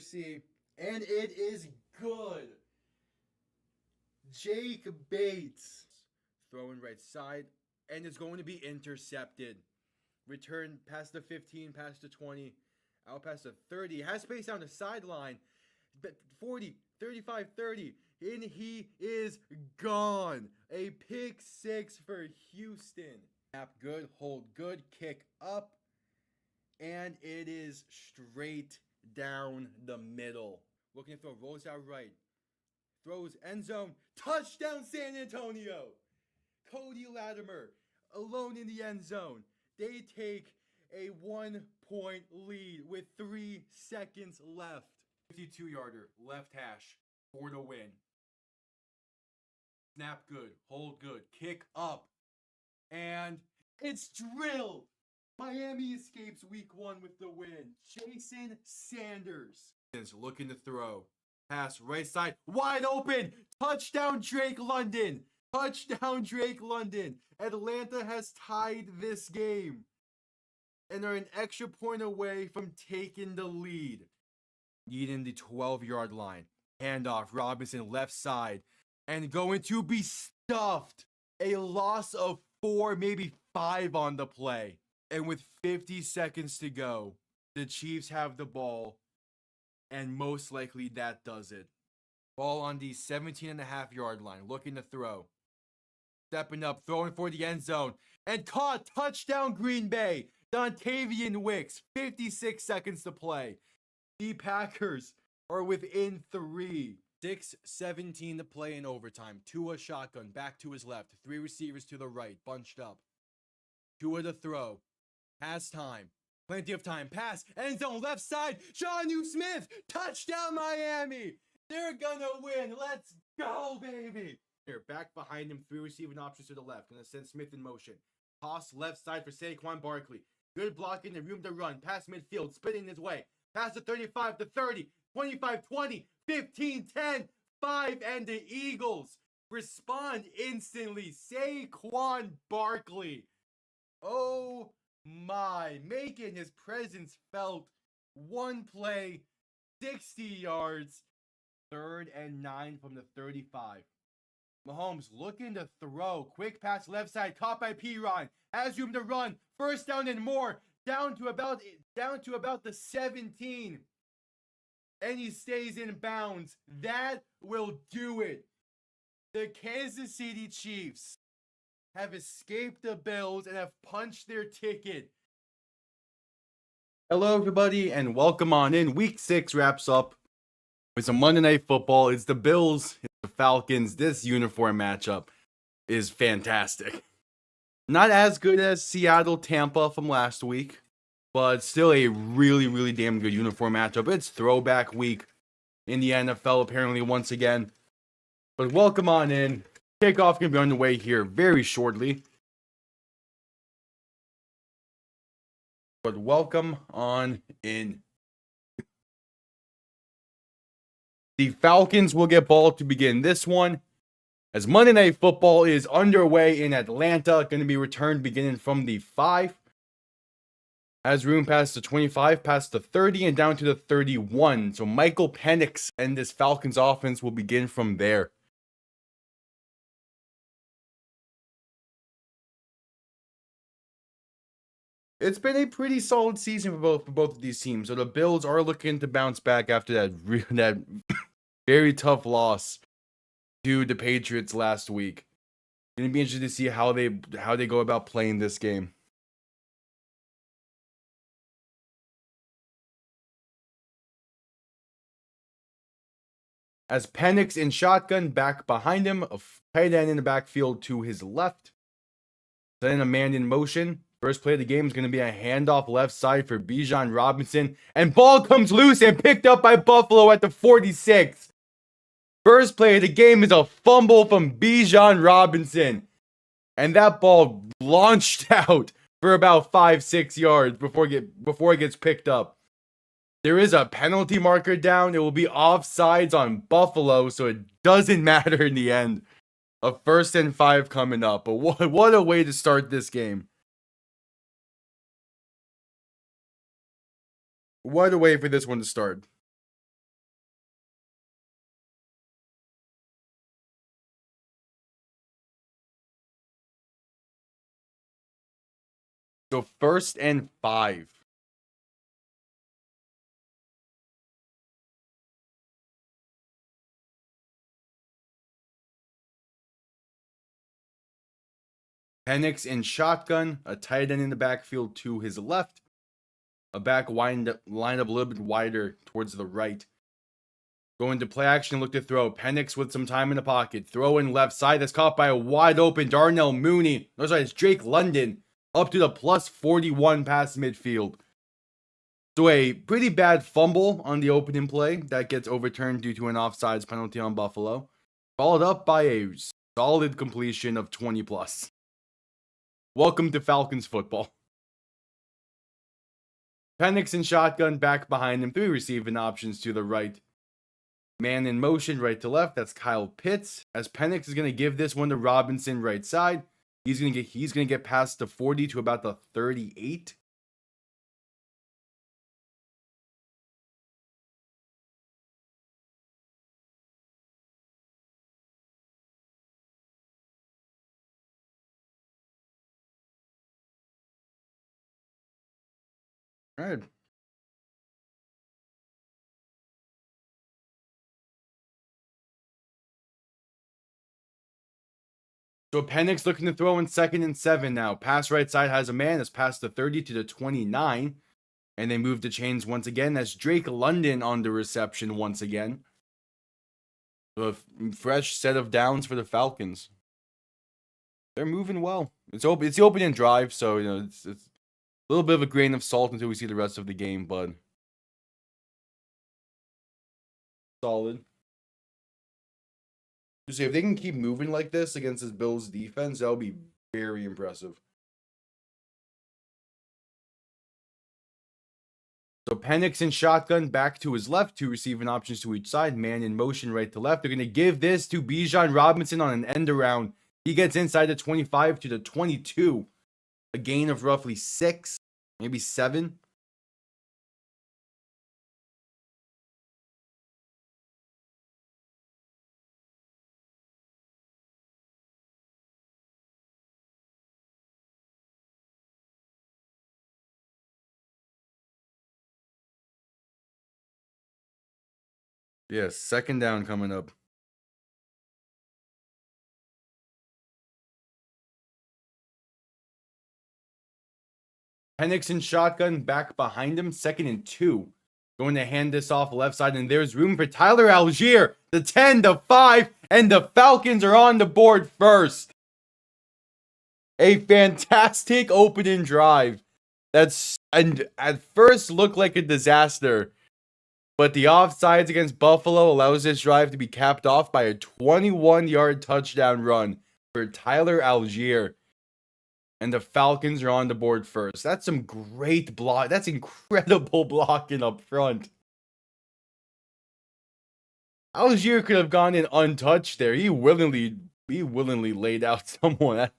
accuracy, and it is good. Jake Bates throwing right side, and it's going to be intercepted. Return past the 15, past the 20, out past the 30. Has space down the sideline. 40, 35, 30. And he is gone. A pick six for Houston. Snap good, hold good, kick up. And it is straight down the middle. Looking to throw, rolls out right. Throws end zone. Touchdown San Antonio. Cody Latimer alone in the end zone. They take a 1-point lead with 3 seconds left. 52-yarder, left hash for the win. Snap good, hold good, kick up. And it's drilled. Miami escapes week 1 with the win. Jason Sanders is looking to throw. Pass right side, wide open. Touchdown Drake London. Touchdown Drake London. Atlanta has tied this game and are an extra point away from taking the lead. Needing the 12-yard line. Handoff, Robinson left side. And going to be stuffed. A loss of 4, maybe 5 on the play. And with 50 seconds to go, the Chiefs have the ball. And most likely that does it. Ball on the 17.5-yard line. Looking to throw. Stepping up, throwing for the end zone. And caught. Touchdown Green Bay. Dontavian Wicks. 56 seconds to play. The Packers are within 3. 6:17 to play in overtime. Tua shotgun. Back to his left. 3 receivers to the right. Bunched up. Tua to throw. Pass time. Plenty of time. Pass. End zone left side. Jonnu Smith. Touchdown Miami. They're gonna win. Let's go, baby. Here, back behind him. 3 receiving options to the left. Gonna send Smith in motion. Toss left side for Saquon Barkley. Good blocking and room to run. Pass midfield. Spinning his way. Pass to 35 to 30. 25, 20, 15, 10, 5. And the Eagles respond instantly. Saquon Barkley. Oh my. Making his presence felt. 1 play. 60 yards. 3rd and 9 from the 35. Mahomes looking to throw. Quick pass left side. Caught by Piron. Has room to run. First down and more. Down to about the 17. And he stays in bounds. That will do it. The Kansas City Chiefs have escaped the Bills and have punched their ticket. Hello, everybody, and welcome on in. Week 6 wraps up with some Monday Night Football. It's the Bills, it's the Falcons. This uniform matchup is fantastic. Not as good as Seattle, Tampa from last week, but still a really, really damn good uniform matchup. It's throwback week in the NFL, apparently, once again. But welcome on in. Kickoff going to be on the way here very shortly. But welcome on in. The Falcons will get ball to begin this one, as Monday Night Football is underway in Atlanta. Going to be returned beginning from the 5. Has room past the 25, past the 30, and down to the 31. So Michael Penix and this Falcons offense will begin from there. It's been a pretty solid season for both of these teams. So the Bills are looking to bounce back after that very tough loss to the Patriots last week. Going to be interested to see how they go about playing this game. As Penix in shotgun, back behind him, a tight end in the backfield to his left. Then a man in motion. First play of the game is going to be a handoff left side for Bijan Robinson. And ball comes loose and picked up by Buffalo at the 46. First play of the game is a fumble from Bijan Robinson. And that ball launched out for about 5-6 yards before it gets picked up. There is a penalty marker down. It will be offsides on Buffalo, so it doesn't matter in the end. A 1st and 5 coming up. But what a way to start this game. What a way for this one to start. So 1st and 5. Penix in shotgun, a tight end in the backfield to his left. A back lined up a little bit wider towards the right. Going to play action, look to throw. Penix with some time in the pocket. Throw in left side. That's caught by a wide open Darnell Mooney. No, sorry, it's Drake London. Up to the plus 41 past midfield. So a pretty bad fumble on the opening play that gets overturned due to an offsides penalty on Buffalo. Followed up by a solid completion of 20 plus. Welcome to Falcons football. Penix in shotgun, back behind him. 3 receiving options to the right. Man in motion, right to left. That's Kyle Pitts. As Penix is going to give this one to Robinson, right side. He's going to get past the 40 to about the 38. All right. So Penix looking to throw in 2nd and 7 now. Pass right side has a man. That's past the 30 to the 29. And they move the chains once again. That's Drake London on the reception once again. So a fresh set of downs for the Falcons. They're moving well. It's the opening drive, so it's a little bit of a grain of salt until we see the rest of the game, but solid. See, if they can keep moving like this against this Bills defense, that would be very impressive. So Penix in shotgun, back to his left, 2 receiving options to each side. Man in motion, right to left. They're going to give this to Bijan Robinson on an end around. He gets inside the 25 to the 22. A gain of roughly 6, maybe 7. Yes, 2nd down coming up. Penix in shotgun, back behind him, 2nd and 2. Going to hand this off left side, and there's room for Tyler Algier. The 10 to 5, and the Falcons are on the board first. A fantastic opening drive. And at first looked like a disaster. But the offsides against Buffalo allows this drive to be capped off by a 21-yard touchdown run for Tyler Algier. And the Falcons are on the board first. That's some great block. That's incredible blocking up front. Algier could have gone in untouched there. He willingly laid out someone.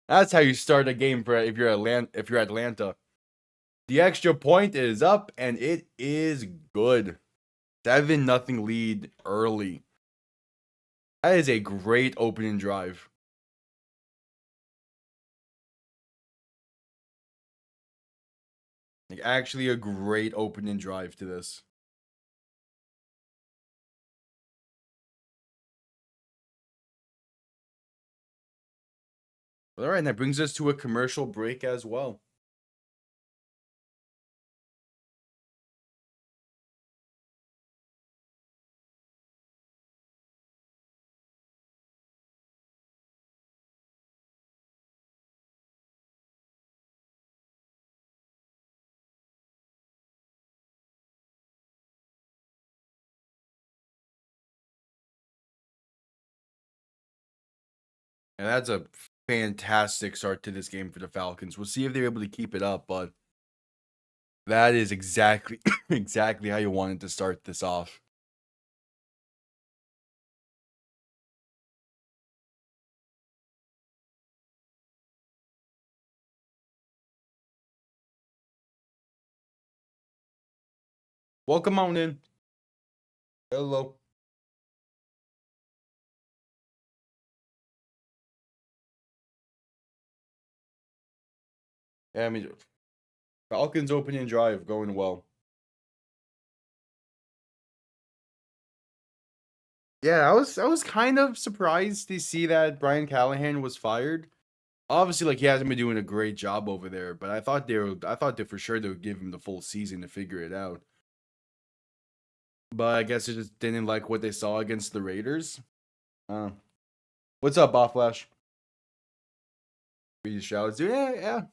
That's how you start a game for if you're Atlanta. The extra point is up and it is good. 7-0 lead early. That is a great opening drive. Like, actually a great opening drive to this. All right, and that brings us to a commercial break as well. And that's a fantastic start to this game for the Falcons. We'll see if they're able to keep it up, but that is exactly exactly how you wanted to start this off. Welcome on in. Hello. Yeah, I mean, Falcons opening drive going well. Yeah, I was kind of surprised to see that Brian Callahan was fired. Obviously, like he hasn't been doing a great job over there, but I thought that for sure they would give him the full season to figure it out. But I guess they just didn't like what they saw against the Raiders. Uh, what's up, Bofflash? We shouts, yeah,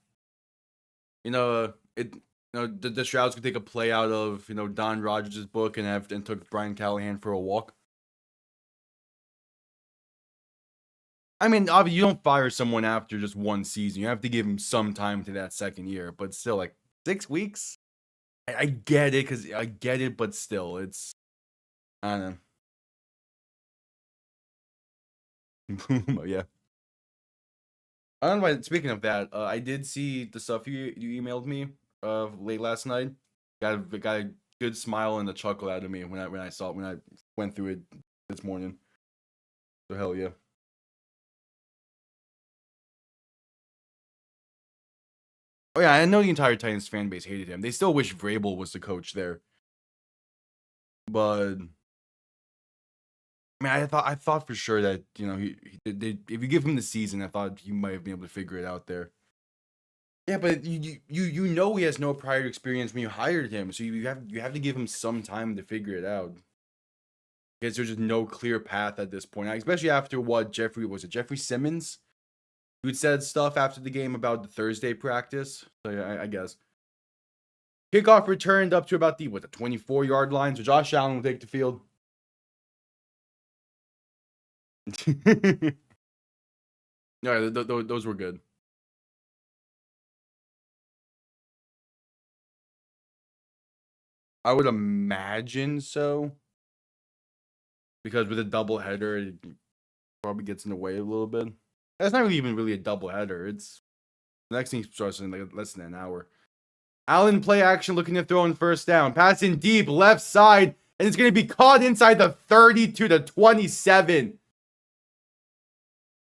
yeah. It. The Shrouds could take a play out of Don Rogers' book and took Brian Callahan for a walk. I mean, obviously, you don't fire someone after just one season. You have to give him some time to that second year. But still, like 6 weeks. I get it, but still, it's I don't know. But yeah, I don't know. Speaking of that, I did see the stuff you emailed me late last night. Got a good smile and a chuckle out of me when I saw it, when I went through it this morning. So hell yeah. Oh yeah, I know the entire Titans fan base hated him. They still wish Vrabel was the coach there, but I mean, I thought for sure that if you give him the season, I thought he might have been able to figure it out there. Yeah, but you know he has no prior experience when you hired him, so you have to give him some time to figure it out. Because there's just no clear path at this point, especially after what Jeffrey Simmons, who said stuff after the game about the Thursday practice. So yeah, I guess kickoff returned up to about the 24-yard line, so Josh Allen will take the field. Yeah, those were good. I would imagine so. Because with a doubleheader, it probably gets in the way a little bit. That's not even really a doubleheader. It's the next thing starts in like less than an hour. Allen play action looking to throw in first down. Passing deep left side. And it's going to be caught inside the 32 to 27.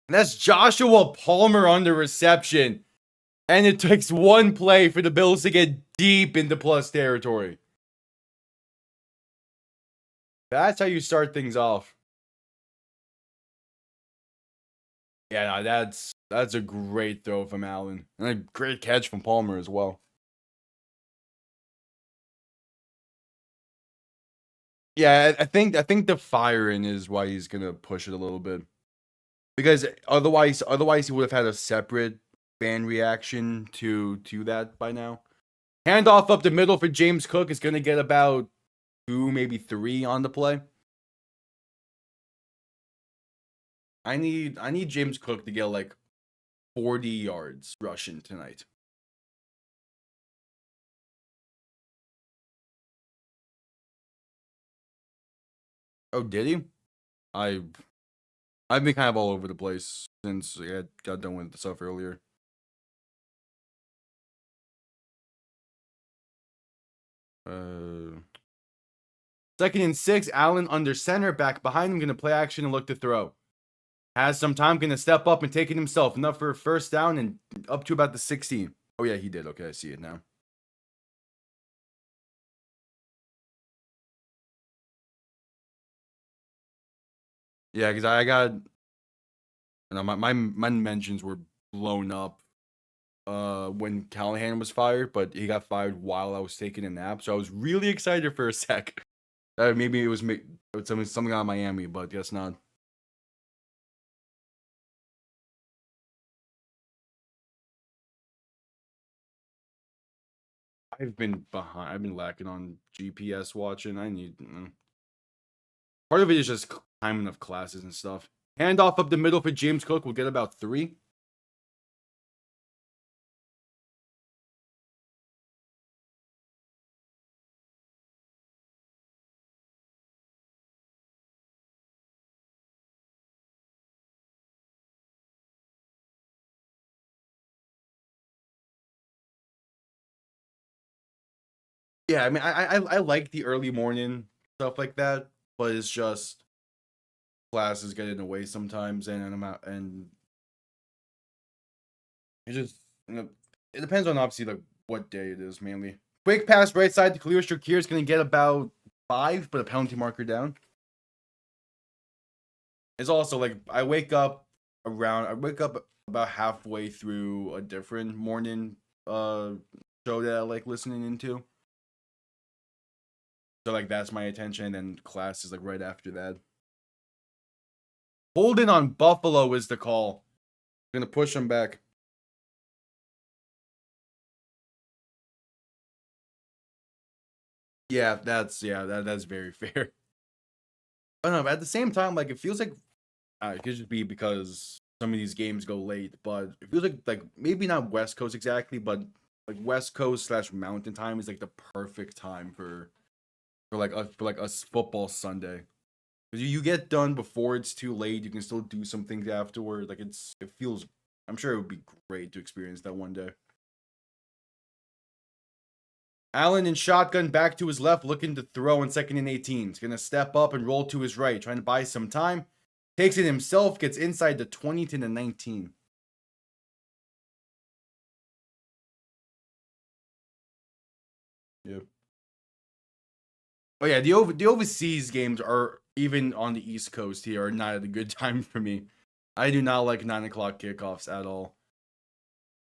And that's Joshua Palmer on the reception. And it takes one play for the Bills to get deep into plus territory. That's how you start things off. Yeah, no, that's a great throw from Allen. And a great catch from Palmer as well. Yeah, I think the firing is why he's gonna push it a little bit. Because otherwise he would have had a separate fan reaction to that by now. Handoff up the middle for James Cook is gonna get about 2, maybe 3 on the play. I need James Cook to get like 40 yards rushing tonight. Oh, did he? I I've been kind of all over the place since I got done with the stuff earlier. Uh, Second and 6, Allen under center, back behind him, gonna play action and look to throw. Has some time, gonna step up and take it himself. Enough for a first down and up to about the 16. Oh yeah, he did. Okay, I see it now. Yeah, because I got my mentions were blown up when Callahan was fired, but he got fired while I was taking a nap, so I was really excited for a sec. Maybe it was something on Miami, but guess not. I've been behind. I've been lacking on GPS watching. I need. Part of it is just timing of classes and stuff. Handoff up the middle for James Cook. We'll get about 3. Yeah, I mean, I like the early morning stuff like that, but it's just classes get in the way sometimes, and I'm out, and it just It depends on obviously like what day it is mainly. Quick pass right side to Khalil Shakir is going to get about 5, but a penalty marker down. It's also like I wake up about halfway through a different morning show that I like listening into. So like that's my attention, and then class is like right after that. Holding on Buffalo is the call. Gonna push him back. Yeah, that's very fair. I don't know, but at the same time, like it feels like it could just be because some of these games go late, but it feels like maybe not West Coast exactly, but like West Coast / Mountain Time is like the perfect time for a football Sunday. Because you get done before it's too late, you can still do some things afterward. Like it feels. I'm sure it would be great to experience that one day. Allen in shotgun back to his left, looking to throw on 2nd and 18. He's going to step up and roll to his right, trying to buy some time. Takes it himself, gets inside the 20 to the 19. Yep. Oh yeah, the overseas games are, even on the East Coast here, are not at a good time for me. I do not like 9 o'clock kickoffs at all.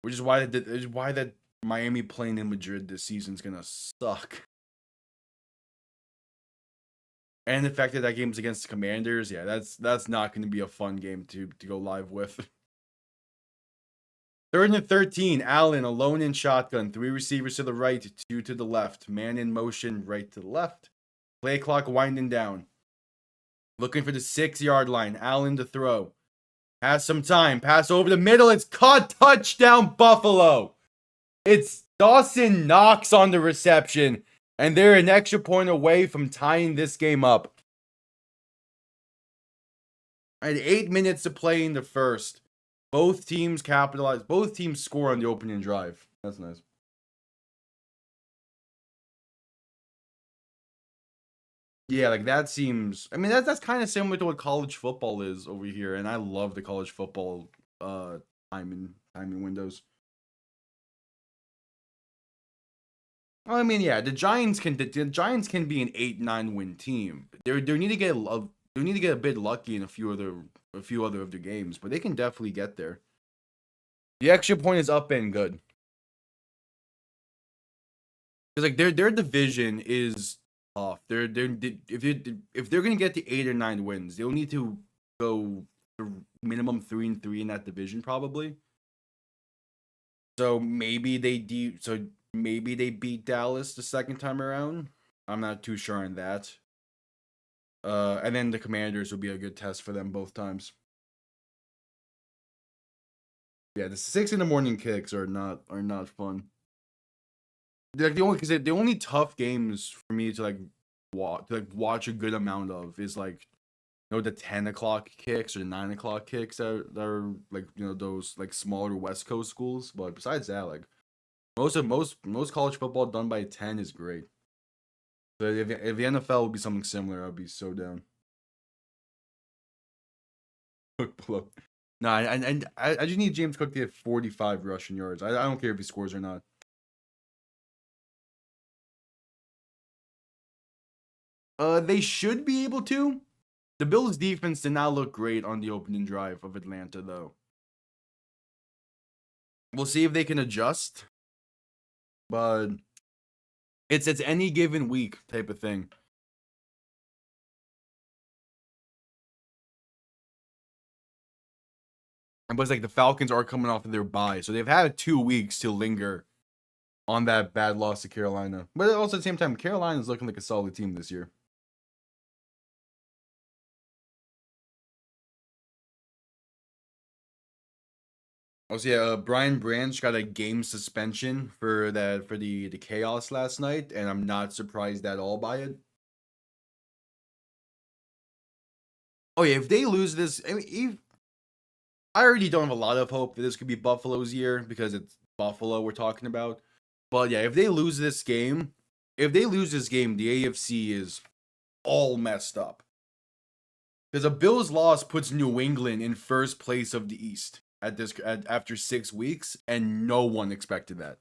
Which is why that Miami playing in Madrid this season is gonna suck. And the fact that that game's against the Commanders, yeah, that's not going to be a fun game to go live with. 3rd and 13, Allen alone in shotgun. 3 receivers to the right, 2 to the left. Man in motion, right to the left. Play clock winding down. Looking for the 6-yard line. Allen to throw. Has some time. Pass over the middle. It's caught. Touchdown, Buffalo. It's Dawson Knox on the reception. And they're an extra point away from tying this game up. I had 8 minutes to play in the first. Both teams capitalize. Both teams score on the opening drive. That's nice. Yeah, like that seems. I mean, that's kind of similar to what college football is over here, and I love the college football timing windows. Well, I mean, yeah, the Giants can be an 8-9 win team. They need to get a bit lucky in a few other of their games, but they can definitely get there. The extra point is up and good. Because like their division is tough. If they're gonna get to 8 or 9 wins, they'll need to go minimum 3-3 in that division probably. So maybe they beat Dallas the second time around. I'm not too sure on that. And then the Commanders will be a good test for them both times. Yeah, the 6 in the morning kicks are not fun. Like the only tough games for me to watch a good amount of is like, the 10 o'clock kicks or 9 o'clock kicks that are like, those like smaller West Coast schools. But besides that, like most college football done by 10 is great. So if the NFL would be something similar, I'd be so down. No, I just need James Cook to get 45 rushing yards. I don't care if he scores or not. They should be able to. The Bills' defense did not look great on the opening drive of Atlanta, though. We'll see if they can adjust. But it's any given week type of thing. But it's like the Falcons are coming off of their bye, so they've had 2 weeks to linger on that bad loss to Carolina. But also at the same time, Carolina's looking like a solid team this year. Also, yeah, Brian Branch got a game suspension for the chaos last night, and I'm not surprised at all by it. Oh yeah, if they lose this, I mean, I already don't have a lot of hope that this could be Buffalo's year because it's Buffalo we're talking about. But yeah, if they lose this game, the AFC is all messed up. Because a Bills loss puts New England in first place of the East. after 6 weeks, and no one expected that.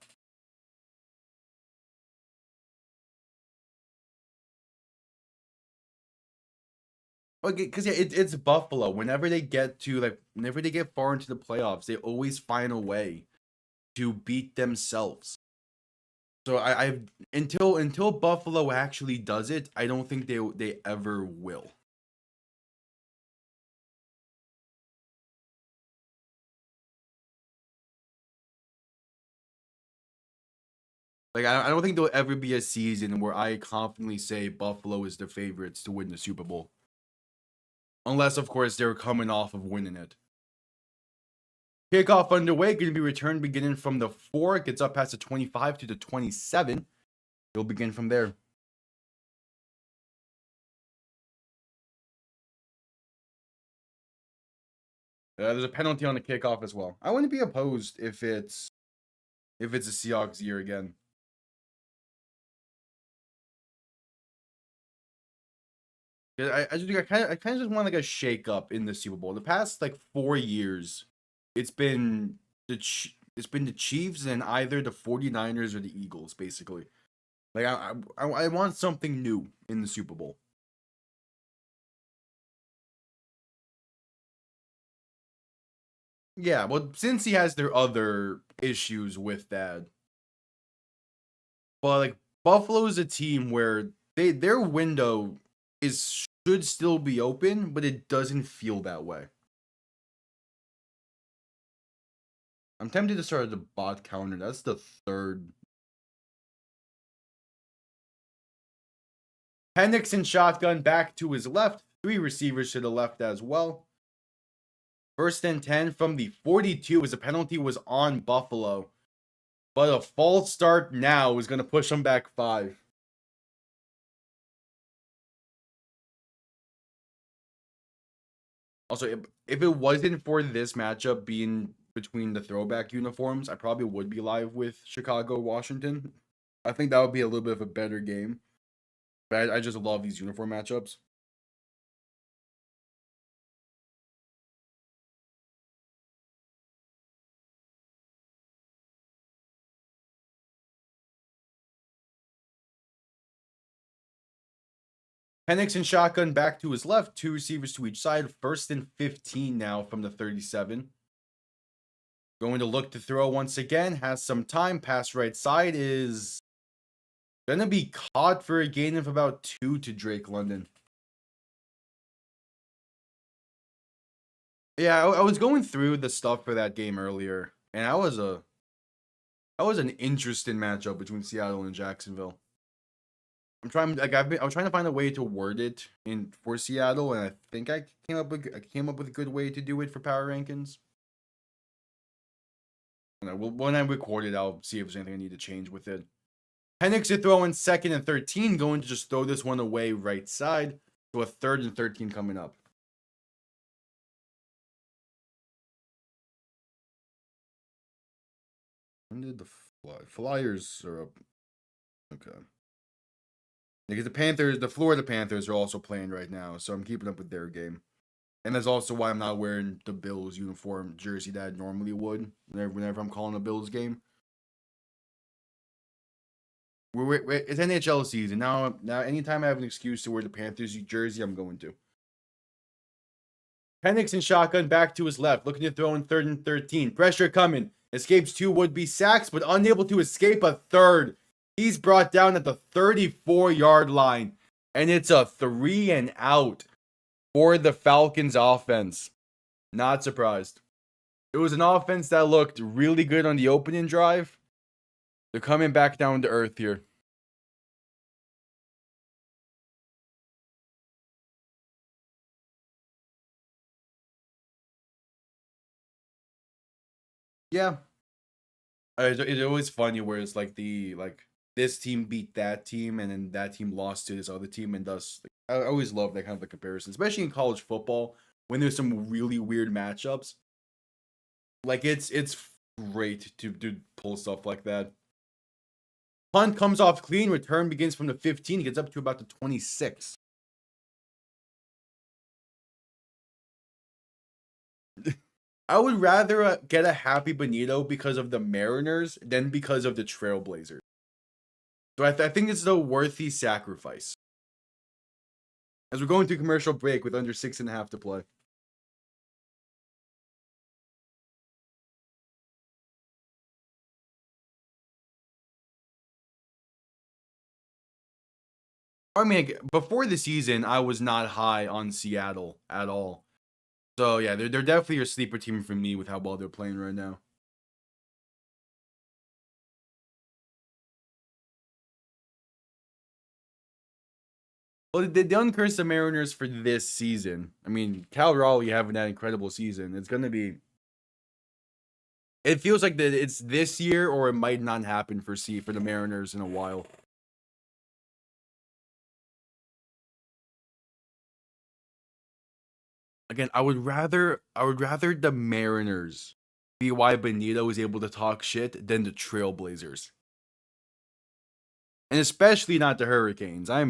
Okay, because yeah, it's Buffalo. Whenever they get far into the playoffs, they always find a way to beat themselves. So I until Buffalo actually does it, I don't think they ever will. Like I don't think there'll ever be a season where I confidently say Buffalo is the favorites to win the Super Bowl. Unless, of course, they're coming off of winning it. Kickoff underway, going to be returned beginning from the 4. Gets up past the 25 to the 27. It'll begin from there. There's a penalty on the kickoff as well. I wouldn't be opposed if it's a Seahawks year again. I kind of just want like a shake up in the Super Bowl. The past like 4 years, it's been the Chiefs and either the 49ers or the Eagles, basically. Like I want something new in the Super Bowl. Yeah, well, since he has their other issues with that, but like Buffalo's a team where their window should still be open, but it doesn't feel that way. I'm tempted to start the bot counter. That's the 3rd. Penix and shotgun back to his left. 3 receivers to the left as well. 1st and 10 from the 42 as a penalty was on Buffalo. But a false start now is going to push them back 5. Also, if it wasn't for this matchup being between the throwback uniforms, I probably would be live with Chicago, Washington. I think that would be a little bit of a better game. But I just love these uniform matchups. Penix and shotgun back to his left. 2 receivers to each side. 1st and 15 now from the 37. Going to look to throw once again. Has some time. Pass right side is going to be caught for a gain of about 2 to Drake London. Yeah, I was going through the stuff for that game earlier, and that was an interesting matchup between Seattle and Jacksonville. I was trying to find a way to word it for Seattle, and I think I came up with a good way to do it for power rankings. When I record it, I'll see if there's anything I need to change with it. Penix to throw in 2nd and 13, going to just throw this one away right side. So a 3rd and 13 coming up. When did the Flyers are up? Okay. Because the Florida Panthers are also playing right now, so I'm keeping up with their game. And that's also why I'm not wearing the Bills uniform jersey that I normally would whenever I'm calling a Bills game. It's NHL season. Now, anytime I have an excuse to wear the Panthers jersey, I'm going to. Penix and shotgun back to his left, looking to throw in 3rd and 13. Pressure coming. Escapes 2 would-be sacks, but unable to escape a 3rd. He's brought down at the 34-yard line, and it's a 3 and out for the Falcons offense. Not surprised. It was an offense that looked really good on the opening drive. They're coming back down to earth here. Yeah. It's always funny where it's like this team beat that team and then that team lost to this other team, and thus I always love that kind of a comparison, especially in college football when there's some really weird matchups. Like it's great to pull stuff like that. Punt comes off clean. Return begins from the 15. Gets up to about the 26. I would rather get a happy Benito because of the Mariners than because of the Trailblazers. So I think it's the worthy sacrifice. As we're going through commercial break with under 6.5 to play. I mean, before the season, I was not high on Seattle at all. So yeah, they're definitely a sleeper team for me with how well they're playing right now. Well, they uncurse the Mariners for this season. I mean, Cal Raleigh having that incredible season. It's gonna be. It feels like that it's this year, or it might not happen for the Mariners in a while. Again, I would rather the Mariners be why Benito is able to talk shit than the Trailblazers. And especially not the Hurricanes. I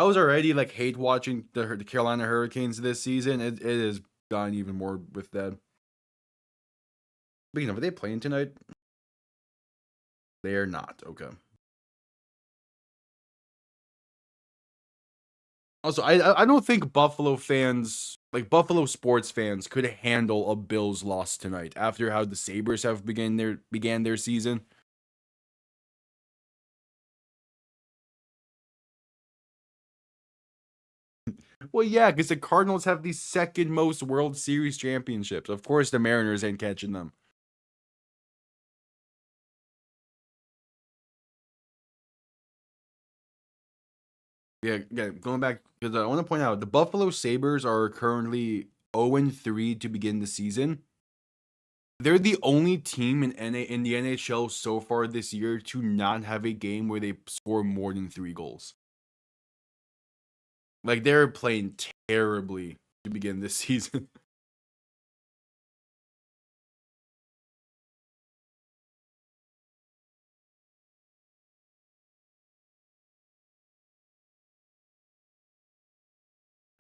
was already like hate watching the Carolina Hurricanes this season. It has gone even more with that. Speaking of, are they playing tonight? They are not. Okay. Also, I don't think Buffalo fans, like Buffalo sports fans, could handle a Bills loss tonight after how the Sabres have began their season. Well, yeah, because the Cardinals have the second most World Series championships. Of course, the Mariners ain't catching them. Yeah, going back because I want to point out the Buffalo Sabres are currently 0-3 to begin the season. They're the only team in the NHL so far this year to not have a game where they score more than 3 goals. Like they're playing terribly to begin this season.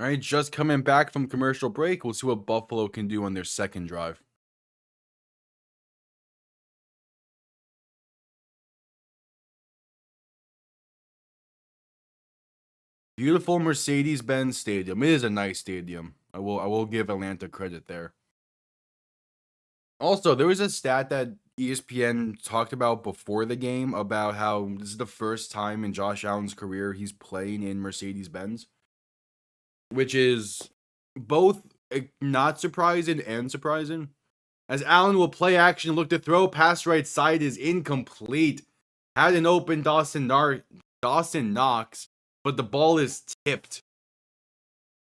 All right, just coming back from commercial break. We'll see what Buffalo can do on their second drive. Beautiful Mercedes-Benz Stadium. It is a nice stadium. I will give Atlanta credit there. Also, there was a stat that ESPN talked about before the game about how this is the first time in Josh Allen's career he's playing in Mercedes-Benz, which is both not surprising and surprising. As Allen will play action, look to throw, pass right side is incomplete. Had an open Dawson Knox, but the ball is tipped.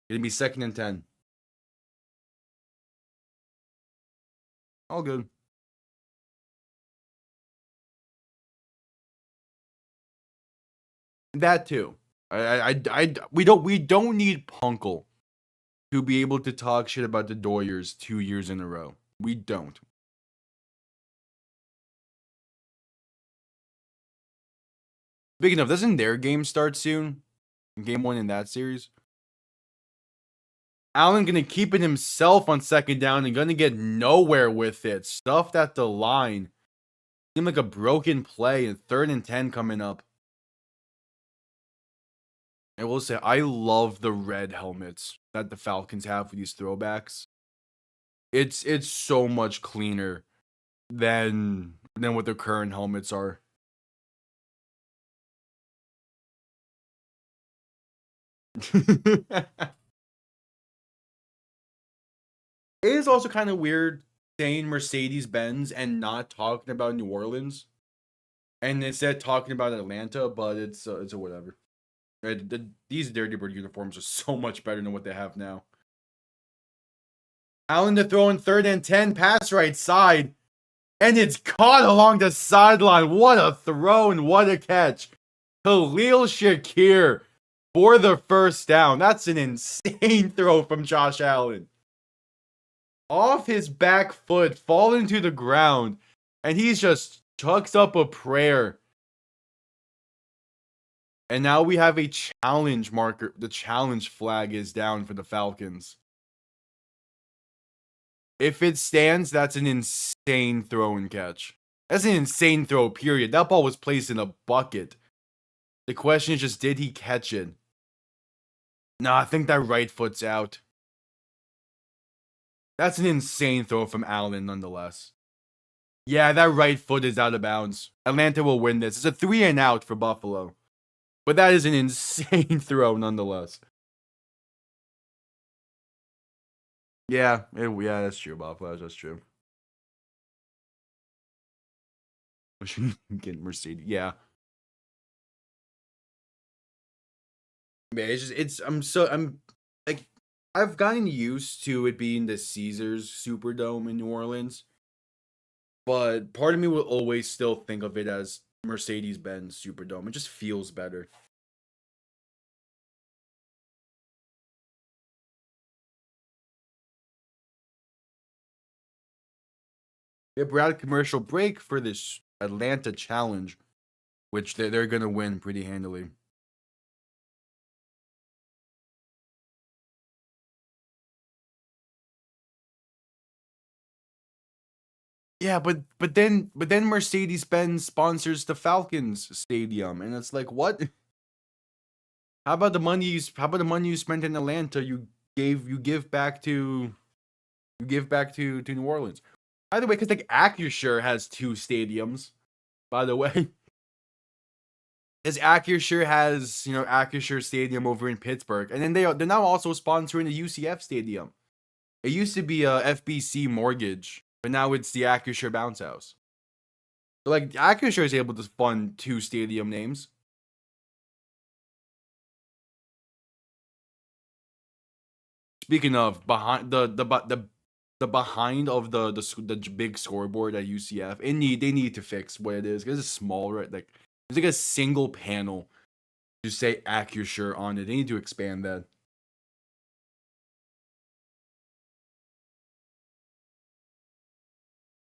It'll be 2nd and 10. All good. That too. We don't need Punkle to be able to talk shit about the Doyers 2 years in a row. We don't. Speaking of, doesn't their game start soon? Game 1 in that series. Allen gonna keep it himself on 2nd down and gonna get nowhere with it. Stuffed at the line. Seemed like a broken play and 3rd and 10 coming up. I will say I love the red helmets that the Falcons have for these throwbacks. It's so much cleaner than what their current helmets are. It is also kind of weird saying Mercedes Benz and not talking about New Orleans, and instead talking about Atlanta. But it's a whatever. Right? These Dirty Bird uniforms are so much better than what they have now. Allen to throw in 3rd and 10, pass right side, and it's caught along the sideline. What a throw and what a catch! Khalil Shakir for the 1st down. That's an insane throw from Josh Allen. Off his back foot, falling to the ground, and he's just chucks up a prayer. And now we have a challenge marker. The challenge flag is down for the Falcons. If it stands, that's an insane throw and catch. That's an insane throw, period. That ball was placed in a bucket. The question is just, did he catch it? No, I think that right foot's out. That's an insane throw from Allen, nonetheless. Yeah, that right foot is out of bounds. Atlanta will win this. It's a 3-and-out for Buffalo. But that is an insane throw, nonetheless. Yeah, that's true, Buffalo. That's true. Get Mercedes. Yeah. Man, I'm like, I've gotten used to it being the Caesars Superdome in New Orleans, but part of me will always still think of it as Mercedes-Benz Superdome. It just feels better. We're at a commercial break for this Atlanta challenge, which they're gonna win pretty handily. Yeah, but then Mercedes-Benz sponsors the Falcons stadium, and it's like, what? How about the money you spent in Atlanta? You give back to New Orleans. By the way, because like Acrisure has 2 stadiums. By the way, as Acrisure has Acrisure Stadium over in Pittsburgh, and then they're now also sponsoring the UCF Stadium. It used to be a FBC Mortgage, but now it's the Acrisure Bounce House. So like Acrisure is able to fund 2 stadium names. Speaking of behind the behind of the big scoreboard at UCF, they need to fix what it is because it's small, right? Like there's like a single panel to say Acrisure on it. They need to expand that.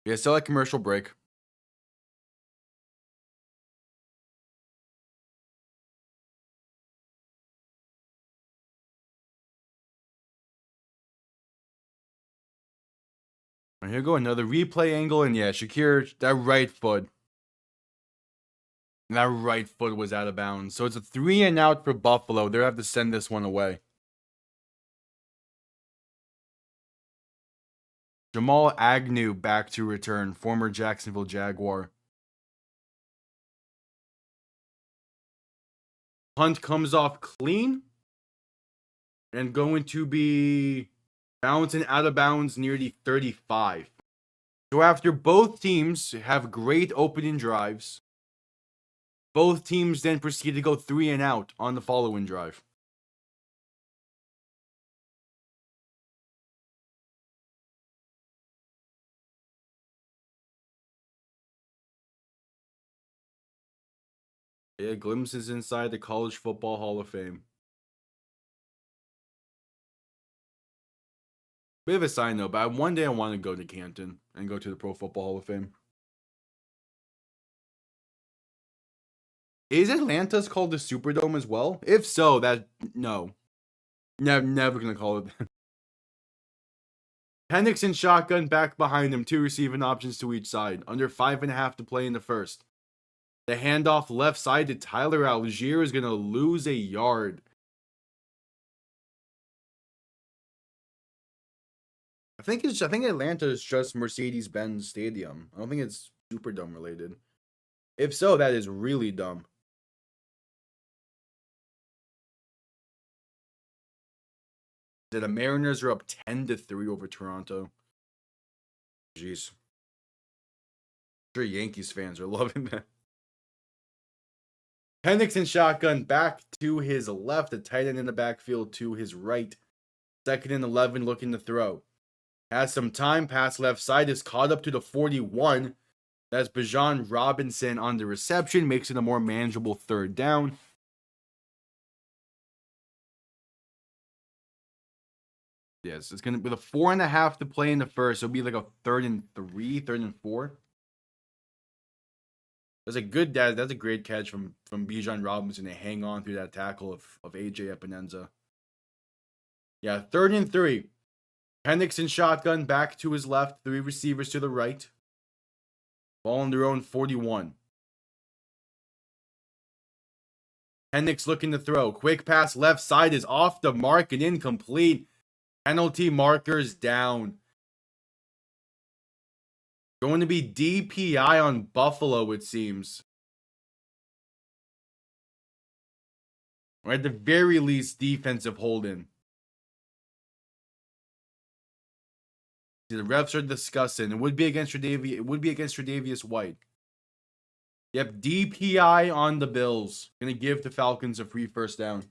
Yeah, still like commercial break. And here go another replay angle, and yeah, Shakir, that right foot was out of bounds. So it's a 3-and-out for Buffalo. They have to send this one away. Jamal Agnew back to return, former Jacksonville Jaguar. Punt comes off clean and going to be bouncing out of bounds near the 35. So after both teams have great opening drives, both teams then proceed to go 3-and-out on the following drive. Yeah, glimpses inside the College Football Hall of Fame. Bit of a side note, but one day I want to go to Canton and go to the Pro Football Hall of Fame. Is Atlanta's called the Superdome as well? If so, no. Never gonna call it that. Penix and shotgun back behind him, 2 receiving options to each side. Under 5.5 to play in the first. The handoff left side to Tyler Algier is gonna lose a yard. I think Atlanta is just Mercedes-Benz Stadium. I don't think it's Superdome related. If so, that is really dumb. The Mariners are up 10-3 over Toronto. Jeez. I'm sure Yankees fans are loving that. Penix and shotgun back to his left, the tight end in the backfield to his right. 2nd and 11 looking to throw. Has some time, pass left side is caught up to the 41. That's Bijan Robinson on the reception, makes it a more manageable 3rd down. Yes, it's gonna be the 4.5 to play in the first. It'll be like a 3rd and 3, 3rd and 4. That's a great catch from Bijan Robinson to hang on through that tackle of AJ Epinenza. Yeah, 3rd and 3. Penix in shotgun, back to his left, 3 receivers to the right. Ball on their own 41. Penix looking to throw. Quick pass left side is off the mark and incomplete. Penalty markers down. Going to be DPI on Buffalo, it seems. Or at the very least, defensive hold-in. The refs are discussing. It would be against Tre'Davious White. Yep, DPI on the Bills. Gonna give the Falcons a free first down.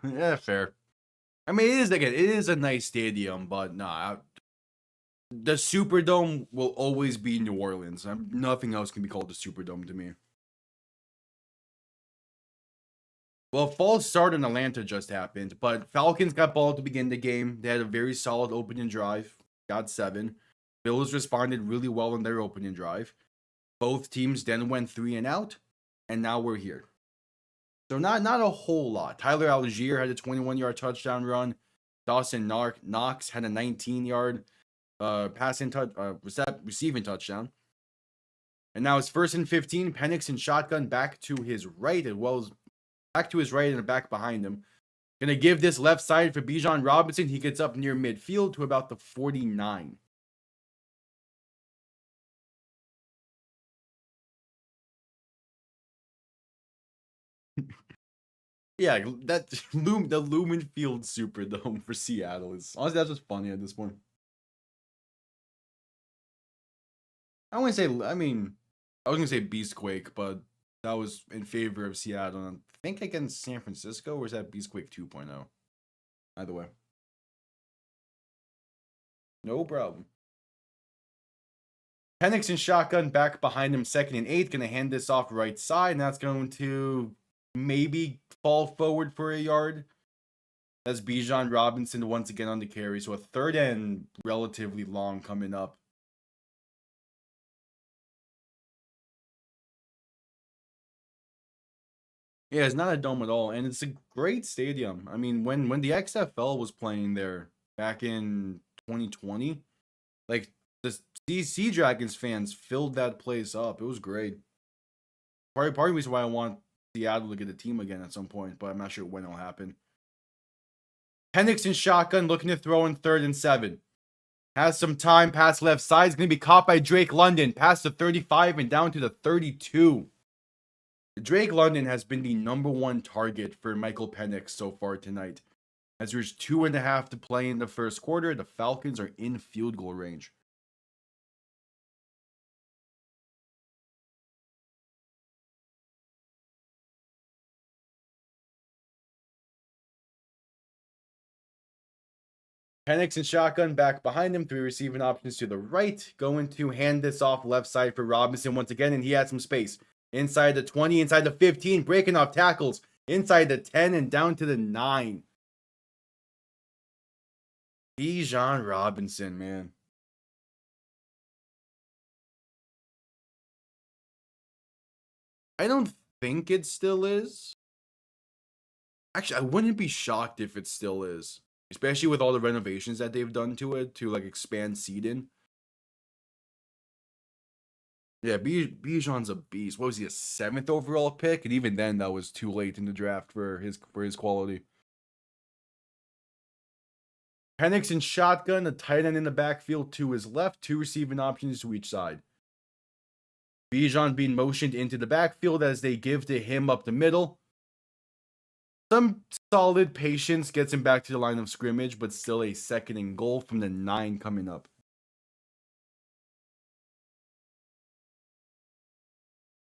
Yeah, fair. I mean, it is a nice stadium, but nah, the Superdome will always be New Orleans. Nothing else can be called the Superdome to me. Well, false start in Atlanta just happened, but Falcons got ball to begin the game. They had a very solid opening drive, got 7. Bills responded really well in their opening drive. Both teams then went 3 and out, and now we're here. So not a whole lot. Tyler Algier had a 21-yard touchdown run. Dawson Knox had a 19-yard receiving touchdown. And now it's 1st and 15. Penix in shotgun back to his right, as well as back to his right and back behind him. Gonna give this left side for Bijan Robinson. He gets up near midfield to about the 49. Yeah, that the Lumen Field Superdome for Seattle is honestly that's just funny at this point. I was gonna say Beastquake, but that was in favor of Seattle. I think against San Francisco, or is that Beastquake 2.0? Either way. No problem. Penix in shotgun back behind him, 2nd and 8. Gonna hand this off right side, and that's going to maybe fall forward for a yard. That's Bijan Robinson once again on the carry. So a 3rd and relatively long coming up. Yeah, it's not a dome at all, and it's a great stadium. I mean, when the XFL was playing there back in 2020, like the Sea Dragons fans filled that place up. It was great. Part of the reason why I want Seattle to get a team again at some point, but I'm not sure when it'll happen. Penix in shotgun, looking to throw in 3rd and 7. Has some time, pass left side. Is going to be caught by Drake London. Past the 35 and down to the 32. Drake London has been the #1 target for Michael Penix so far tonight. As there's 2.5 to play in the first quarter, the Falcons are in field goal range. Penix and shotgun back behind him. 3 receiving options to the right. Going to hand this off left side for Robinson once again, and he had some space. Inside the 20, inside the 15, breaking off tackles. Inside the 10 and down to the 9. Bijan Robinson, man. I don't think it still is. Actually, I wouldn't be shocked if it still is. Especially with all the renovations that they've done to it to like expand seating. Yeah, Bijan's a beast. What was he, a 7th overall pick? And even then, that was too late in the draft for his quality. Penix in shotgun, a tight end in the backfield to his left, 2 receiving options to each side. Bijan being motioned into the backfield as they give to him up the middle. Some solid patience gets him back to the line of scrimmage, but still a 2nd and goal from the 9 coming up.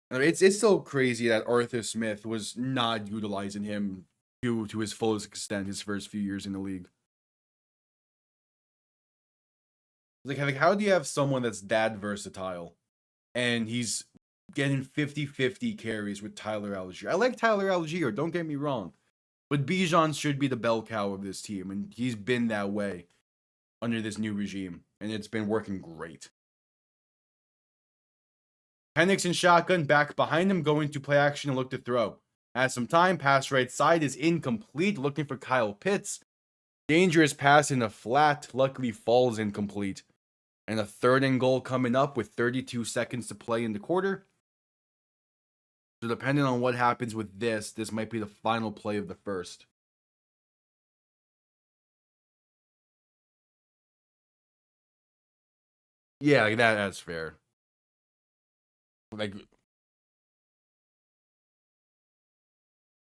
It's so crazy that Arthur Smith was not utilizing him to his fullest extent his first few years in the league. Like how do you have someone that's that versatile and he's getting 50-50 carries with Tyler Algier. I like Tyler Algier, don't get me wrong, but Bijan should be the bell cow of this team, and he's been that way under this new regime, and it's been working great. Penix and shotgun back behind him, going to play action and look to throw. Has some time, pass right side is incomplete, looking for Kyle Pitts. Dangerous pass in the flat, luckily falls incomplete. And a 3rd and goal coming up with 32 seconds to play in the quarter. So depending on what happens with this might be the final play of the first. Yeah, that's fair. Like,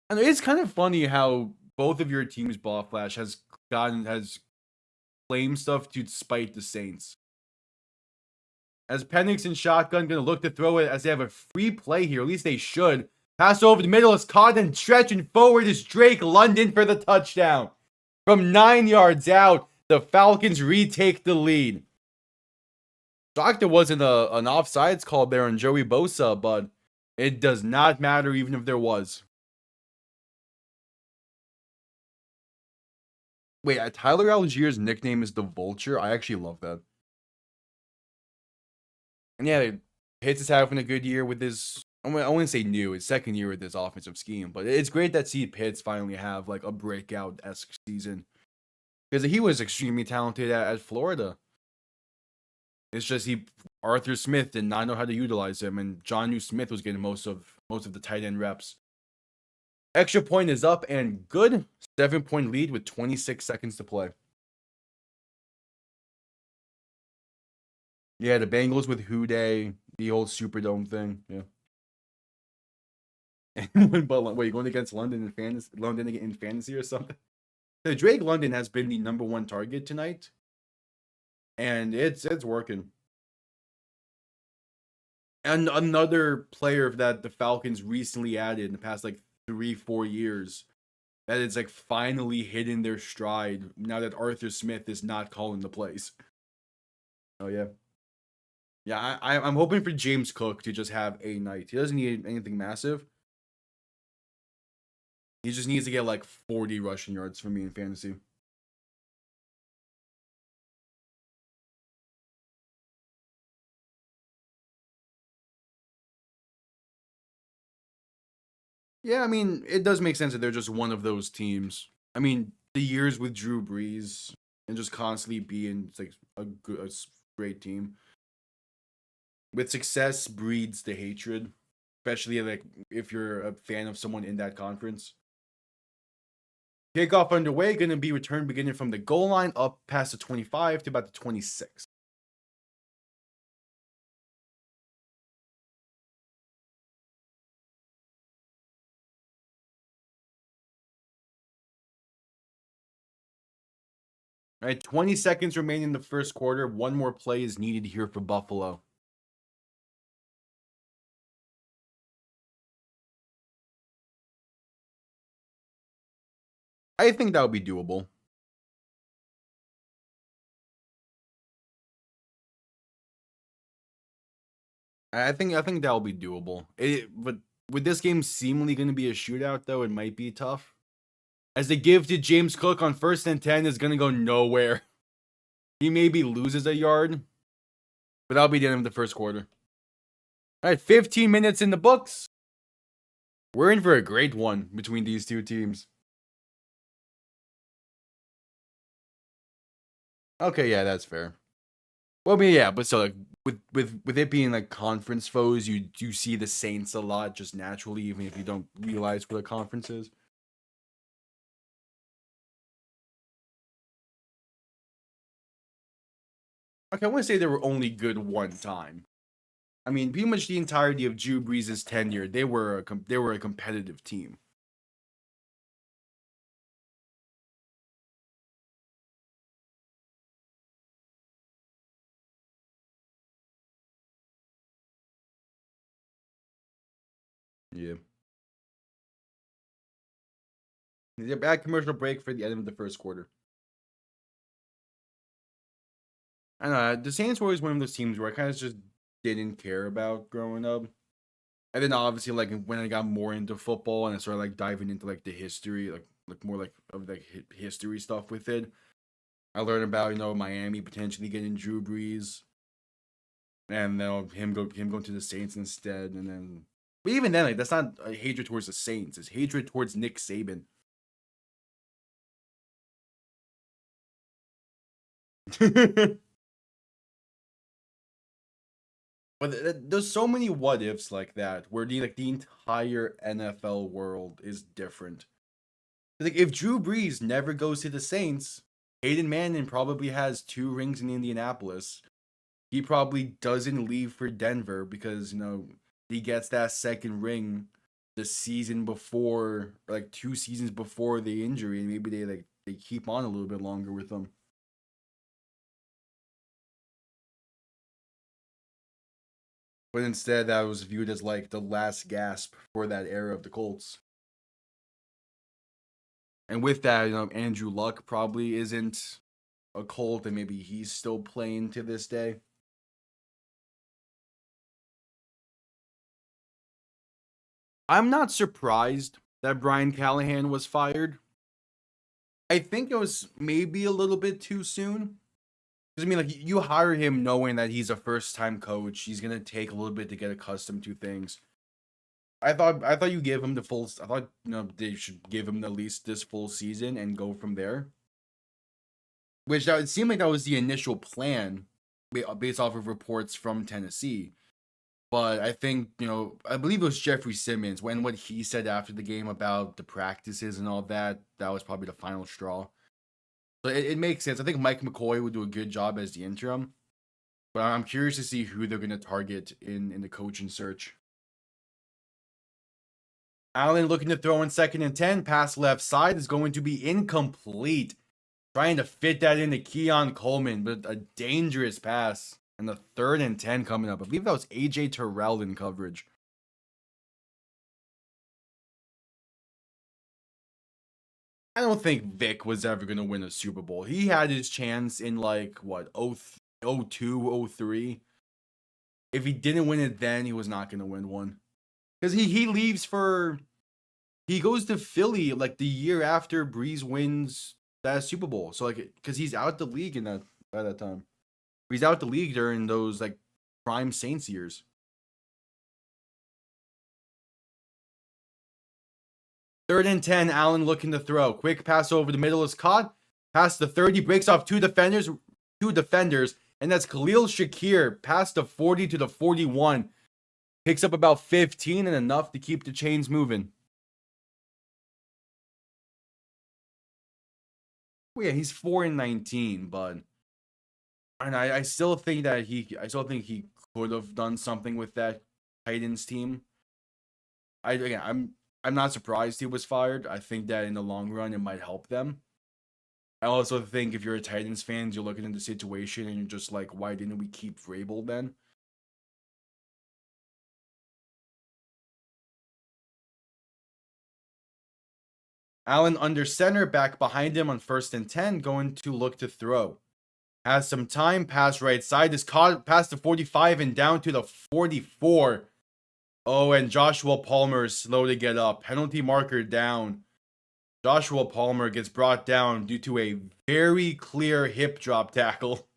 and it's kind of funny how both of your teams, Ball Flash, has claimed stuff to spite the Saints. As Penix and shotgun gonna look to throw it as they have a free play here. At least they should. Pass over the middle is caught and stretching forward is Drake London for the touchdown. From 9 yards out, the Falcons retake the lead. Shocked there wasn't an offsides call there on Joey Bosa, but it does not matter even if there was. Wait, Tyler Allgeier's nickname is the Vulture? I actually love that. And yeah, Pitts is having a good year with his, I wouldn't say new, his second year with this offensive scheme, but it's great that see Pitts finally have like a breakout-esque season. Because he was extremely talented at Florida. It's just Arthur Smith did not know how to utilize him, and Jonnu Smith was getting most of the tight end reps. Extra point is up and good. 7-point lead with 26 seconds to play. Yeah, the Bengals with Houday, the old Superdome thing. Yeah. But wait, going against London in fantasy or something? So Drake London has been the #1 target tonight, and it's working. And another player that the Falcons recently added in the past like 3-4 years, that is like finally hitting their stride now that Arthur Smith is not calling the plays. Oh yeah. Yeah, I'm hoping for James Cook to just have a night. He doesn't need anything massive. He just needs to get like 40 rushing yards for me in fantasy. Yeah, I mean, it does make sense that they're just one of those teams. I mean, the years with Drew Brees and just constantly being like a great team. With success breeds the hatred, especially like if you're a fan of someone in that conference. Kickoff underway, going to be returned beginning from the goal line up past the 25 to about the 26. All right, 20 seconds remaining in the first quarter. One more play is needed here for Buffalo. I think that would be doable. I think that will be doable. But with this game seemingly going to be a shootout, though, it might be tough. As the give to James Cook on 1st and 10 is going to go nowhere. He maybe loses a yard, but that'll be the end of the first quarter. All right, 15 minutes in the books. We're in for a great one between these two teams. Okay, yeah, that's fair. Well, I mean, yeah, but so like with it being like conference foes, you do see the Saints a lot just naturally, even if you don't realize what a conference is. Okay, I want to say they were only good one time. I mean, pretty much the entirety of Drew Brees' tenure, they were a competitive team. Yeah. A bad commercial break for the end of the first quarter. I know the Saints were always one of those teams where I kind of just didn't care about growing up. And then obviously like when I got more into football and I started like diving into like the history, like more like of like history stuff with it. I learned about, Miami potentially getting Drew Brees and then him going to the Saints instead, and then but even then, like that's not a hatred towards the Saints, it's hatred towards Nick Saban. But there's so many what ifs like that where the entire NFL world is different. Like if Drew Brees never goes to the Saints, Peyton Manning probably has 2 rings in Indianapolis. He probably doesn't leave for Denver because he gets that second ring the season before, like 2 seasons before the injury, and maybe they keep on a little bit longer with him. But instead, that was viewed as like the last gasp for that era of the Colts. And with that, Andrew Luck probably isn't a Colt, and maybe he's still playing to this day. I'm not surprised that Brian Callahan was fired. I think it was maybe a little bit too soon. Because I mean, like you hire him knowing that he's a first-time coach. He's gonna take a little bit to get accustomed to things. I thought you give him the full. I thought they should give him at least this full season and go from there. Which it seemed like that was the initial plan, based off of reports from Tennessee. But I think I believe it was Jeffrey Simmons when what he said after the game about the practices and all that. That was probably the final straw. So it makes sense. I think Mike McCoy would do a good job as the interim. But I'm curious to see who they're going to target in the coaching search. Allen looking to throw in 2nd and 10. Pass left side is going to be incomplete. Trying to fit that into Keon Coleman, but a dangerous pass. And the 3rd and 10 coming up. I believe that was AJ Terrell in coverage. I don't think Vic was ever going to win a Super Bowl. He had his chance in like, what, 02, 03. If he didn't win it then, he was not going to win one. Because he leaves he goes to Philly like the year after Breeze wins that Super Bowl. So like, because he's out the league by that time. He's out the league during those like prime Saints years. 3rd and 10, Allen looking to throw. Quick pass over the middle is caught. Past the 30, breaks off two defenders, and that's Khalil Shakir past the 40 to the 41. Picks up about 15 and enough to keep the chains moving. Well, yeah, he's 4-19, but and I still think that he could have done something with that Titans team. I'm not surprised he was fired. I think that in the long run it might help them. I also think if you're a Titans fan, you're looking at the situation and you're just like, why didn't we keep Vrabel then? Allen under center, back behind him on 1st and 10, going to look to throw. Has some time, pass right side, is caught past the 45 and down to the 44. Oh, and Joshua Palmer is slow to get up. Penalty marker down. Joshua Palmer gets brought down due to a very clear hip drop tackle.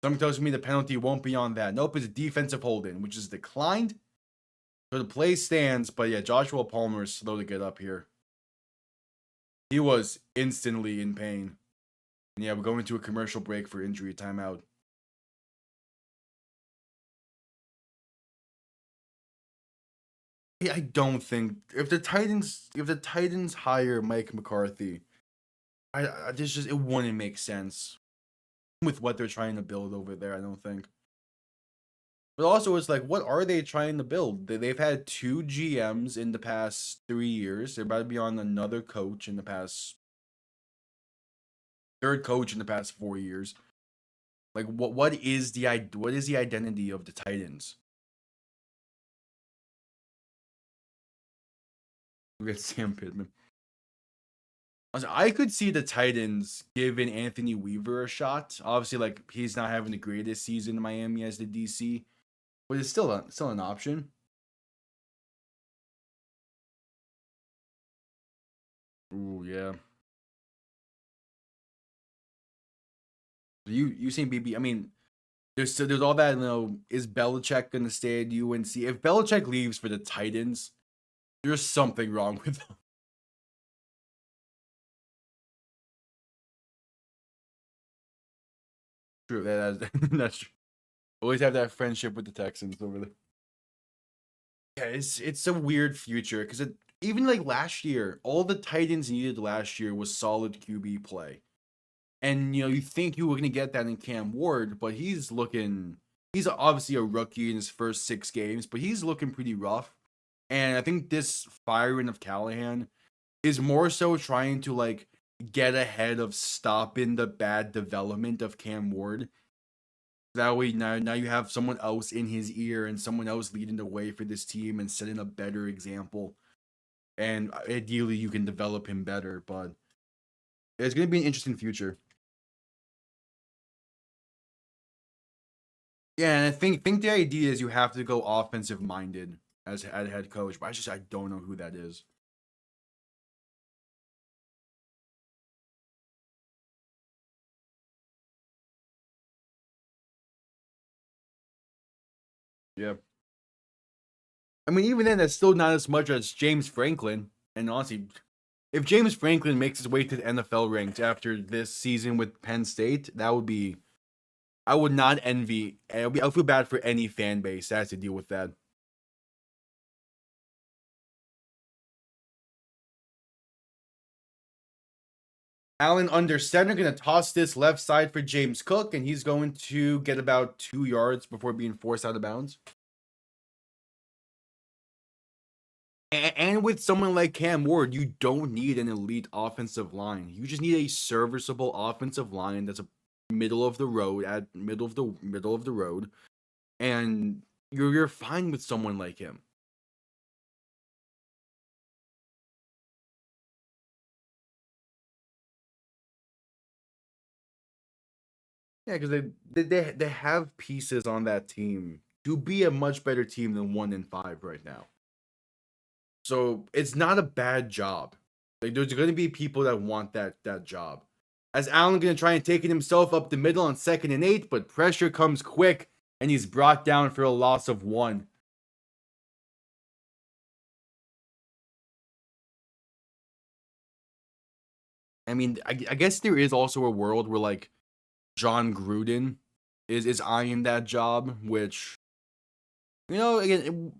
Someone tells me the penalty won't be on that. Nope, it's a defensive hold-in, which is declined. So the play stands, but yeah, Joshua Palmer is slow to get up here. He was instantly in pain. And yeah, we're going to a commercial break for injury timeout. I don't think if the Titans hire Mike McCarthy, I just it wouldn't make sense with what they're trying to build over there. I don't think. But also, it's like, what are they trying to build? They've had 2 GMs in the past 3 years. They're about to be on another coach in the past third coach in the past 4 years. Like, what is the identity of the Titans? We got Sam Pittman. I could see the Titans giving Anthony Weaver a shot. Obviously, like he's not having the greatest season in Miami as the DC. but it's still an option. Ooh, yeah. You seen BB? I mean, there's all that. Is Belichick gonna stay at UNC? If Belichick leaves for the Titans, there's something wrong with them. True, that's true. Always have that friendship with the Texans over there. Yeah, it's a weird future because even like last year, all the Titans needed last year was solid QB play. And you think you were gonna get that in Cam Ward, but he's obviously a rookie in his first 6 games, but he's looking pretty rough. And I think this firing of Callahan is more so trying to like get ahead of stopping the bad development of Cam Ward. That way now you have someone else in his ear and someone else leading the way for this team and setting a better example. And ideally you can develop him better, but it's gonna be an interesting future. Yeah, and I think the idea is you have to go offensive minded as a head coach, but I don't know who that is. Yeah. I mean, even then, that's still not as much as James Franklin. And honestly, if James Franklin makes his way to the NFL ranks after this season with Penn State, that would be. I would not envy. I would feel bad for any fan base that has to deal with that. Allen under center going to toss this left side for James Cook, and he's going to get about 2 yards before being forced out of bounds. And with someone like Cam Ward, you don't need an elite offensive line. You just need a serviceable offensive line that's a middle of the road middle of the road, and you're fine with someone like him. Yeah, because they have pieces on that team to be a much better team than 1-5 right now. So it's not a bad job. Like there's going to be people that want that job. As Allen going to try and take it himself up the middle on 2nd and 8, but pressure comes quick and he's brought down for a loss of 1. I mean, I guess there is also a world where like John Gruden is eyeing that job, which again,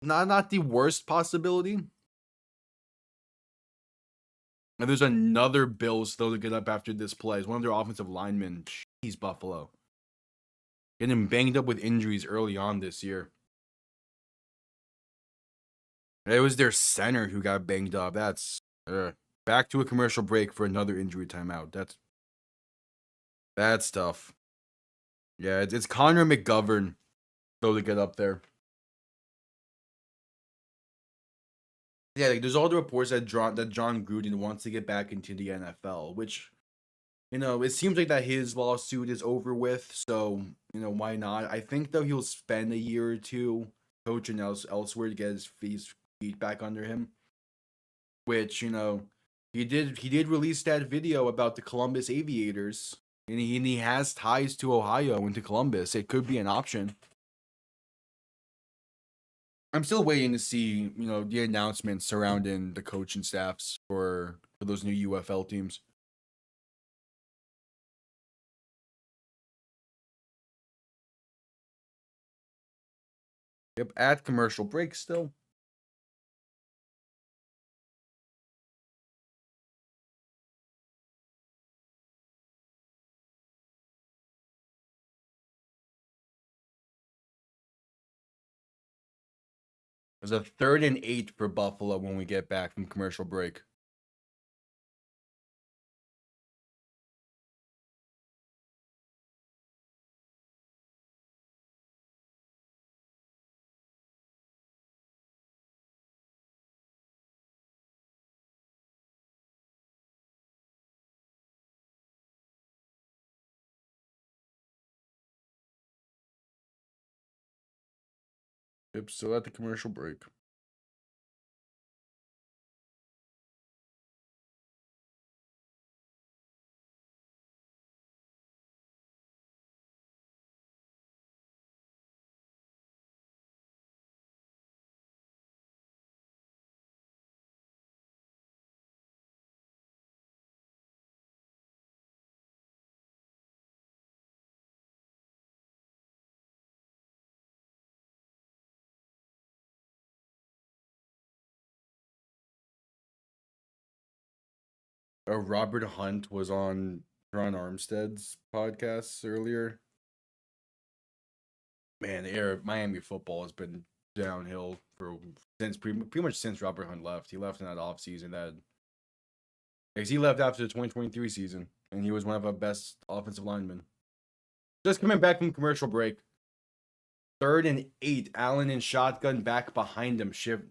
not the worst possibility. And there's another Bills though to get up after this play. It's one of their offensive linemen. Jeez, Buffalo. Getting banged up with injuries early on this year. It was their center who got banged up. That's back to a commercial break for another injury timeout. That's tough. Yeah, it's Connor McGovern though to get up there. Yeah, like there's all the reports that John Gruden wants to get back into the NFL, which it seems like that his lawsuit is over with. So why not? I think though he'll spend a year or two coaching elsewhere to get his feet back under him. Which he did release that video about the Columbus Aviators, and he has ties to Ohio and to Columbus. It could be an option. I'm still waiting to see, the announcements surrounding the coaching staffs for those new UFL teams. Yep, at commercial break still. There's a 3rd and 8 for Buffalo when we get back from commercial break. Yep, still at the commercial break. Robert Hunt was on Ron Armstead's podcast earlier. Man, the era Miami football has been downhill since pretty much since Robert Hunt left. He left in that offseason because he left after the 2023 season, and he was one of our best offensive linemen. Just coming back from commercial break. 3rd and 8. Allen in shotgun back behind him. Shifting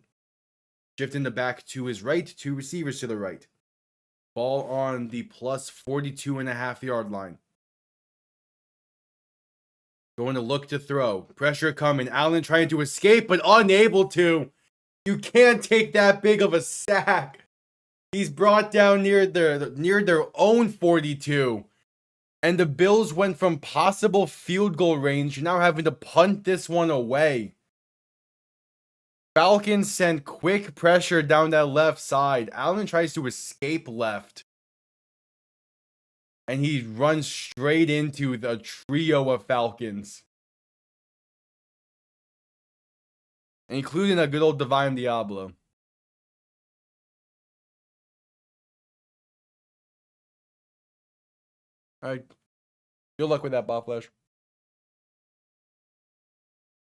the back to his right. 2 receivers to the right. Ball on the plus 42.5-yard line. Going to look to throw. Pressure coming. Allen trying to escape, but unable to. You can't take that big of a sack. He's brought down near their own 42. And the Bills went from possible field goal range, now having to punt this one away. Falcons send quick pressure down that left side. Allen tries to escape left. And he runs straight into the trio of Falcons. Including a good old Divine Diablo. Alright. Good luck with that, Bob Flash.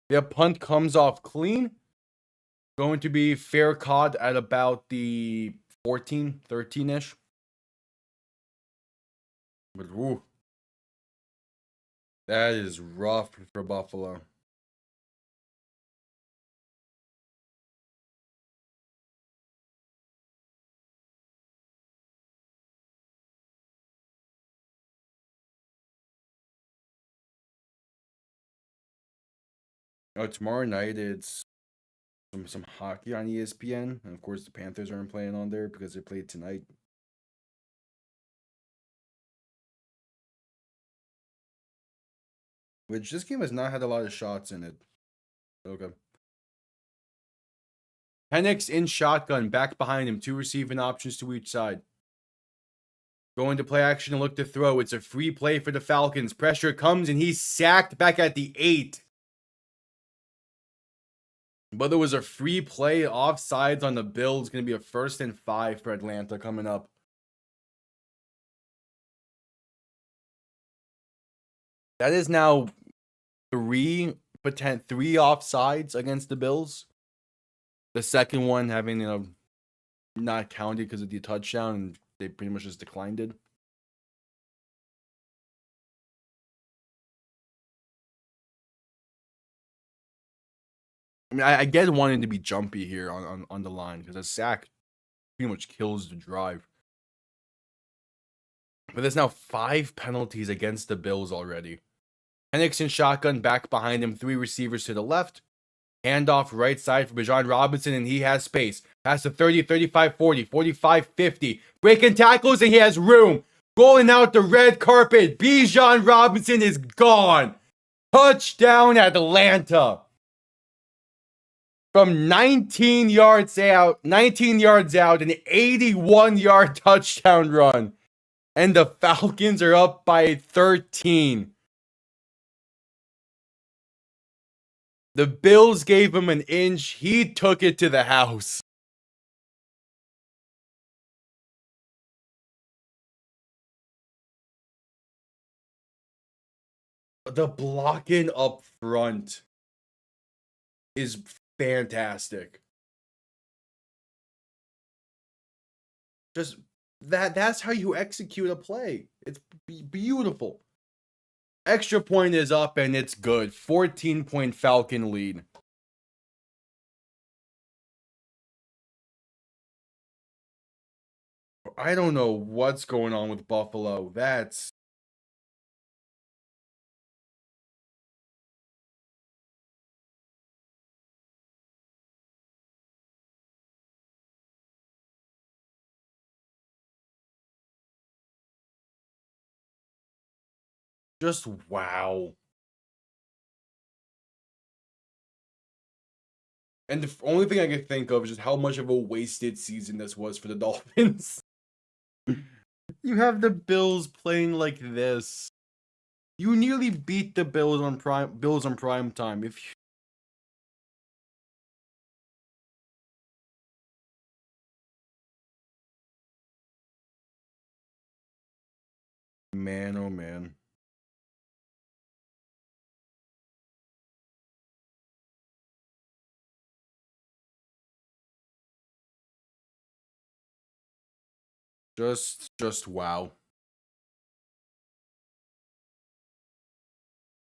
The punt comes off clean. Going to be fair caught at about the 14, 13-ish. But woo. That is rough for Buffalo. Tomorrow night it's some hockey on ESPN, and of course the Panthers aren't playing on there because they played tonight. Which this game has not had a lot of shots in it. Okay. Penix in shotgun, back behind him, 2 receiving options to each side. Going to play action and look to throw. It's a free play for the Falcons. Pressure comes and he's sacked back at the 8. But there was a free play offsides on the Bills. Going to be a 1st and 5 for Atlanta coming up. That is now 3 offsides against the Bills. The second one having, not counted because of the touchdown, and they pretty much just declined it. I mean, I get wanting to be jumpy here on the line because a sack pretty much kills the drive. But there's now 5 penalties against the Bills already. Penix in shotgun, back behind him, 3 receivers to the left. Handoff right side for Bijan Robinson, and he has space. Pass to 30, 35, 40, 45, 50. Breaking tackles, and he has room. Rolling out the red carpet. Bijan Robinson is gone. Touchdown, Atlanta. From 19 yards out, an 81-yard touchdown run. And the Falcons are up by 13. The Bills gave him an inch. He took it to the house. The blocking up front is fantastic. Just that's how you execute a play. It's beautiful. Extra point is up and it's good. 14-point Falcon lead. I don't know what's going on with Buffalo. That's Just wow. And the only thing I can think of is just how much of a wasted season this was for the Dolphins. You have the Bills playing like this. You nearly beat the Bills on prime time. If you... Man, oh man. Just wow.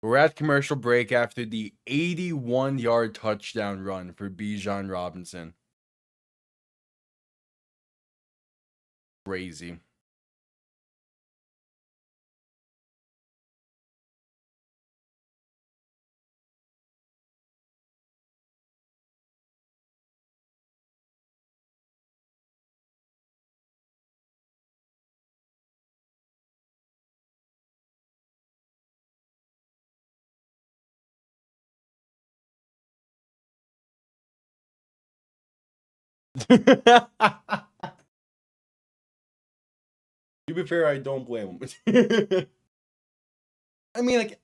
We're at commercial break after the 81-yard touchdown run for Bijan Robinson. Crazy. To be fair, I don't blame him. I mean, like,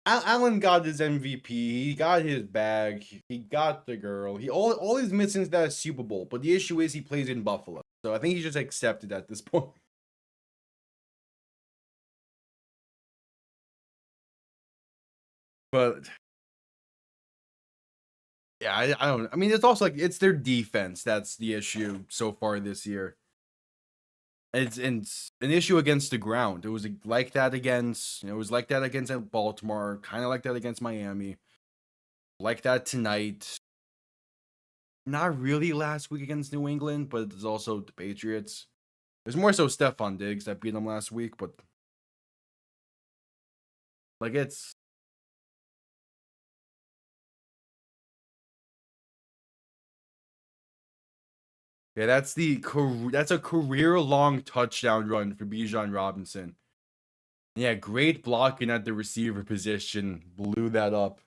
Allen got his MVP. He got his bag. He got the girl. All he's missing is that Super Bowl. But the issue is he plays in Buffalo, so I think he just accepted at this point. But yeah, I don't. I mean, it's also like it's their defense that's the issue so far this year. It's an issue against the ground. It was like that against, it was like that against Baltimore, kind of like that against Miami, like that tonight. Not really last week against New England, but it's also the Patriots. There's more so Stephon Diggs that beat them last week, but like it's yeah, that's a career long touchdown run for Bijan Robinson. Yeah, great blocking at the receiver position, blew that up.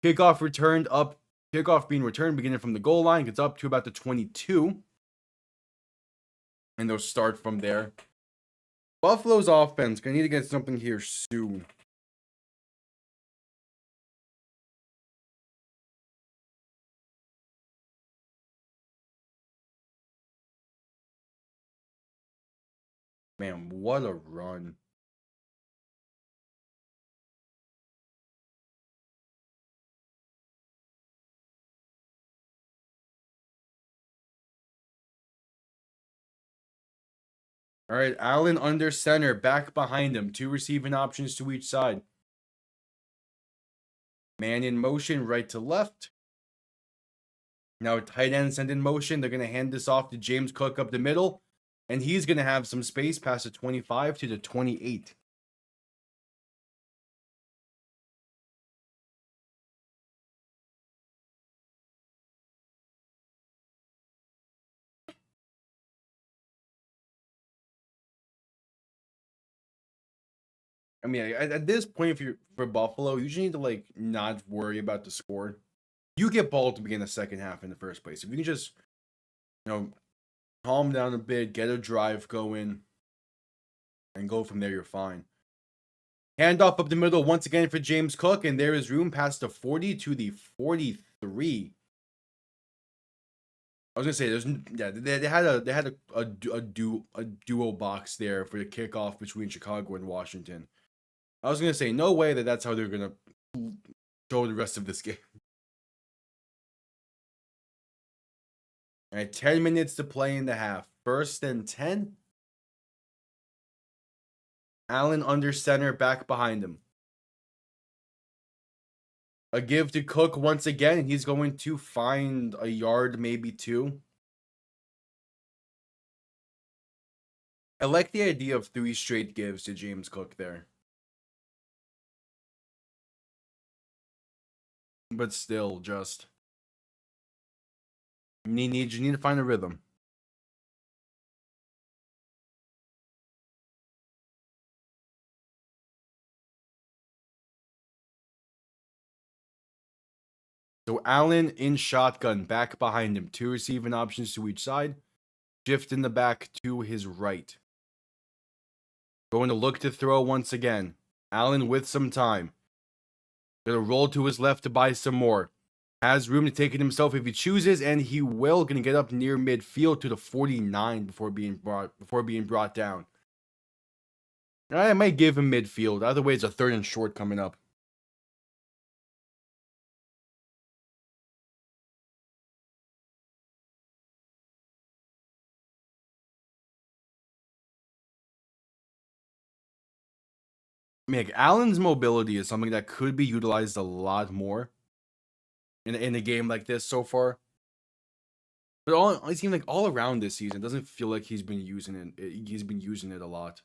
Kickoff returned up. Kickoff being returned, beginning from the goal line, gets up to about the 22. And they'll start from there. Buffalo's offense gonna need to get something here soon. Man, what a run. All right, Allen under center, back behind him. Two receiving options to each side. Man in motion, right to left. Now tight end sent in motion. They're going to hand this off to James Cook up the middle. And he's going to have some space past the 25 to the 28. I mean, at this point, if you're for Buffalo, you just need to like not worry about the score. You get ball to begin the second half in the first place. If you can just, calm down a bit, get a drive going, and go from there, you're fine. Handoff up the middle once again for James Cook, and there is room past the 40 to the 43. I was gonna say they had a duo box there for the kickoff between Chicago and Washington. I was gonna say no way that's how they're gonna show the rest of this game. All right, 10 minutes to play in the half. First and 10. Allen under center, back behind him. A give to Cook once again. He's going to find a yard, maybe two. I like the idea of 3 straight gives to James Cook there. But still, just you need to find a rhythm. So Allen in shotgun, back behind him. 2 receiving options to each side. Shift in the back to his right. Going to look to throw once again. Allen with some time. Gonna roll to his left to buy some more. Has room to take it himself if he chooses, and he will. Gonna get up near midfield to the 49 before being brought down. I might give him midfield. Either way, it's a 3rd and short coming up. I mean, like, Allen's mobility is something that could be utilized a lot more in a game like this so far. But it seems like all around this season, it doesn't feel like he's been using it. He's been using it a lot.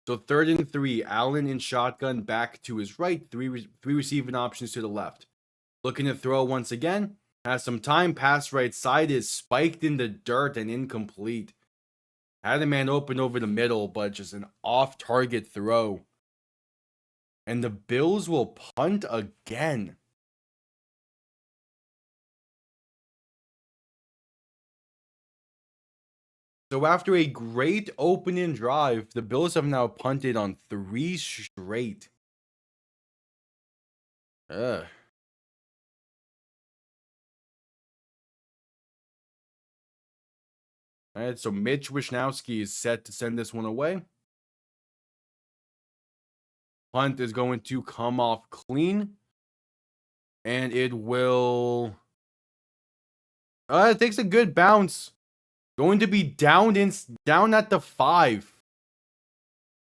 So 3rd and 3, Allen in shotgun, back to his right, three receiving options to the left. Looking to throw once again. Has some time. Pass right side is spiked in the dirt and incomplete. Had a man open over the middle, but just an off-target throw. And the Bills will punt again. So after a great opening drive, the Bills have now punted on 3 straight. Ugh. All right, so Mitch Wishnowsky is set to send this one away. Punt is going to come off clean. And it will... it takes a good bounce. Going to be down at the 5.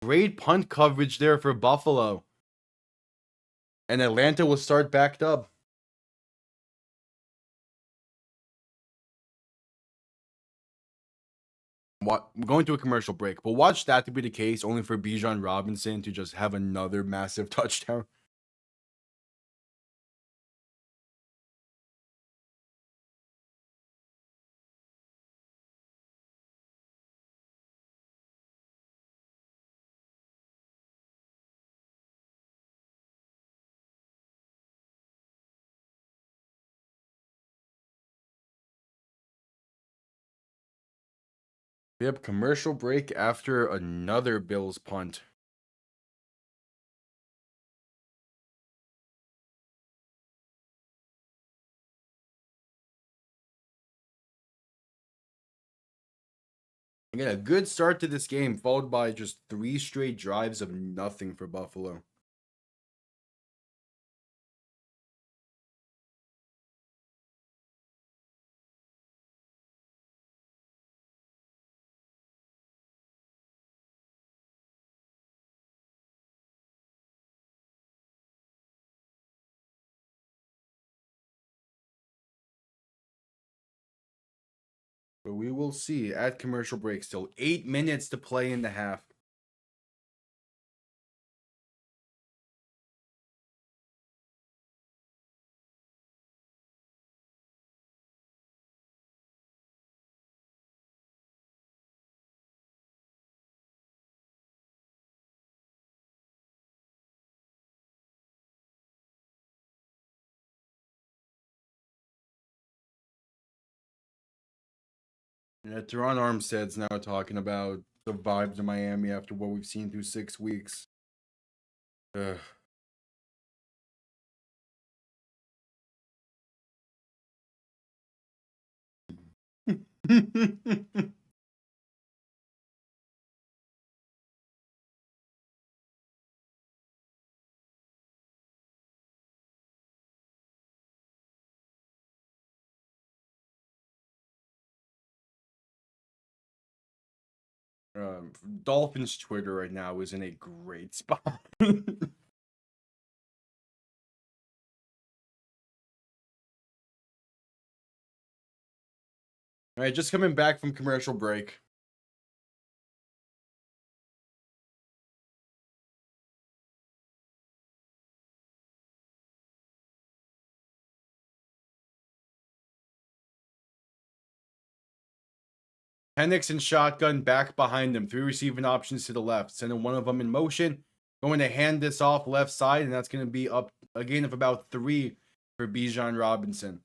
Great punt coverage there for Buffalo. And Atlanta will start backed up. We're going to a commercial break, but watch that to be the case, only for Bijan Robinson to just have another massive touchdown. Yep, commercial break after another Bills punt. Again, a good start to this game, followed by just 3 straight drives of nothing for Buffalo. But we will see at commercial break. Still 8 minutes to play in the half. Yeah, Teron Armstead's now talking about the vibes of Miami after what we've seen through 6 weeks. Ugh. Dolphins Twitter right now is in a great spot. All right, just coming back from commercial break. Penix and shotgun back behind them. 3 receiving options to the left. Sending one of them in motion. Going to hand this off left side, and that's going to be up a gain of about 3 for Bijan Robinson.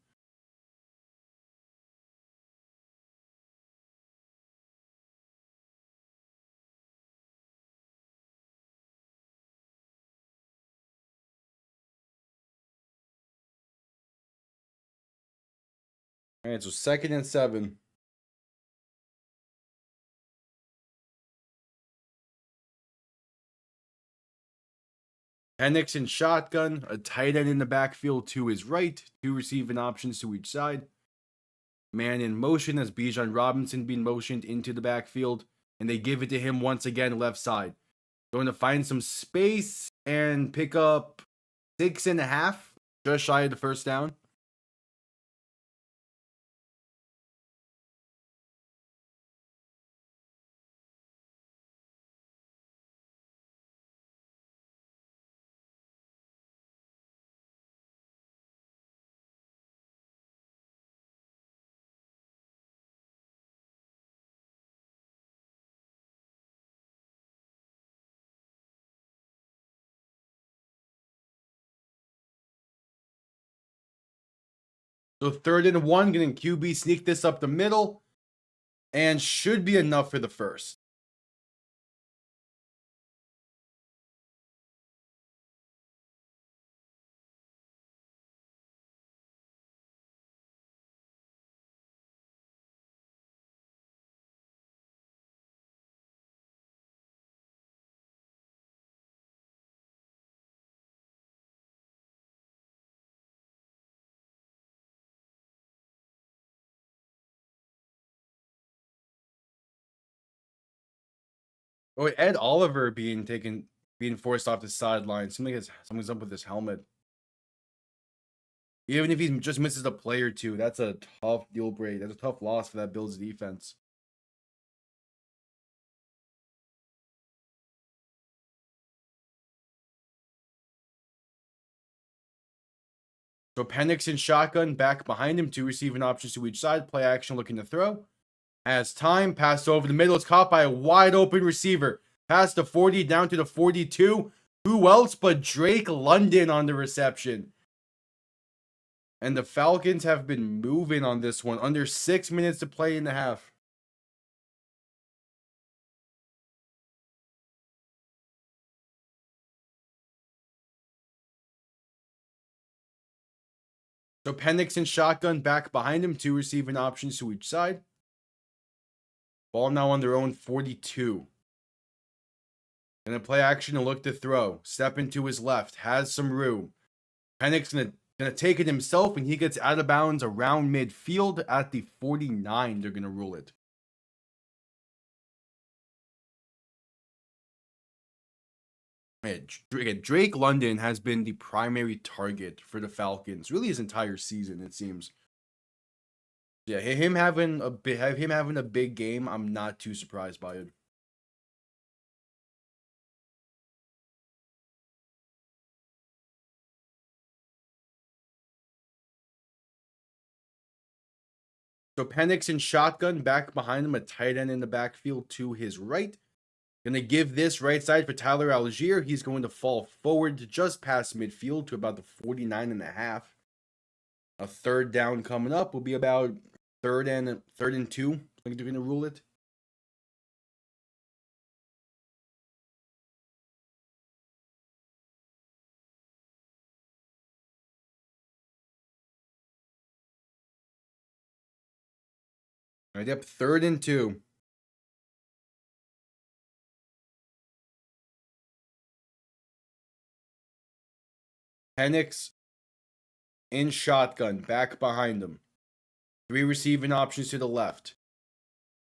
All right, so 2nd and 7. Penix in shotgun, a tight end in the backfield to his right, 2 receiving options to each side. Man in motion as Bijan Robinson being motioned into the backfield, and they give it to him once again left side. Going to find some space and pick up 6.5, just shy of the first down. So 3rd and 1, getting QB sneak this up the middle, and should be enough for the first. Oh, Ed Oliver being forced off the sideline. Something's up with his helmet. Even if he just misses a play or two, that's a tough deal break. That's a tough loss for that Bills defense. So Penix in shotgun, back behind him, 2 receiving options to each side. Play action looking to throw. As time passed over the middle, it's caught by a wide open receiver. Past the 40, down to the 42. Who else but Drake London on the reception? And the Falcons have been moving on this one. Under 6 minutes to play in the half. So Penix in shotgun, back behind him, 2 receiving options to each side. Ball now on their own 42. And then play action and look to throw. Step into his left. Has some room. Penix gonna take it himself, and he gets out of bounds around midfield at the 49. They're gonna rule it. Again, Drake London has been the primary target for the Falcons, really his entire season, it seems. Yeah, him having a big game, I'm not too surprised by it. So Penix in shotgun, back behind him, a tight end in the backfield to his right. Gonna give this right side for Tyler Algier. He's going to fall forward to just past midfield to about the 49.5. A 3rd down coming up will be about 3rd and 2. I think they're gonna rule it. All right, yep, 3rd and 2. Penix in shotgun, back behind him. 3 receiving options to the left.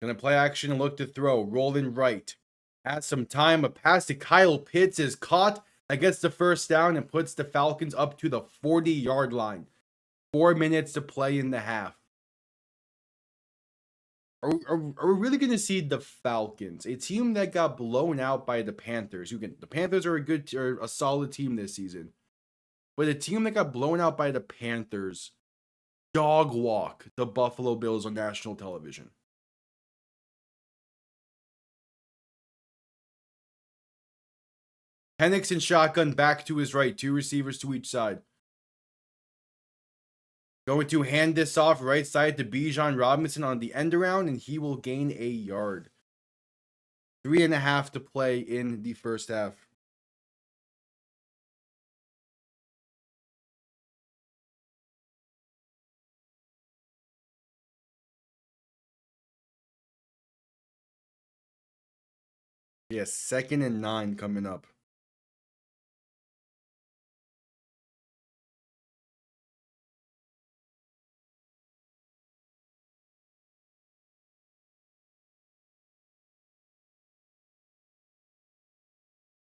Gonna play action and look to throw. Rolling right. Has some time. A pass to Kyle Pitts is caught. That gets the first down and puts the Falcons up to the 40-yard line. 4 minutes to play in the half. Are we really going to see the Falcons, a team that got blown out by the Panthers? The Panthers are a solid team this season, but a team that got blown out by the Panthers dog walk the Buffalo Bills on national television? Penix and shotgun back to his right. 2 receivers to each side. Going to hand this off right side to Bijan Robinson on the end around, and he will gain a yard. 3.5 to play in the first half. Yes, 2nd and 9 coming up.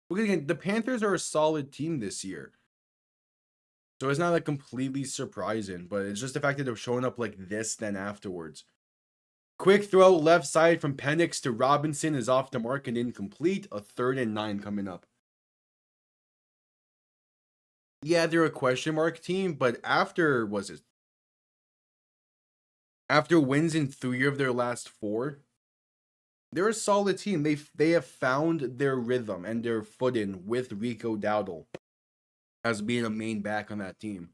Look again, the Panthers are a solid team this year. So it's not like completely surprising, but it's just the fact that they're showing up like this then afterwards. Quick throw left side from Penix to Robinson is off the mark and incomplete. A 3rd and 9 coming up. Yeah, they're a question mark team, but after wins in 3 of their last 4, they're a solid team. They have found their rhythm and their footing with Rico Dowdle as being a main back on that team.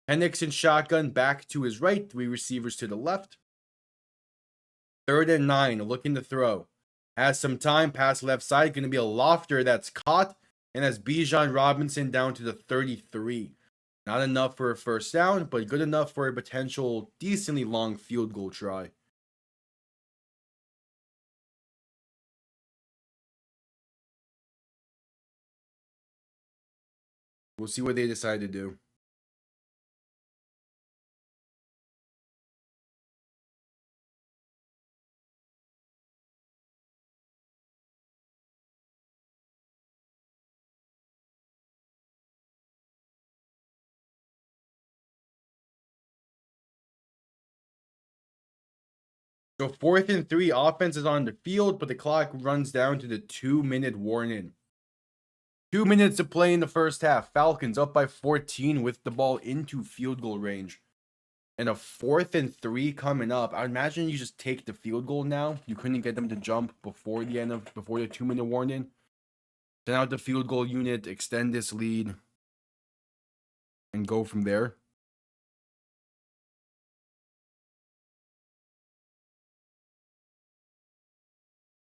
Penix and shotgun back to his right, 3 receivers to the left. 3rd and 9, looking to throw. Has some time, pass left side, going to be a lofter that's caught, and has Bijan Robinson down to the 33. Not enough for a first down, but good enough for a potential decently long field goal try. We'll see what they decide to do. So 4th and 3, offense is on the field, but the clock runs down to the 2-minute warning. 2 minutes to play in the first half. Falcons up by 14 with the ball into field goal range. And a 4th and 3 coming up. I imagine you just take the field goal now. You couldn't get them to jump before the 2-minute warning. Send out the field goal unit, extend this lead, and go from there.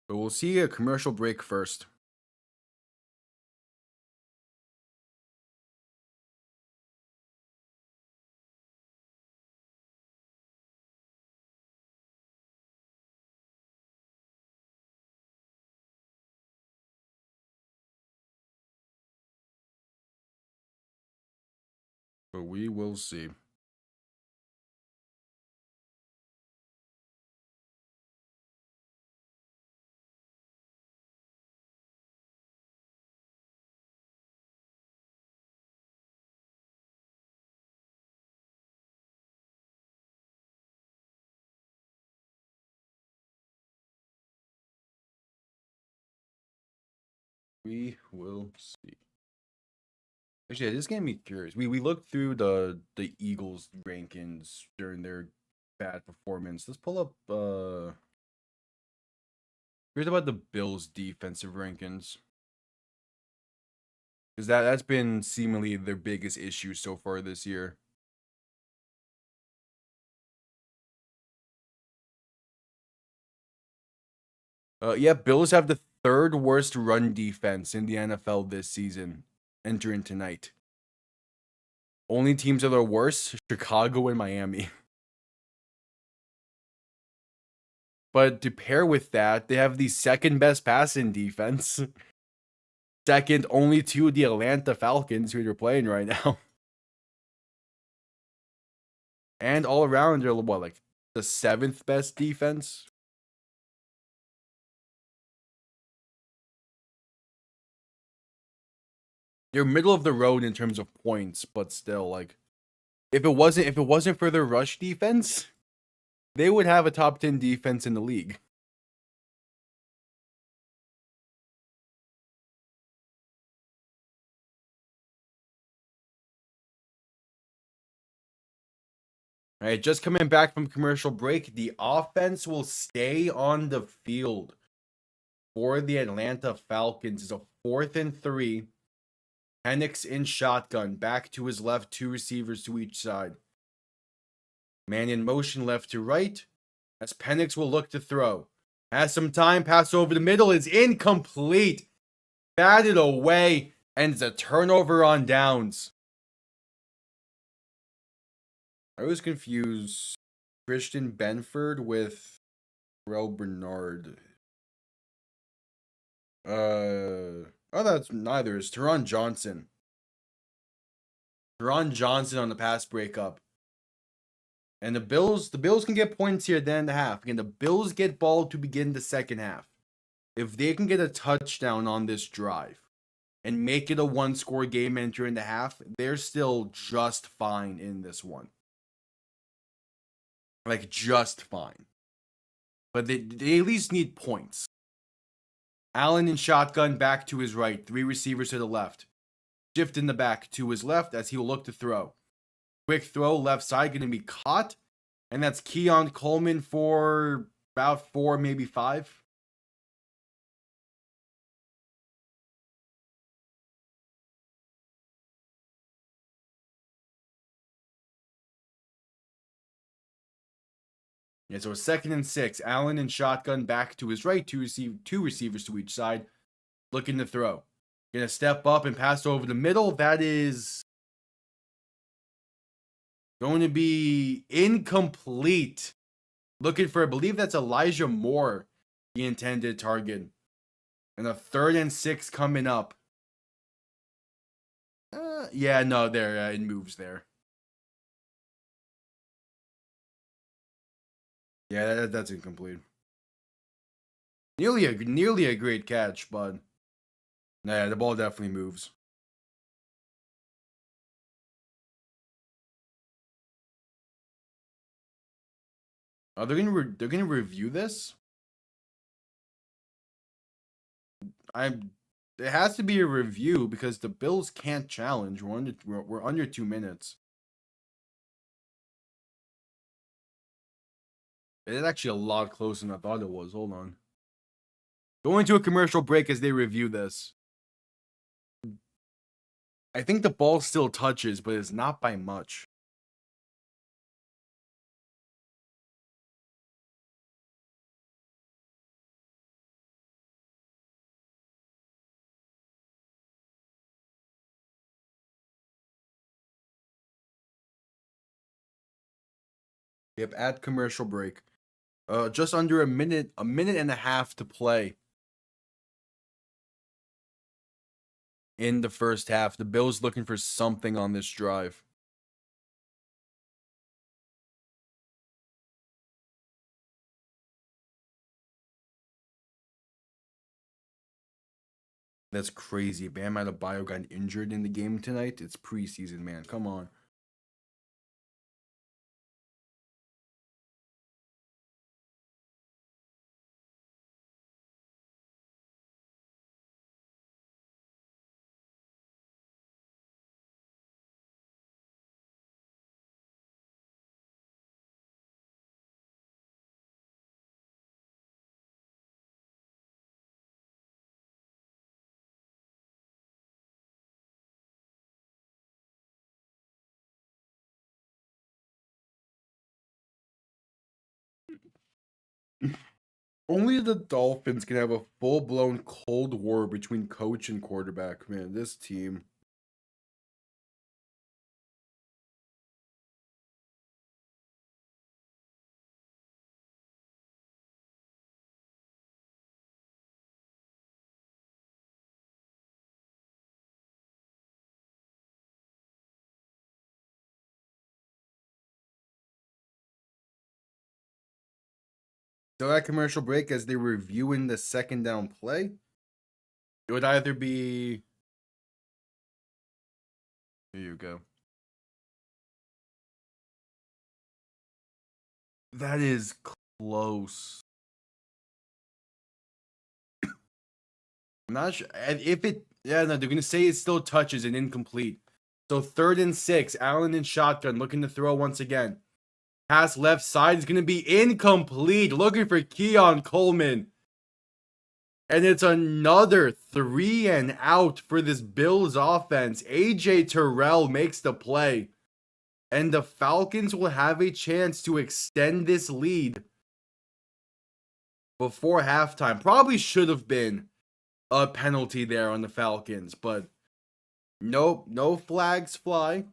But we'll see a commercial break first. But we will see. We will see. Actually, this gave me curious. We looked through the Eagles rankings during their bad performance. Let's pull up here's about the Bills defensive rankings. Because that's been seemingly their biggest issue so far this year. Yeah, Bills have the 3rd worst run defense in the NFL this season, entering tonight. Only teams that are worse, Chicago and Miami. But to pair with that, they have the 2nd best passing defense. Second only to the Atlanta Falcons, who they're playing right now. And all around, they're what, like the 7th best defense? They're middle of the road in terms of points, but still, like, if it wasn't for their rush defense, they would have a top 10 defense in the league. All right, just coming back from commercial break, the offense will stay on the field for the Atlanta Falcons. It's a 4th and 3. Penix in shotgun, back to his left, 2 receivers to each side. Man in motion left to right, as Penix will look to throw. Has some time, pass over the middle, is incomplete. Batted away, and it's a turnover on downs. I was confused. Christian Benford with Terrell Bernard. Oh, that's neither. It's Teron Johnson. Teron Johnson on the pass breakup. And the Bills can get points here at the end of the half. Again, the Bills get ball to begin the second half. If they can get a touchdown on this drive and make it a 1-score game entering the half, they're still just fine in this one. Like, just fine. But they at least need points. Allen in shotgun, back to his right. 3 receivers to the left. Shift in the back to his left as he will look to throw. Quick throw, left side, going to be caught. And that's Keon Coleman for about 4, maybe 5. Yeah, so a 2nd and 6. Allen in shotgun, back to his right. 2 receivers to each side. Looking to throw. Going to step up and pass over the middle. That is going to be incomplete. Looking for, I believe that's Elijah Moore, the intended target. And a 3rd and 6 coming up. Yeah, no, there, it moves there. Yeah, that's incomplete. Nearly a great catch, but nah, the ball definitely moves. Oh, they're gonna review this. It has to be a review because the Bills can't challenge. We're under 2 minutes. It is actually a lot closer than I thought it was. Hold on. Going to a commercial break as they review this. I think the ball still touches, but it's not by much. Yep, at commercial break. Just under a minute and a half to play in the first half. The Bills looking for something on this drive. That's crazy. Bam Adebayo got injured in the game tonight. It's preseason, man. Come on. Only the Dolphins can have a full-blown Cold War between coach and quarterback. Man, this team. So that commercial break as they were reviewing the second down play, it would either be... Here you go. That is close. I'm not sure if it. Yeah, no, they're gonna say it still touches and incomplete. So 3rd and 6, Allen in shotgun, looking to throw once again. Pass left side is going to be incomplete. Looking for Keon Coleman. And it's another 3 and out for this Bills offense. AJ Terrell makes the play. And the Falcons will have a chance to extend this lead before halftime. Probably should have been a penalty there on the Falcons, but nope, no flags fly.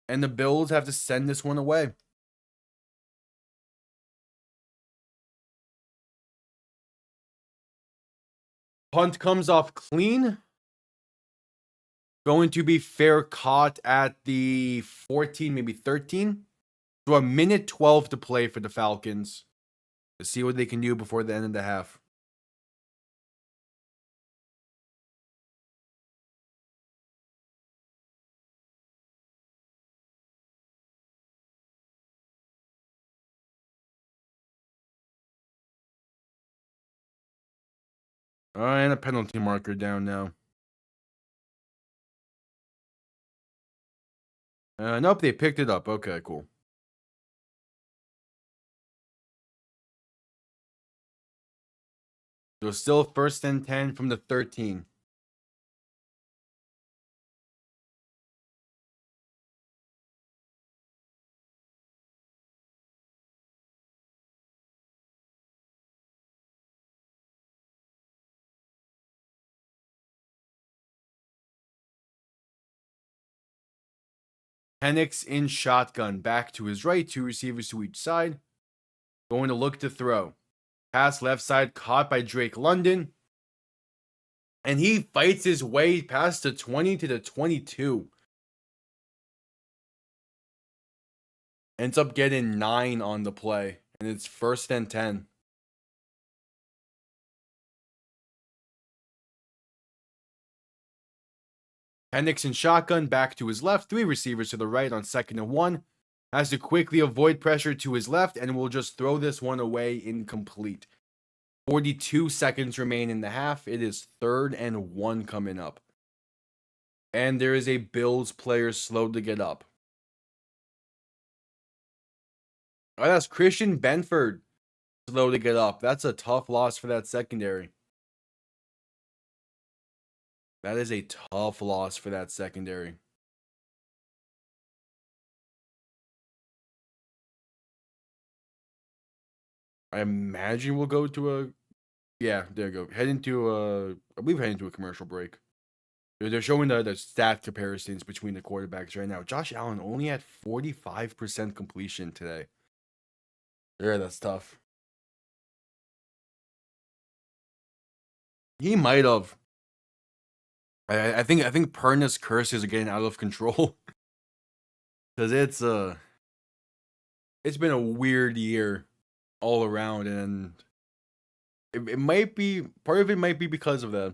And the Bills have to send this one away. Punt comes off clean. Going to be fair caught at the 14, maybe 13. So a minute 12 to play for the Falcons. To see what they can do before the end of the half. And a penalty marker down now. Nope, they picked it up. Okay, cool. So still 1st and 10 from the 13. Penix in shotgun. Back to his right. 2 receivers to each side. Going to look to throw. Pass left side caught by Drake London. And he fights his way past the 20 to the 22. Ends up getting 9 on the play. And it's 1st and 10. Penix in shotgun, back to his left. 3 receivers to the right on 2nd and 1. Has to quickly avoid pressure to his left and will just throw this one away incomplete. 42 seconds remain in the half. It is 3rd and 1 coming up. And there is a Bills player slow to get up. Oh, that's Christian Benford slow to get up. That's a tough loss for that secondary. That is a tough loss for that secondary. I imagine we'll go to a... Yeah, there you go. Heading to I believe heading to a commercial break. They're showing the stat comparisons between the quarterbacks right now. Josh Allen only had 45% completion today. Yeah, that's tough. He might have. I think Perna's curses are getting out of control. Because it's been a weird year all around, and it might be, part of it might be because of that.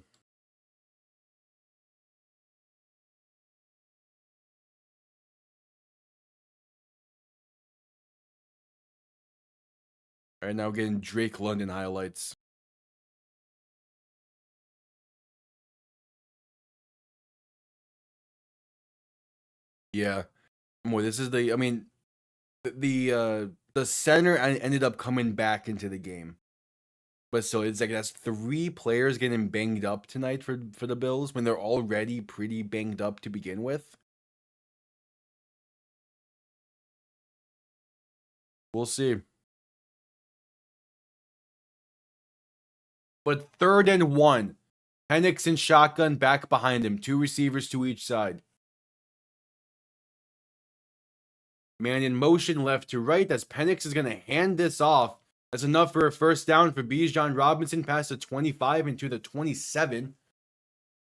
All right, now getting Drake London highlights. Yeah. Boy, this is the, I mean, the center ended up coming back into the game. But so it's like that's 3 players getting banged up tonight for the Bills when they're already pretty banged up to begin with. We'll see. But 3rd and 1. Penix in shotgun back behind him. 2 receivers to each side. Man in motion left to right as Penix is going to hand this off. That's enough for a 1st down for Bijan Robinson past the 25 into the 27.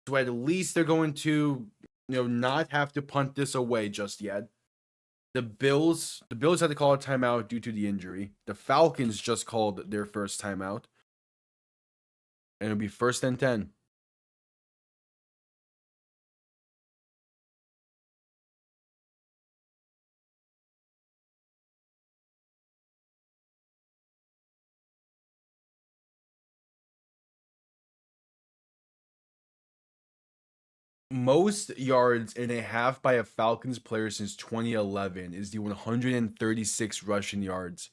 So at least they're going to, not have to punt this away just yet. The Bills had to call a timeout due to the injury. The Falcons just called their first timeout. And it'll be 1st and 10. most yards in a half by a Falcons player since 2011 is the 136 rushing yards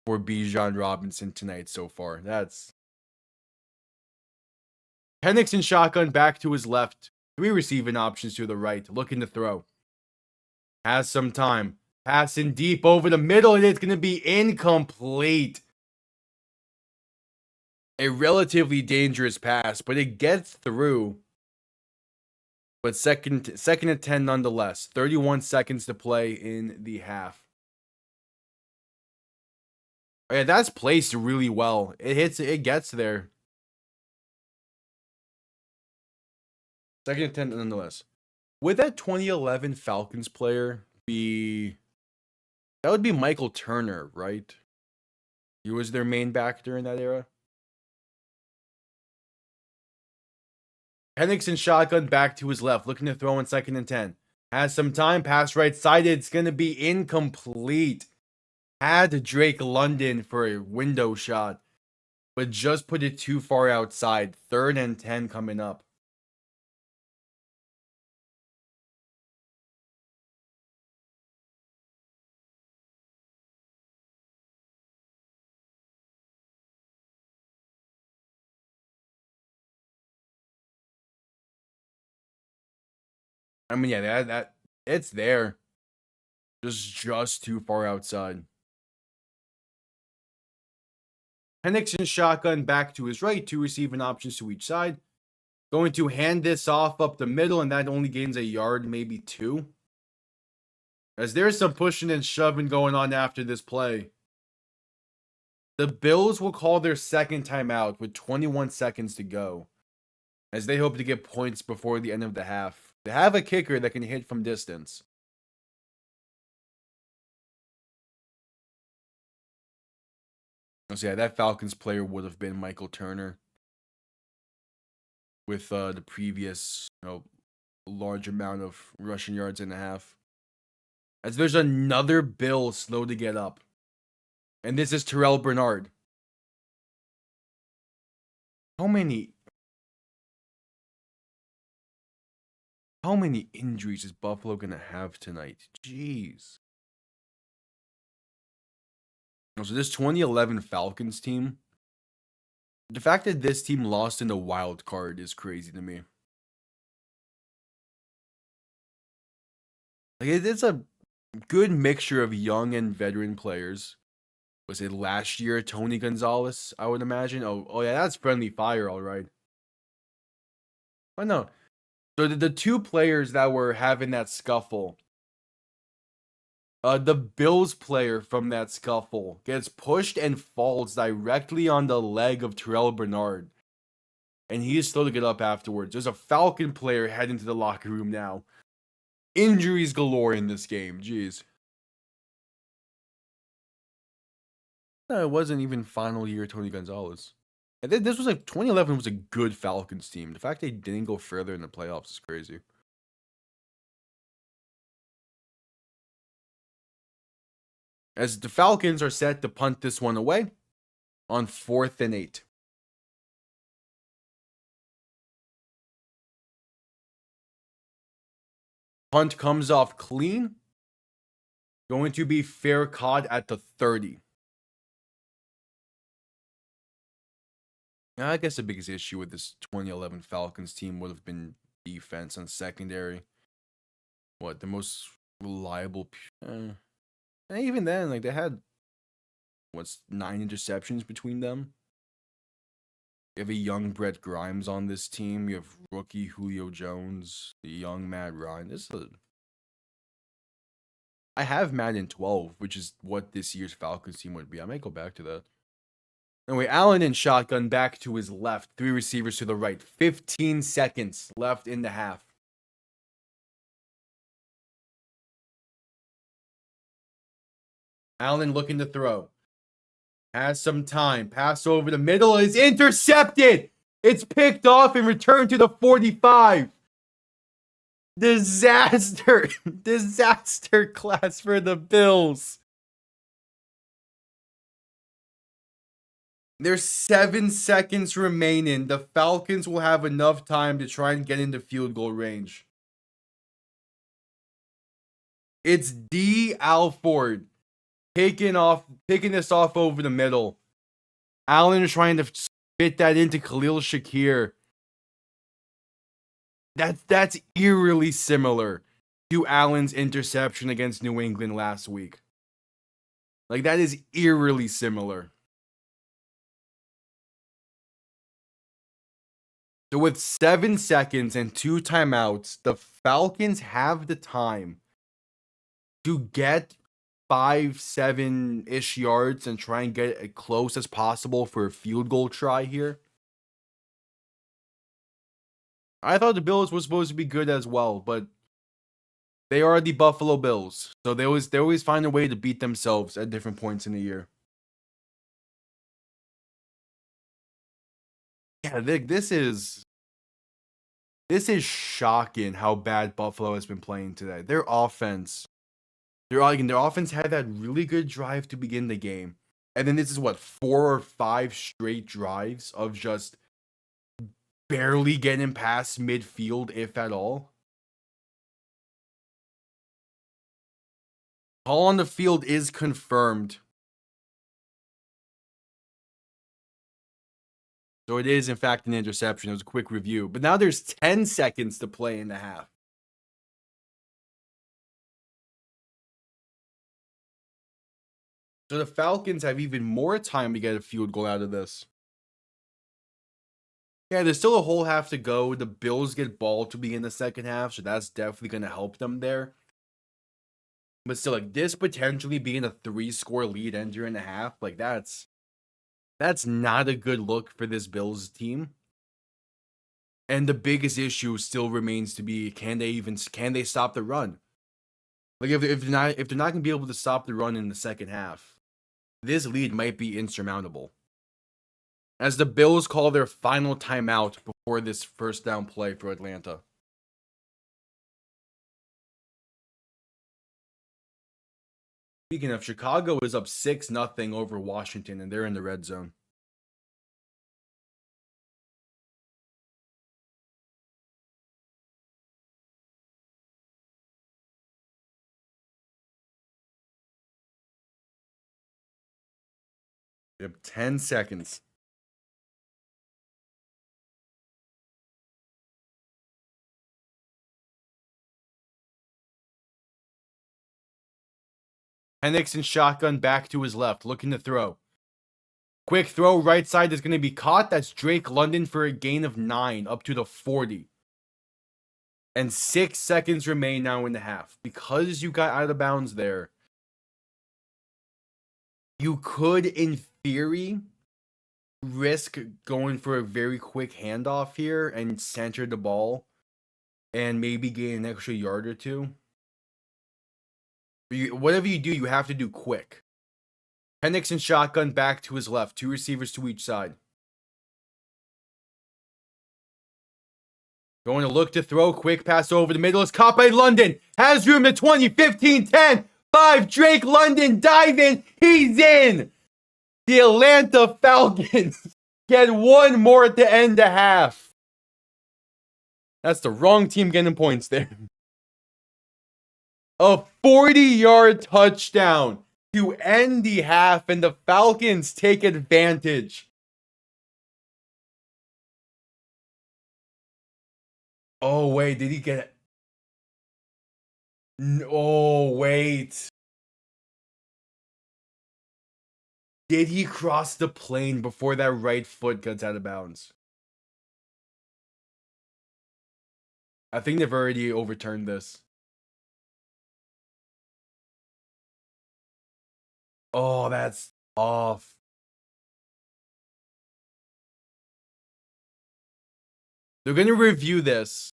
for Bijan Robinson tonight so far. That's Penix in shotgun back to his left. 3 receiving options to the right, looking to throw. Has some time. Passing deep over the middle, and it's going to be incomplete. A relatively dangerous pass, but it gets through. But second and 10 nonetheless. 31 seconds to play in the half. Oh, yeah, that's placed really well. It gets there. Second and 10 nonetheless. Would that 2011 Falcons player be... That would be Michael Turner, right? He was their main back during that era. Penix in shotgun back to his left, looking to throw in second and 10. Has some time, pass right sided. It's going to be incomplete. Had Drake London for a window shot, but just put it too far outside. 3rd and 10 coming up. I mean, yeah, that it's there. Just too far outside. Penix in shotgun back to his right, 2 receiving options to each side. Going to hand this off up the middle, and that only gains a yard, maybe 2. As there's some pushing and shoving going on after this play. The Bills will call their second timeout with 21 seconds to go, as they hope to get points before the end of the half. They have a kicker that can hit from distance. So yeah, that Falcons player would have been Michael Turner with the previous large amount of rushing yards in a half. As there's another Bill slow to get up. And this is Terrell Bernard. How many injuries is Buffalo going to have tonight? Jeez. So this 2011 Falcons team, the fact that this team lost in the wild card is crazy to me. Like, it's a good mixture of young and veteran players. Was it last year, Tony Gonzalez, I would imagine? Oh yeah, that's friendly fire, all right. Oh no. So the 2 players that were having that scuffle, the Bills player from that scuffle gets pushed and falls directly on the leg of Terrell Bernard. And he is slow to get up afterwards. There's a Falcon player heading to the locker room now. Injuries galore in this game. Jeez. No, it wasn't even final year Tony Gonzalez. And this was 2011 was a good Falcons team. The fact they didn't go further in the playoffs is crazy. As the Falcons are set to punt this one away on 4th and 8. Punt comes off clean. Going to be fair caught at the 30. I guess the biggest issue with this 2011 Falcons team would have been defense and secondary. What, the most reliable... even then, like, they had, 9 interceptions between them? You have a young Brett Grimes on this team. You have rookie Julio Jones, the young Matt Ryan. I have Madden 12, which is what this year's Falcons team would be. I might go back to that. Anyway, Allen in shotgun back to his left. 3 receivers to the right. 15 seconds left in the half. Allen looking to throw. Has some time. Pass over the middle is intercepted. It's picked off and returned to the 45. Disaster. Disaster class for the Bills. There's 7 seconds remaining. The Falcons will have enough time to try and get into field goal range. It's D. Alford picking this off over the middle. Allen is trying to fit that into Khalil Shakir. That's eerily similar to Allen's interception against New England last week. Like, that is eerily similar. So with 7 seconds and 2 timeouts, the Falcons have the time to get 5-7-ish yards and try and get as close as possible for a field goal try here. I thought the Bills were supposed to be good as well, but they are the Buffalo Bills, so they always find a way to beat themselves at different points in the year. Yeah, this is shocking how bad Buffalo has been playing today. Their offense had that really good drive to begin the game, and then this is 4 or 5 straight drives of just barely getting past midfield, if at all. Call on the field is confirmed. So it is, in fact, an interception. It was a quick review. But now there's 10 seconds to play in the half. So the Falcons have even more time to get a field goal out of this. Yeah, there's still a whole half to go. The Bills get ball to begin the second half, so that's definitely going to help them there. But still, like, this potentially being a 3-score lead entering the half, like, that's not a good look for this Bills team. And the biggest issue still remains to be, can they stop the run? Like, if they're not going to be able to stop the run in the second half, this lead might be insurmountable. As the Bills call their final timeout before this first down play for Atlanta. Speaking of, Chicago is up 6-0 over Washington, and they're in the red zone. We have 10 seconds. Penix and shotgun back to his left, looking to throw. Quick throw, right side is going to be caught. That's Drake London for a gain of 9 up to the 40. And 6 seconds remain now in the half. Because you got out of bounds there, you could, in theory, risk going for a very quick handoff here and center the ball and maybe gain an extra yard or two. Whatever you do, you have to do quick. Penix and shotgun back to his left. 2 receivers to each side. Going to look to throw. Quick pass over the middle. It's caught by London. Has room to 20, 15, 10, 5. Drake London diving. He's in. The Atlanta Falcons get one more at the end of half. That's the wrong team getting points there. A 40-yard touchdown to end the half, and the Falcons take advantage. Oh, wait, did he get it? Oh, wait. Did he cross the plane before that right foot gets out of bounds? I think they've already overturned this. Oh, that's off. They're going to review this.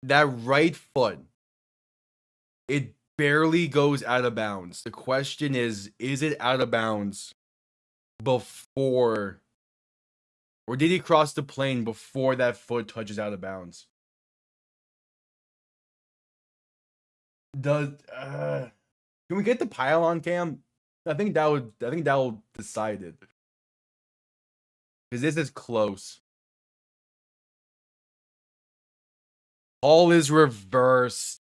That right foot, it barely goes out of bounds. The question is it out of bounds before, or did he cross the plane before that foot touches out of bounds? Can we get the pylon cam? I think that will decide it. Because this is close. All is reversed.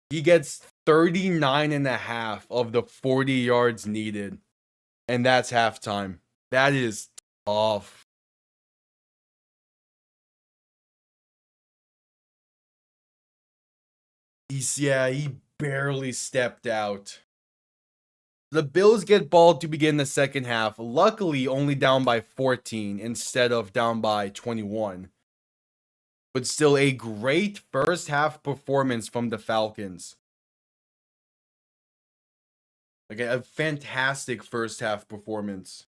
He gets 39.5 of the 40 yards needed. And that's halftime. That is tough. He barely stepped out. The Bills get ball to begin the second half. Luckily, only down by 14 instead of down by 21. But still a great first half performance from the Falcons. Like a fantastic first half performance.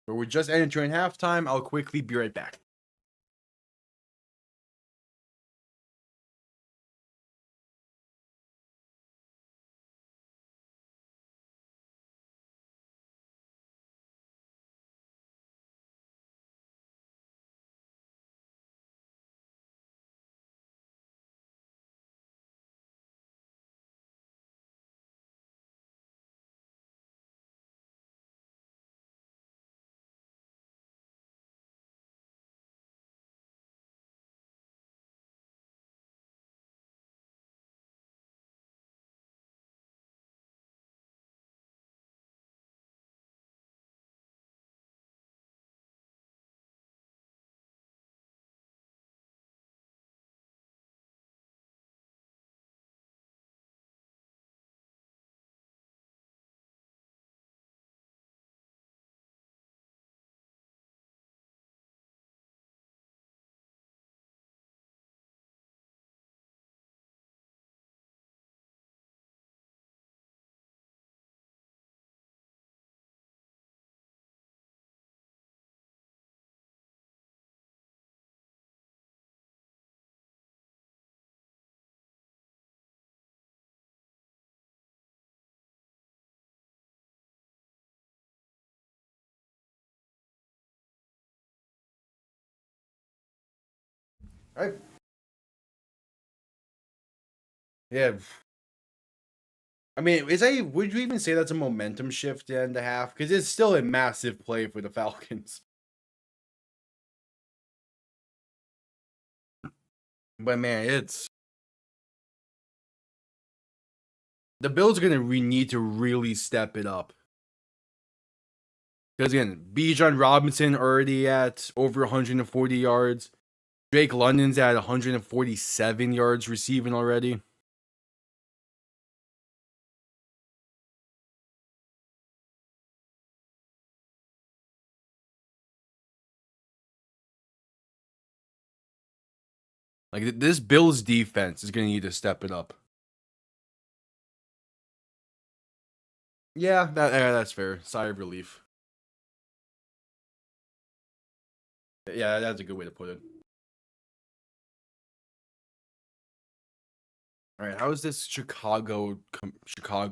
But we're just entering halftime. I'll quickly be right back. All right. Yeah. I mean, would you even say that's a momentum shift in the half? Because it's still a massive play for the Falcons. But man, the Bills are gonna need to really step it up. Because again, Bijan Robinson already at over 140 yards. Drake London's at 147 yards receiving already. Like this Bills defense is gonna need to step it up. Yeah, that's fair. Sigh of relief. Yeah, that's a good way to put it. All right, how is this Chicago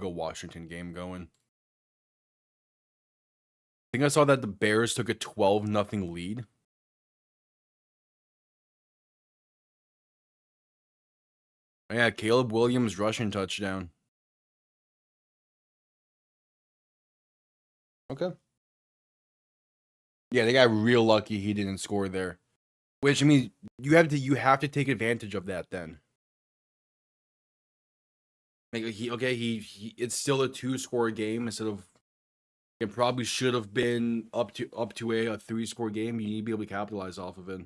Washington game going? I think I saw that the Bears took a 12-0 lead. Yeah, Caleb Williams rushing touchdown. Okay. Yeah, they got real lucky he didn't score there. Which I mean, you have to take advantage of that then. Like it's still a 2-score game instead of it probably should have been up to a 3-score game. You need to be able to capitalize off of it.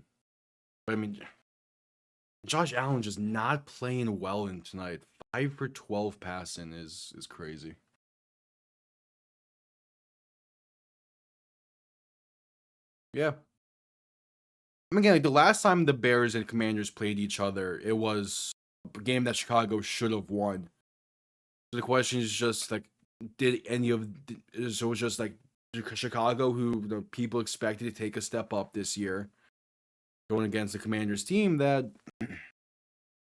But I mean, Josh Allen just not playing well in tonight. 5 for 12 passing is crazy. Yeah. I mean, again, like the last time the Bears and Commanders played each other, it was a game that Chicago should have won. So the question is just like, did any of so it was just like Chicago, who the people expected to take a step up this year, going against the Commanders team that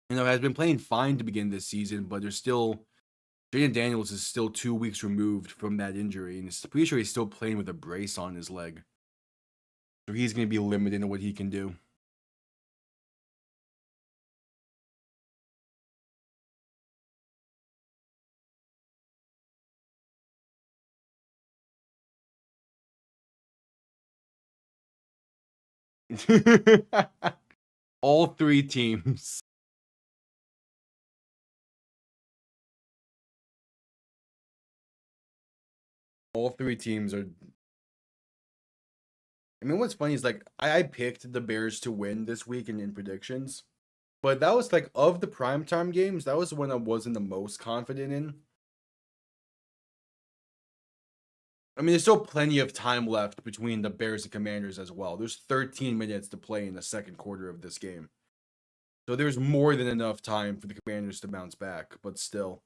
has been playing fine to begin this season, but there's still Jaden Daniels is still 2 weeks removed from that injury, and I'm pretty sure he's still playing with a brace on his leg. So he's going to be limited in what he can do. All three teams. All three teams are. I mean, what's funny is like I picked the Bears to win this week in predictions, but that was like of the primetime games, that was the one I wasn't the most confident in. I mean, there's still plenty of time left between the Bears and Commanders as well. There's 13 minutes to play in the second quarter of this game. So there's more than enough time for the Commanders to bounce back, but still.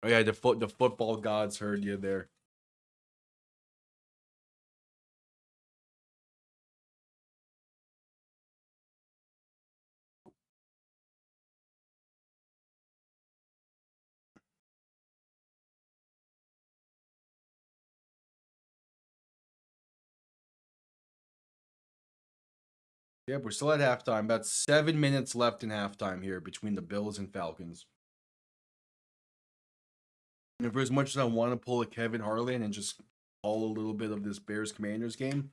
Oh yeah, the football gods heard you there. Yeah, we're still at halftime. About 7 minutes left in halftime here between the Bills and Falcons. And for as much as I want to pull a Kevin Harlan and just call a little bit of this Bears Commanders game,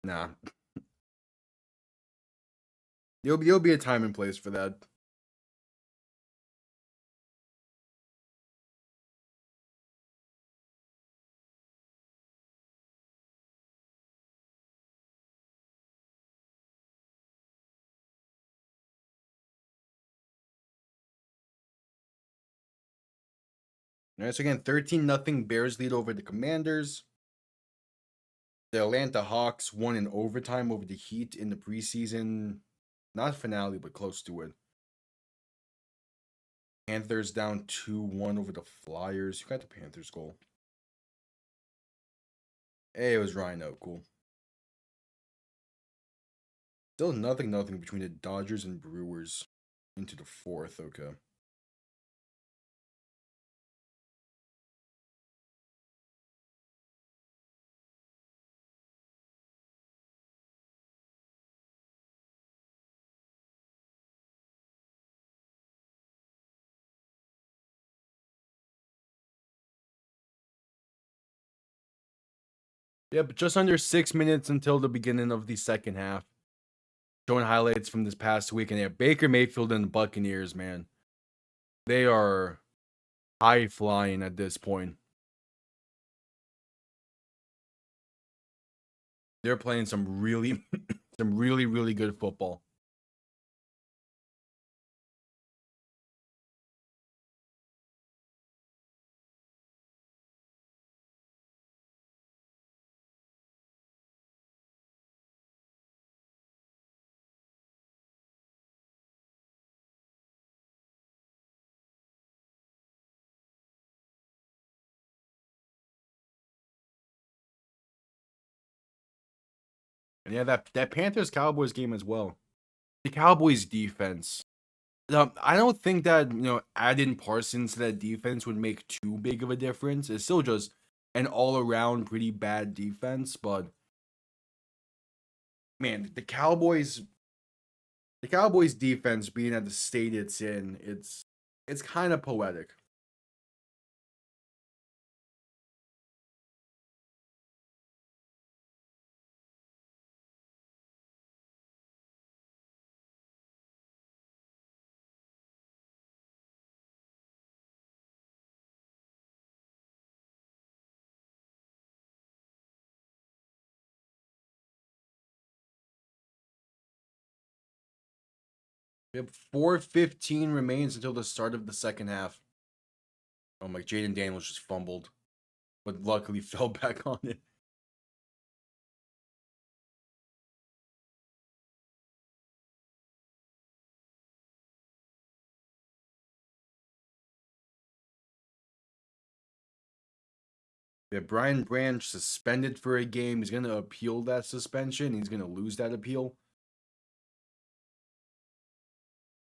nah. There'll be a time and place for that. All right, so again, 13-0 Bears lead over the Commanders. The Atlanta Hawks won in overtime over the Heat in the preseason, not finale, but close to it. Panthers down 2-1 over the Flyers. Who got the Panthers goal? Hey, it was Rhino. Cool. Still nothing between the Dodgers and Brewers into the fourth. Okay. Yeah, but just under 6 minutes until the beginning of the second half. Showing highlights from this past week, and yeah, Baker Mayfield and the Buccaneers, man. They are high flying at this point. They're playing some really good football. And yeah, that Panthers Cowboys game as well. The Cowboys defense. I don't think that adding Parsons to that defense would make too big of a difference. It's still just an all around pretty bad defense, but man, the Cowboys defense being at the state it's in, it's kind of poetic. We have 4:15 remains until the start of the second half. Oh my, Jaden Daniels just fumbled, but luckily fell back on it. Yeah, Brian Branch suspended for a game. He's going to appeal that suspension. He's going to lose that appeal.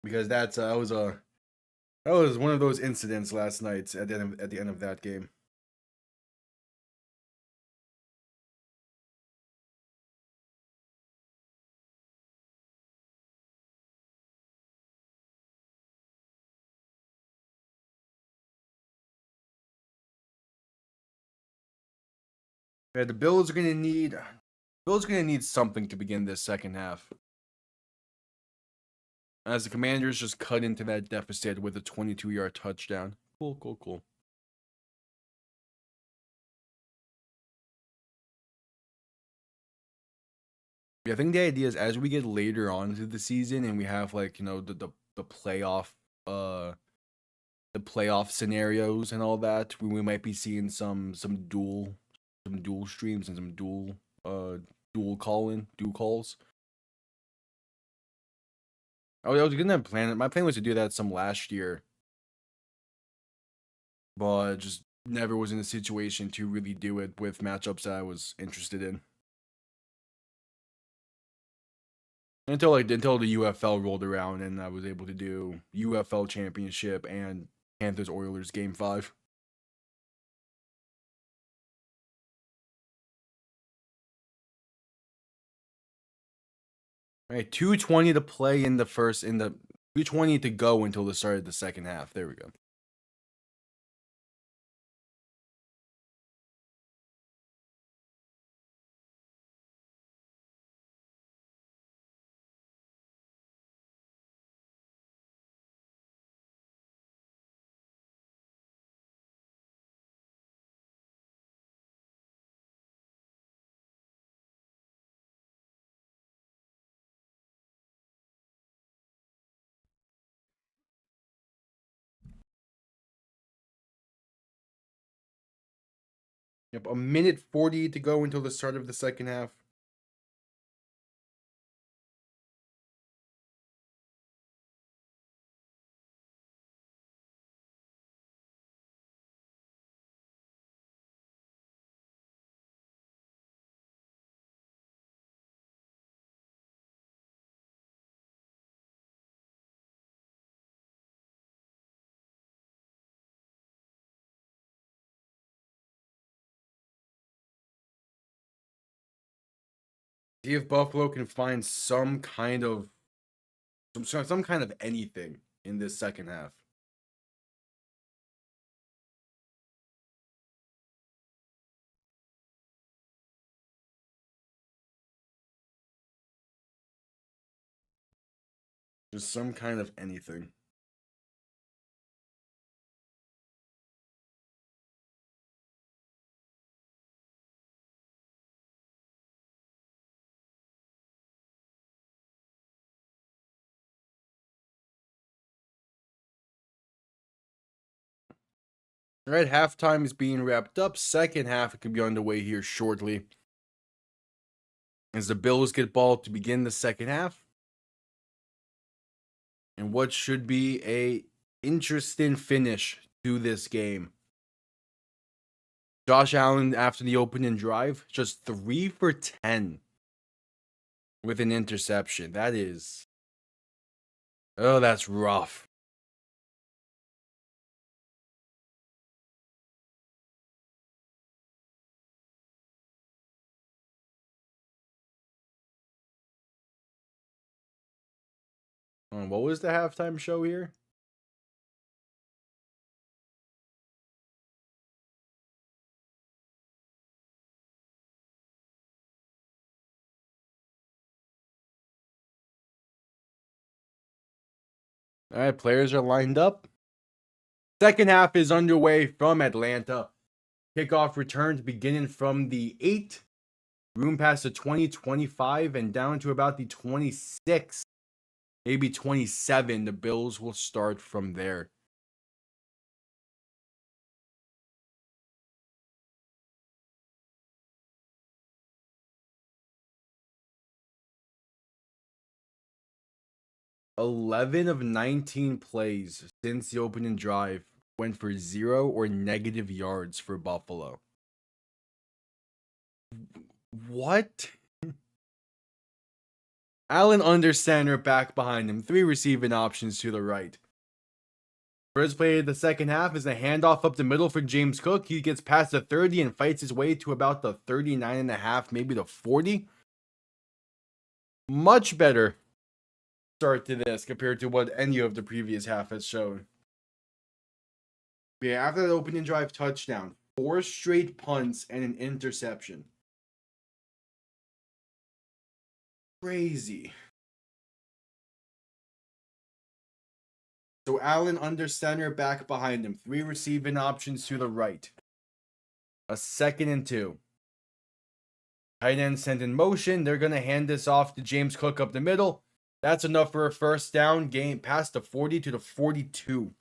Because that was a That was one of those incidents last night at the end of that game. Yeah, the Bills are gonna need something to begin this second half. As the Commanders just cut into that deficit with a 22-yard touchdown. Cool. Yeah, I think the idea is as we get later on into the season and we have like, the playoff the playoff scenarios and all that, we might be seeing some dual streams and some dual calls. I was gonna plan it. My plan was to do that some last year, but just never was in a situation to really do it with matchups that I was interested in. Until the UFL rolled around and I was able to do UFL championship and Panthers Oilers game 5. All right, 2:20 to play in the 2:20 to go until the start of the second half. There we go. Yep, a minute 40 to go until the start of the second half. See if Buffalo can find some kind of anything in this second half. Just some kind of anything. All right, halftime is being wrapped up. Second half, it could be underway here shortly. As the Bills get ball to begin the second half. And what should be a interesting finish to this game. Josh Allen, after the opening drive, just 3 for 10 with an interception. That's rough. What was the halftime show here? All right, players are lined up. Second half is underway from Atlanta. Kickoff returns beginning from the 8, room past the 20, 25, and down to about the 26, maybe 27. The Bills will start from there. "11 of 19 plays since the opening drive went for 0 or negative yards for Buffalo." What? Allen under center, back behind him. 3 receiving options to the right. First play of the second half is a handoff up the middle for James Cook. He gets past the 30 and fights his way to about the 39.5, maybe the 40. Much better start to this compared to what any of the previous half has shown. Yeah, after that opening drive touchdown, 4 straight punts and an interception. Crazy. So Allen under center, back behind him. 3 receiving options to the right. A 2nd and 2. Tight end sent in motion. They're going to hand this off to James Cook up the middle. That's enough for a first down. Gain past the 40 to the 42.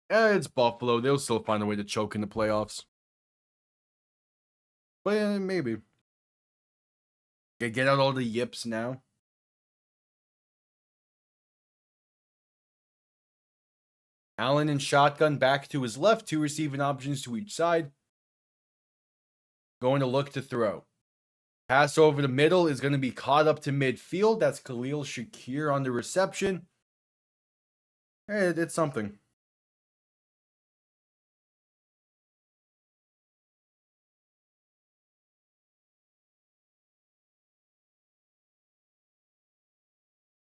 It's Buffalo. They'll still find a way to choke in the playoffs. But yeah, maybe. Get out all the yips now. Allen in shotgun back to his left. 2 receiving options to each side. Going to look to throw. Pass over the middle is going to be caught up to midfield. That's Khalil Shakir on the reception. It's something.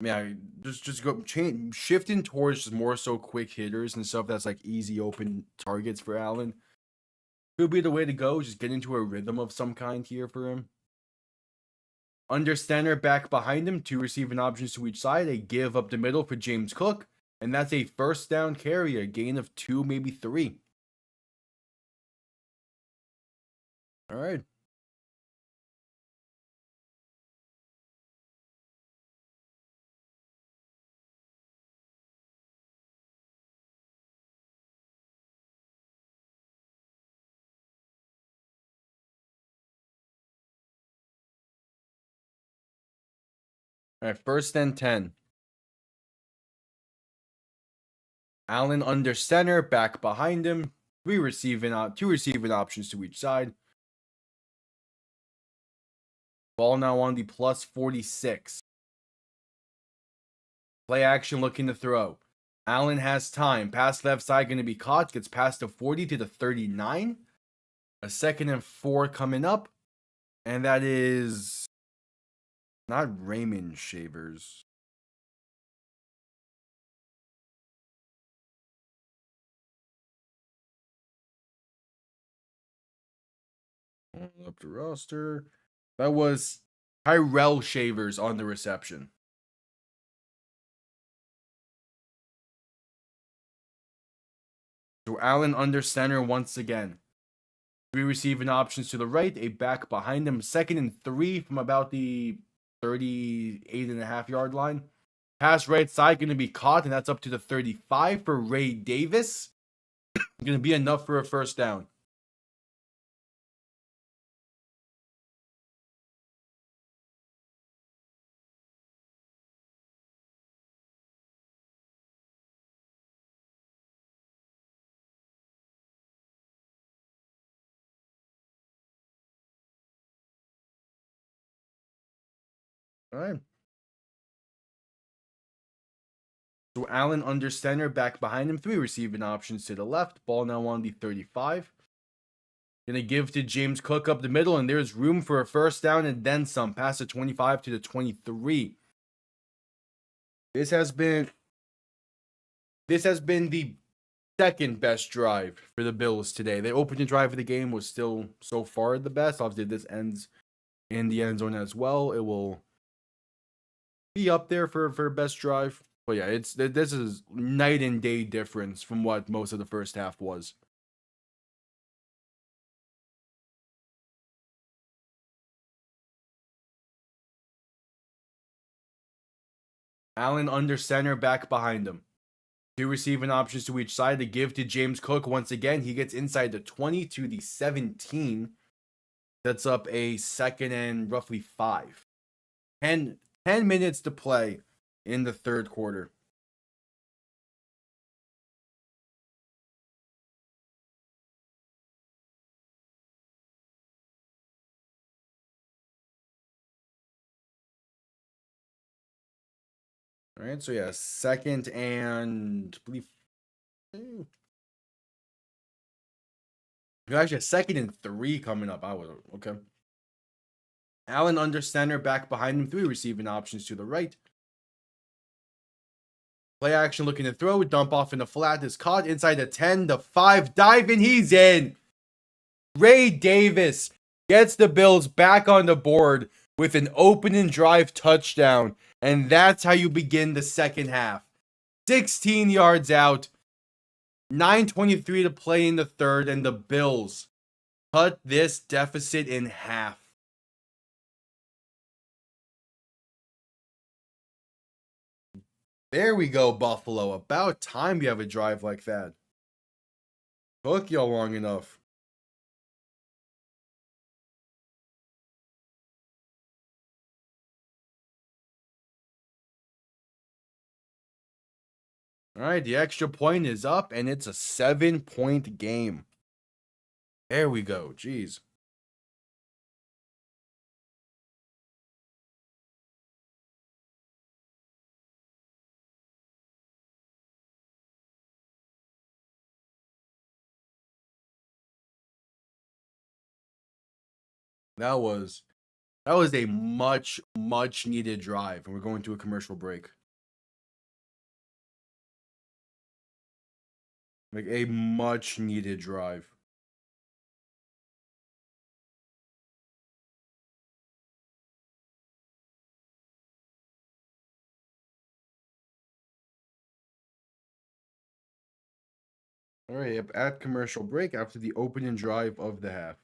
Yeah, just go shifting towards more so quick hitters and stuff that's like easy open targets for Allen. Could be the way to go. Just get into a rhythm of some kind here for him. Under center, back behind him, 2 receiving options to each side. A give up the middle for James Cook, and that's a first down carry, a gain of 2, maybe 3. All right. All right, 1st and 10. Allen under center, back behind him. 2 receiving options to each side. Ball now on the plus 46. Play action looking to throw. Allen has time. Pass left side going to be caught. Gets past the 40 to the 39. A 2nd and 4 coming up. And that is not Raymond Shavers. Up to roster. That was Tyrell Shavers on the reception. So Allen under center once again. 3 receiving options to the right, a back behind him. 2nd and 3 from about the 38.5 yard line. Pass right side going to be caught, and that's up to the 35 for Ray Davis. Going to be enough for a first down. All right. So Allen under center, back behind him. 3 receiving options to the left. Ball now on the 35. Gonna give to James Cook up the middle, and there's room for a first down and then some. Past the 25 to the 23. This has been the 2nd best drive for the Bills today. The opening drive of the game was still so far the best. Obviously, this ends in the end zone as well. It will be up there for best drive. But yeah, this is night and day difference from what most of the first half was. Allen under center, back behind him. 2 receiving options to each side. To give to James Cook once again. He gets inside the 20 to the 17. That's up a 2nd and roughly 5. 10 minutes to play in the 3rd quarter. All right, so yeah, second and I believe actually a second and 3 coming up. I was okay. Allen under center, back behind him, 3 receiving options to the right. Play action looking to throw, dump off in the flat is caught inside the 10, the 5, diving, he's in. Ray Davis gets the Bills back on the board with an opening drive touchdown, and that's how you begin the second half. 16 yards out, 9:23 to play in the third, and the Bills cut this deficit in half. There we go, Buffalo. About time you have a drive like that. Took y'all long enough. All right, the extra point is up, and it's a 7-point game. There we go. Jeez. That was a much needed drive, and we're going to a commercial break. Like a much needed drive. All right, at commercial break after the opening drive of the half.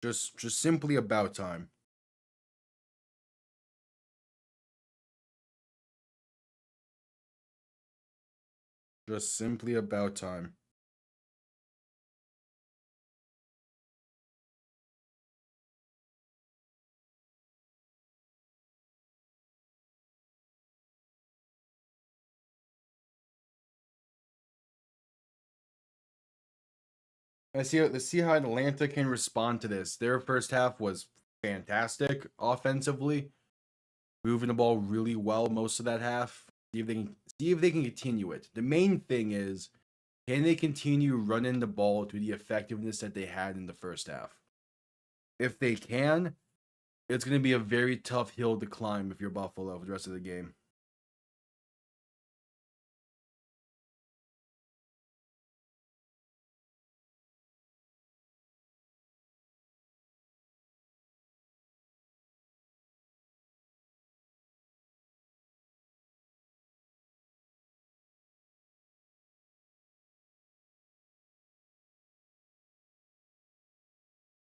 Just simply about time. Just simply about time. Let's see how Atlanta can respond to this. Their first half was fantastic offensively, moving the ball really well most of that half. See if they can continue it. The main thing is, can they continue running the ball to the effectiveness that they had in the first half? If they can, it's going to be a very tough hill to climb if you're Buffalo for the rest of the game.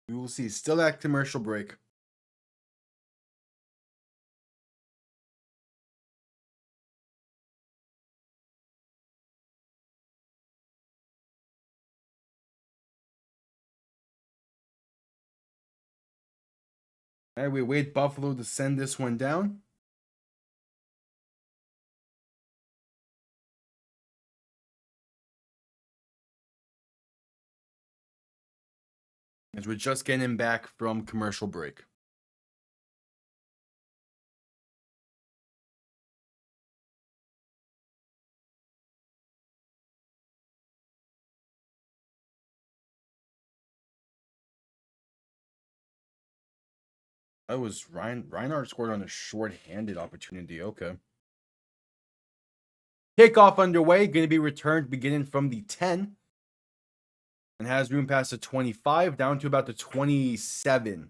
We will see. Still at commercial break. All right, we wait Buffalo to send this one down. As we're just getting back from commercial break. That was Reinhardt scored on a short-handed opportunity. Okay. Kickoff underway, going to be returned beginning from the 10. And has room past the 25 down to about the 27.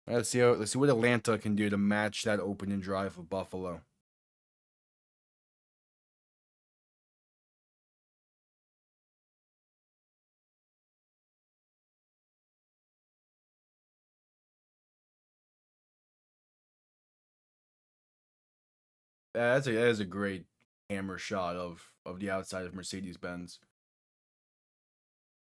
Let's see what Atlanta can do to match that opening drive of Buffalo. That is a great hammer shot of the outside of Mercedes-Benz.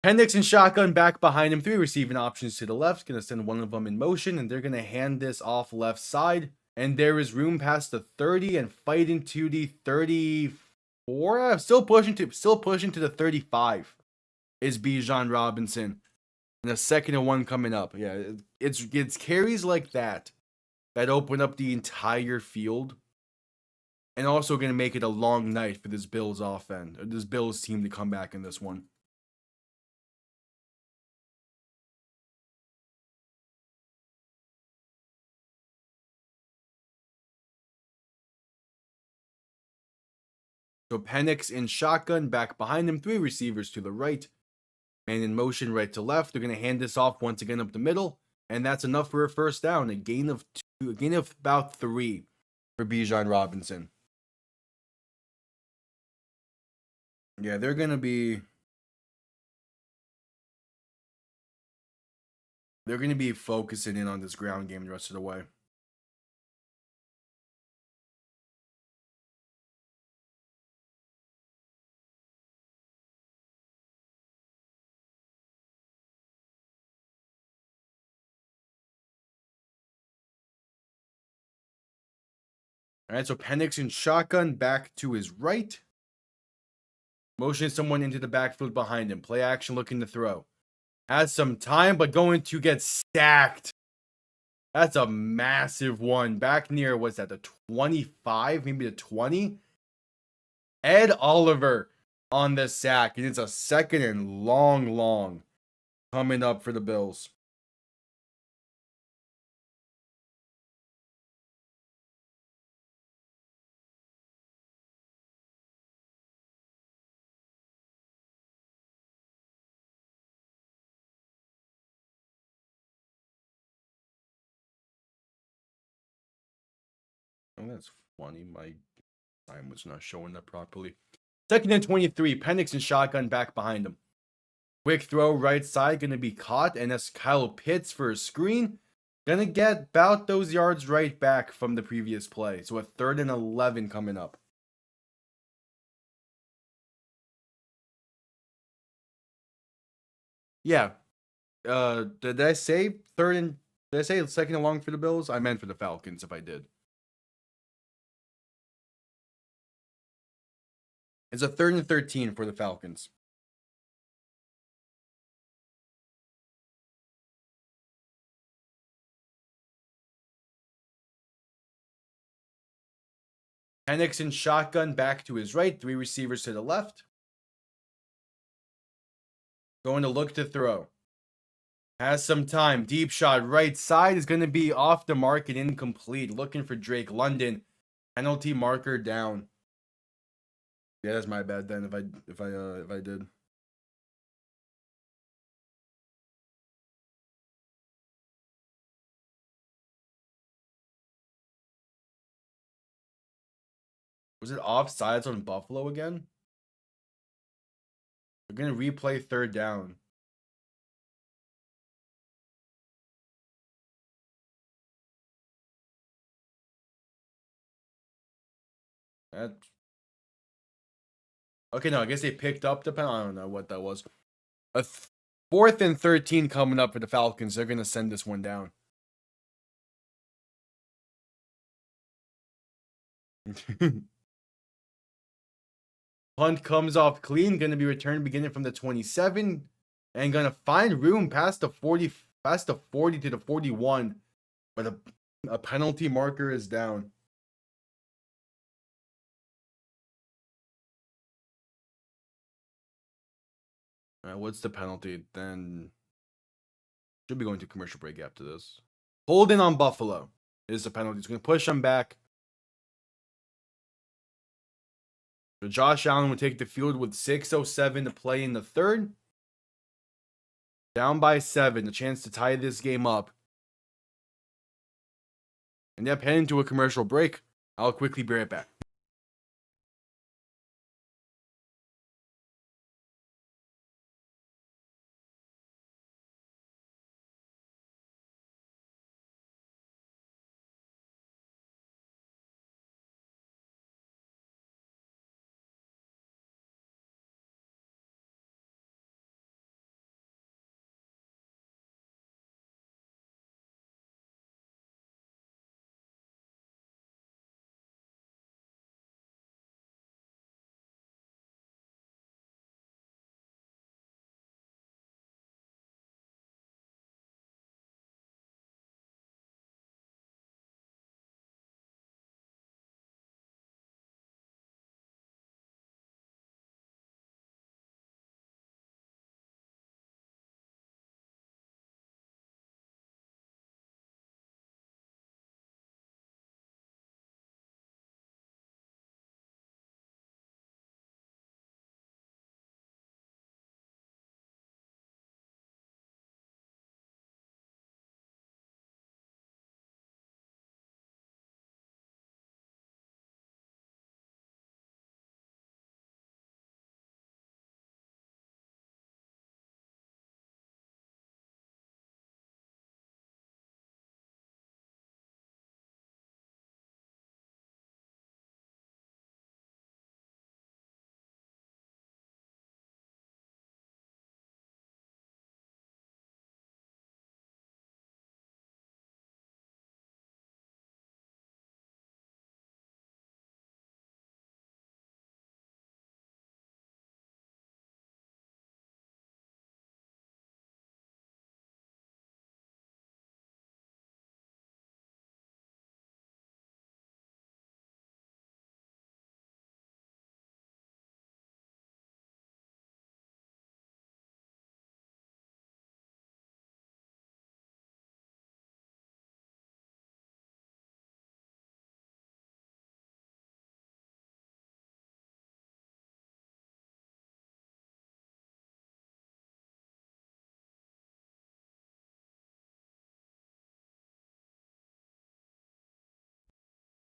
Hendricks and shotgun back behind him. 3 receiving options to the left. Going to send one of them in motion, and they're going to hand this off left side. And there is room past the 30 and fight into the 34. Still pushing to the 35 is Bijan Robinson. And a 2nd and 1 coming up. Yeah, it's carries like that open up the entire field. And also going to make it a long night for this Bills offense, or this Bills team to come back in this one. So Penix in shotgun, back behind him, 3 receivers to the right. Man in motion right to left. They're going to hand this off once again up the middle. And that's enough for a first down. A gain of about 3 for Bijan Robinson. Yeah, they're going to be focusing in on this ground game the rest of the way. All right, so Penix in shotgun, back to his right. Motioning someone into the backfield behind him. Play action, looking to throw. Has some time, but going to get sacked. That's a massive one. Back near, what's that, the 25, maybe the 20? Ed Oliver on the sack. And it's a 2nd and long coming up for the Bills. Oh, that's funny. My time was not showing up properly. 2nd and 23. Penix and shotgun back behind him. Quick throw right side, going to be caught. And that's Kyle Pitts for a screen. Going to get about those yards right back from the previous play. So a 3rd and 11 coming up. Yeah. Did I say 2nd and long for the Bills? I meant for the Falcons if I did. It's a 3rd and 13 for the Falcons. Penix in shotgun, back to his right. 3 receivers to the left. Going to look to throw. Has some time. Deep shot right side is going to be off the mark and incomplete. Looking for Drake London. Penalty marker down. Yeah, that's my bad then if I did. Was it offsides on Buffalo again? We're going to replay 3rd down. Okay, no, I guess they picked up the penalty. I don't know what that was. A 4th and 13 coming up for the Falcons. They're going to send this one down. Punt comes off clean. Going to be returned beginning from the 27. And going to find room past the 40 to the 41. But a penalty marker is down. All right, what's the penalty? Then should be going to commercial break after this. Holding on Buffalo is the penalty. It's going to push them back. So Josh Allen would take the field with 6:07 to play in the 3rd. Down by 7. A chance to tie this game up. And yep, heading to a commercial break. I'll quickly be right back.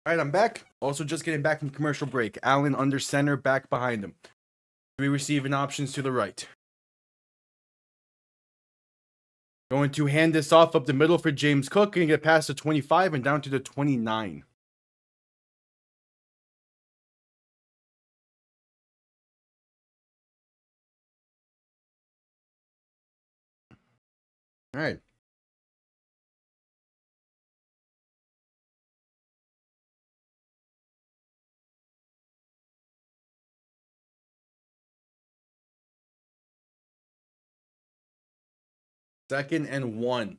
All right, I'm back. Also, just getting back from commercial break. Allen under center, back behind him. 3 receiving options to the right. Going to hand this off up the middle for James Cook. Going to get past the 25 and down to the 29. All right. Second and 1.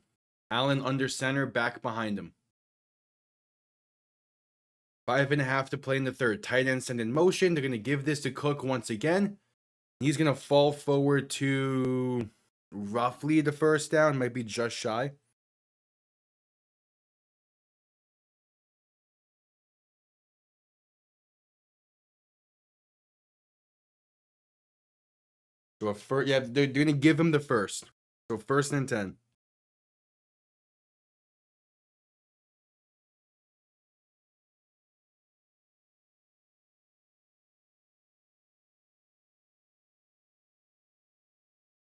Allen under center, back behind him. 5.5 to play in the third. Tight end send in motion. They're going to give this to Cook once again. He's going to fall forward to roughly the first down. Might be just shy. So they're going to give him the first. So 1st and 10.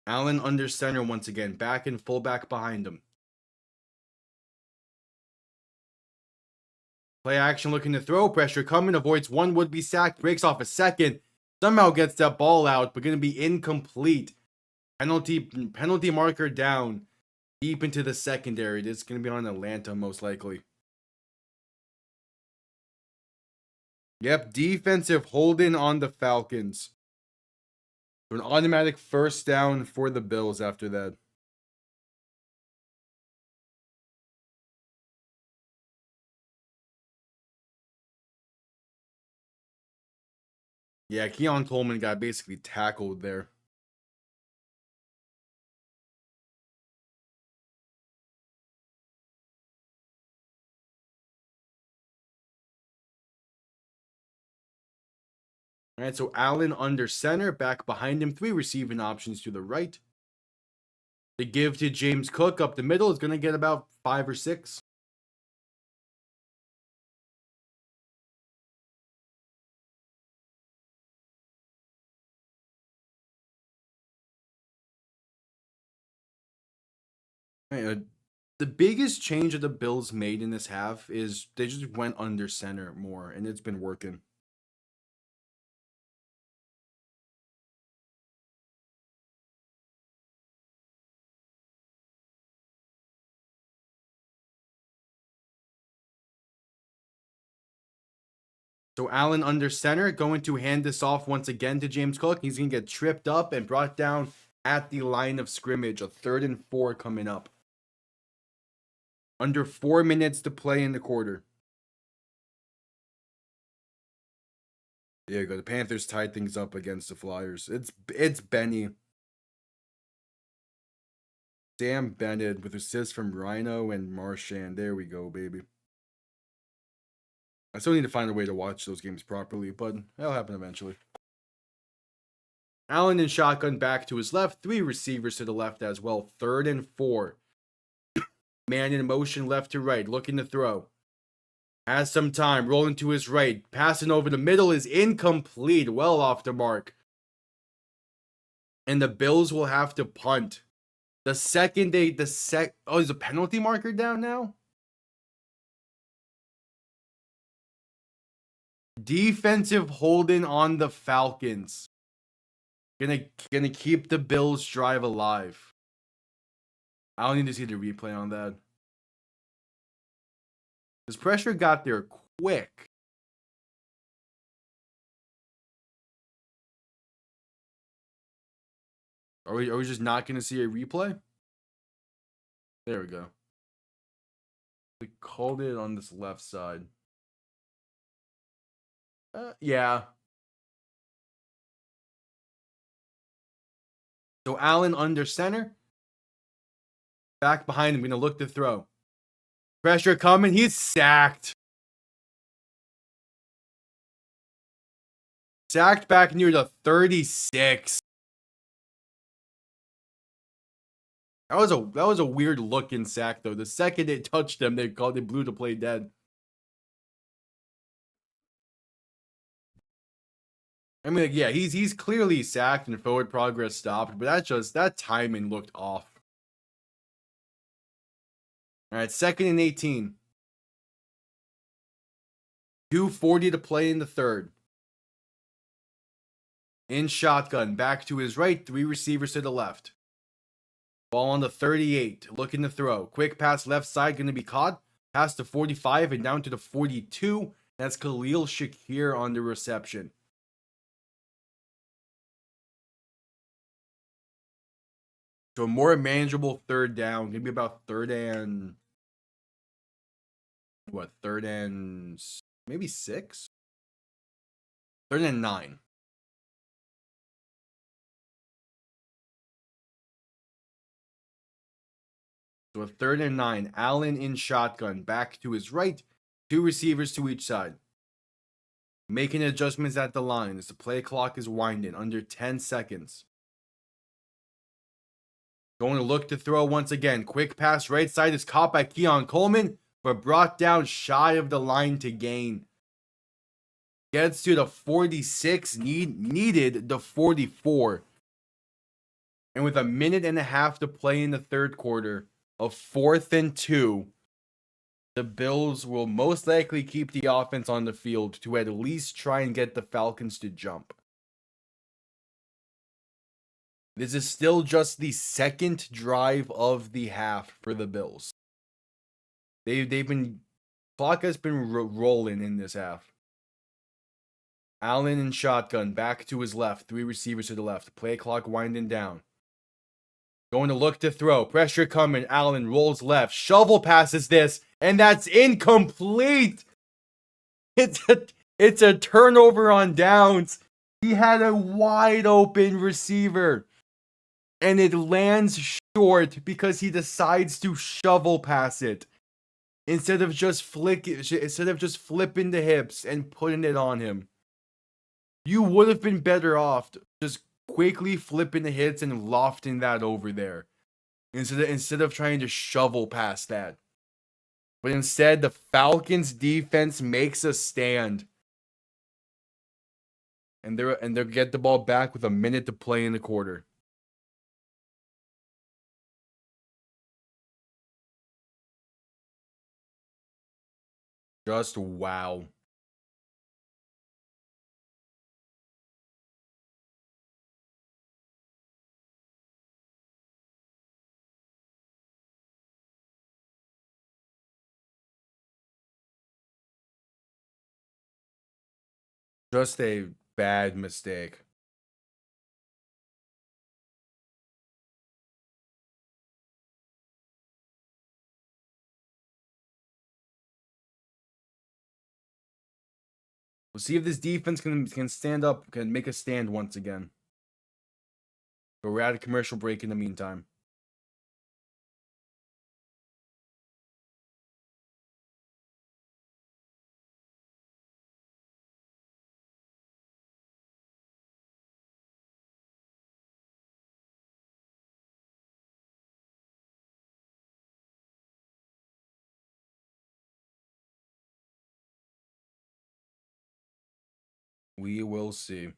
Allen under center once again. Back and fullback behind him. Play action looking to throw. Pressure coming. Avoids one would-be sack. Breaks off a second. Somehow gets that ball out, but going to be incomplete. Penalty marker down. Deep into the secondary. This is going to be on Atlanta most likely. Yep, defensive holding on the Falcons. An automatic first down for the Bills after that. Yeah, Keon Coleman got basically tackled there. All right, so Allen under center, back behind him. 3 receiving options to the right. The give to James Cook up the middle is going to get about 5 or 6. The biggest change that the Bills made in this half is they just went under center more, and it's been working. So Allen under center, going to hand this off once again to James Cook. He's going to get tripped up and brought down at the line of scrimmage. A 3rd and 4 coming up. Under 4 minutes to play in the quarter. There you go. The Panthers tied things up against the Flyers. It's Benny. Sam Bennett with assists from Rhino and Marchand. There we go, baby. I still need to find a way to watch those games properly, but that'll happen eventually. Allen in shotgun back to his left. 3 receivers to the left as well. 3rd and 4. Man in motion left to right. Looking to throw. Has some time. Rolling to his right. Passing over the middle is incomplete. Well off the mark. And the Bills will have to punt. The second they... Oh, is a penalty marker down now? Defensive holding on the Falcons. Gonna keep the Bills drive alive. I don't need to see the replay on that. This pressure got there quick. Are we just not gonna see a replay? There we go. They called it on this left side. Yeah. So Allen under center. Back behind him, gonna look to throw. Pressure coming, he's sacked. Sacked back near the 36. That was a weird looking sack though. The second it touched them, they blew the play dead. I mean, like, yeah, he's clearly sacked and forward progress stopped, but that timing looked off. All right, 2nd and 18. 2:40 to play in the third. In shotgun, back to his right, 3 receivers to the left. Ball on the 38, looking to throw. Quick pass left side, going to be caught. Pass to 45 and down to the 42. That's Khalil Shakir on the reception. So a more manageable third down. Going to be about third and maybe 6? 3rd and 9. So a 3rd and 9. Allen in shotgun, back to his right. 2 receivers to each side. Making adjustments at the line as the play clock is winding. Under 10 seconds. Going to look to throw once again. Quick pass right side is caught by Keon Coleman, but brought down shy of the line to gain. Gets to the 46, needed the 44. And with a minute and a half to play in the third quarter, of 4th and 2, the Bills will most likely keep the offense on the field to at least try and get the Falcons to jump. This is still just the second drive of the half for the Bills. Clock has been rolling in this half. Allen in shotgun, back to his left, 3 receivers to the left. Play clock winding down. Going to look to throw. Pressure coming. Allen rolls left. Shovel passes this, and that's incomplete. It's a turnover on downs. He had a wide open receiver, and it lands short because he decides to shovel pass it instead of just flipping the hips and putting it on him. You would have been better off just quickly flipping the hits and lofting that over there instead of trying to shovel past that. But instead, the Falcons defense makes a stand. And they'll get the ball back with a minute to play in the quarter. Just wow. Just a bad mistake. We'll see if this defense can stand up, can make a stand once again. But we're at a commercial break in the meantime. We will see.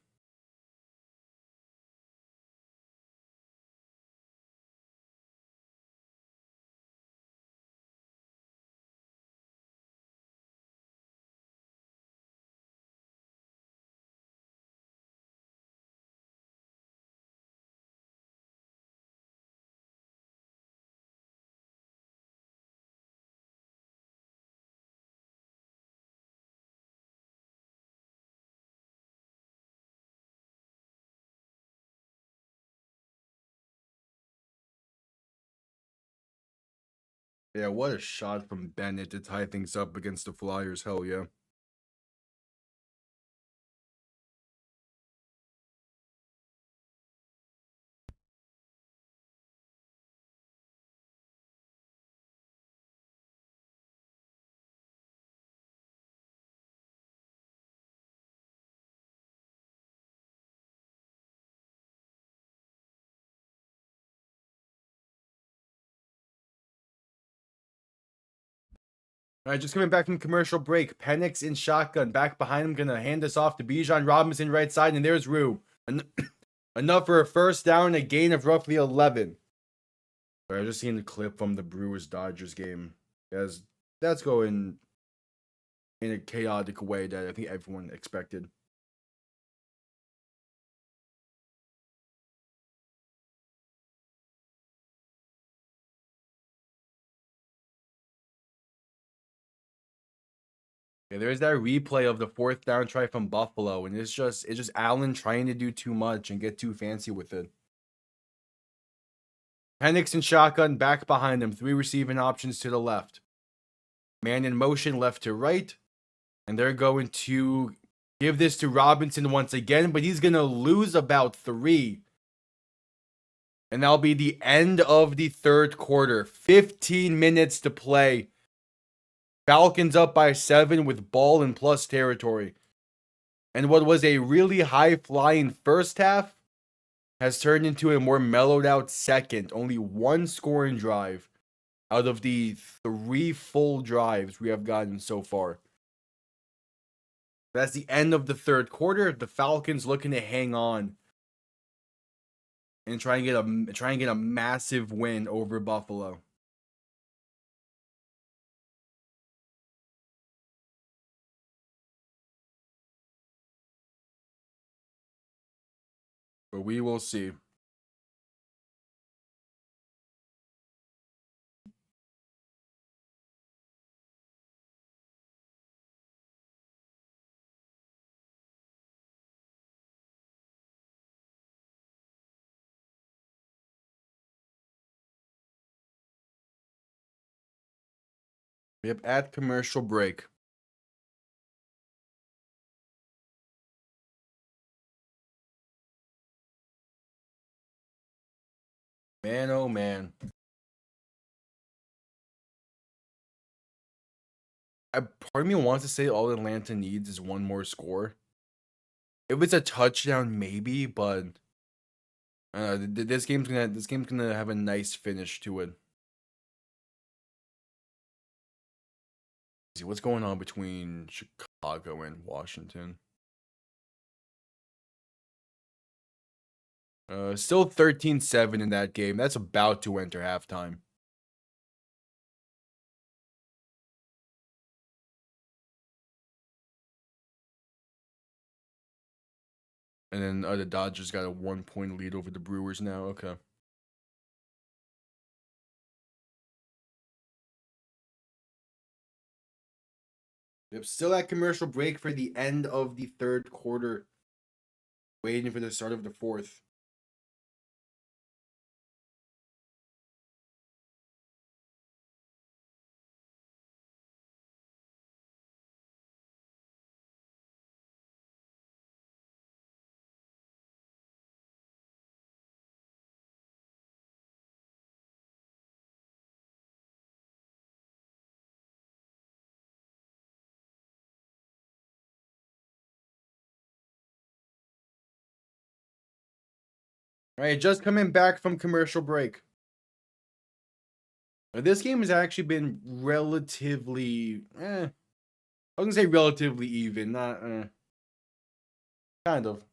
Yeah, what a shot from Bennett to tie things up against the Flyers. Hell yeah. All right, just coming back from commercial break. Penix in shotgun. Back behind him. Gonna hand this off to Bijan Robinson right side. And there's Rue. Enough for a first down, a gain of roughly 11. I was just seeing the clip from the Brewers-Dodgers game. That's going in a chaotic way that I think everyone expected. Yeah, there's that replay of the fourth down try from Buffalo, and it's just Allen trying to do too much and get too fancy with it. Penix and shotgun back behind him, 3 receiving options to the left. Man in motion left to right, and they're going to give this to Robinson once again, but he's going to lose about 3. And that'll be the end of the third quarter. 15 minutes to play. Falcons up by 7 with ball in plus territory. And what was a really high-flying first half has turned into a more mellowed out second. Only 1 scoring drive out of the 3 full drives we have gotten so far. That's the end of the third quarter. The Falcons looking to hang on and try and get a massive win over Buffalo. But we will see. Yep, at commercial break. Man, oh man. Part of me wants to say all Atlanta needs is 1 more score. If it's a touchdown, maybe, but this game's gonna have a nice finish to it. See what's going on between Chicago and Washington. Still 13-7 in that game. That's about to enter halftime. And then the Dodgers got a 1-point lead over the Brewers now. Okay. Yep, still at commercial break for the end of the third quarter. Waiting for the start of the fourth. All right, just coming back from commercial break. This game has actually been relatively, I was gonna say relatively even, not, kind of.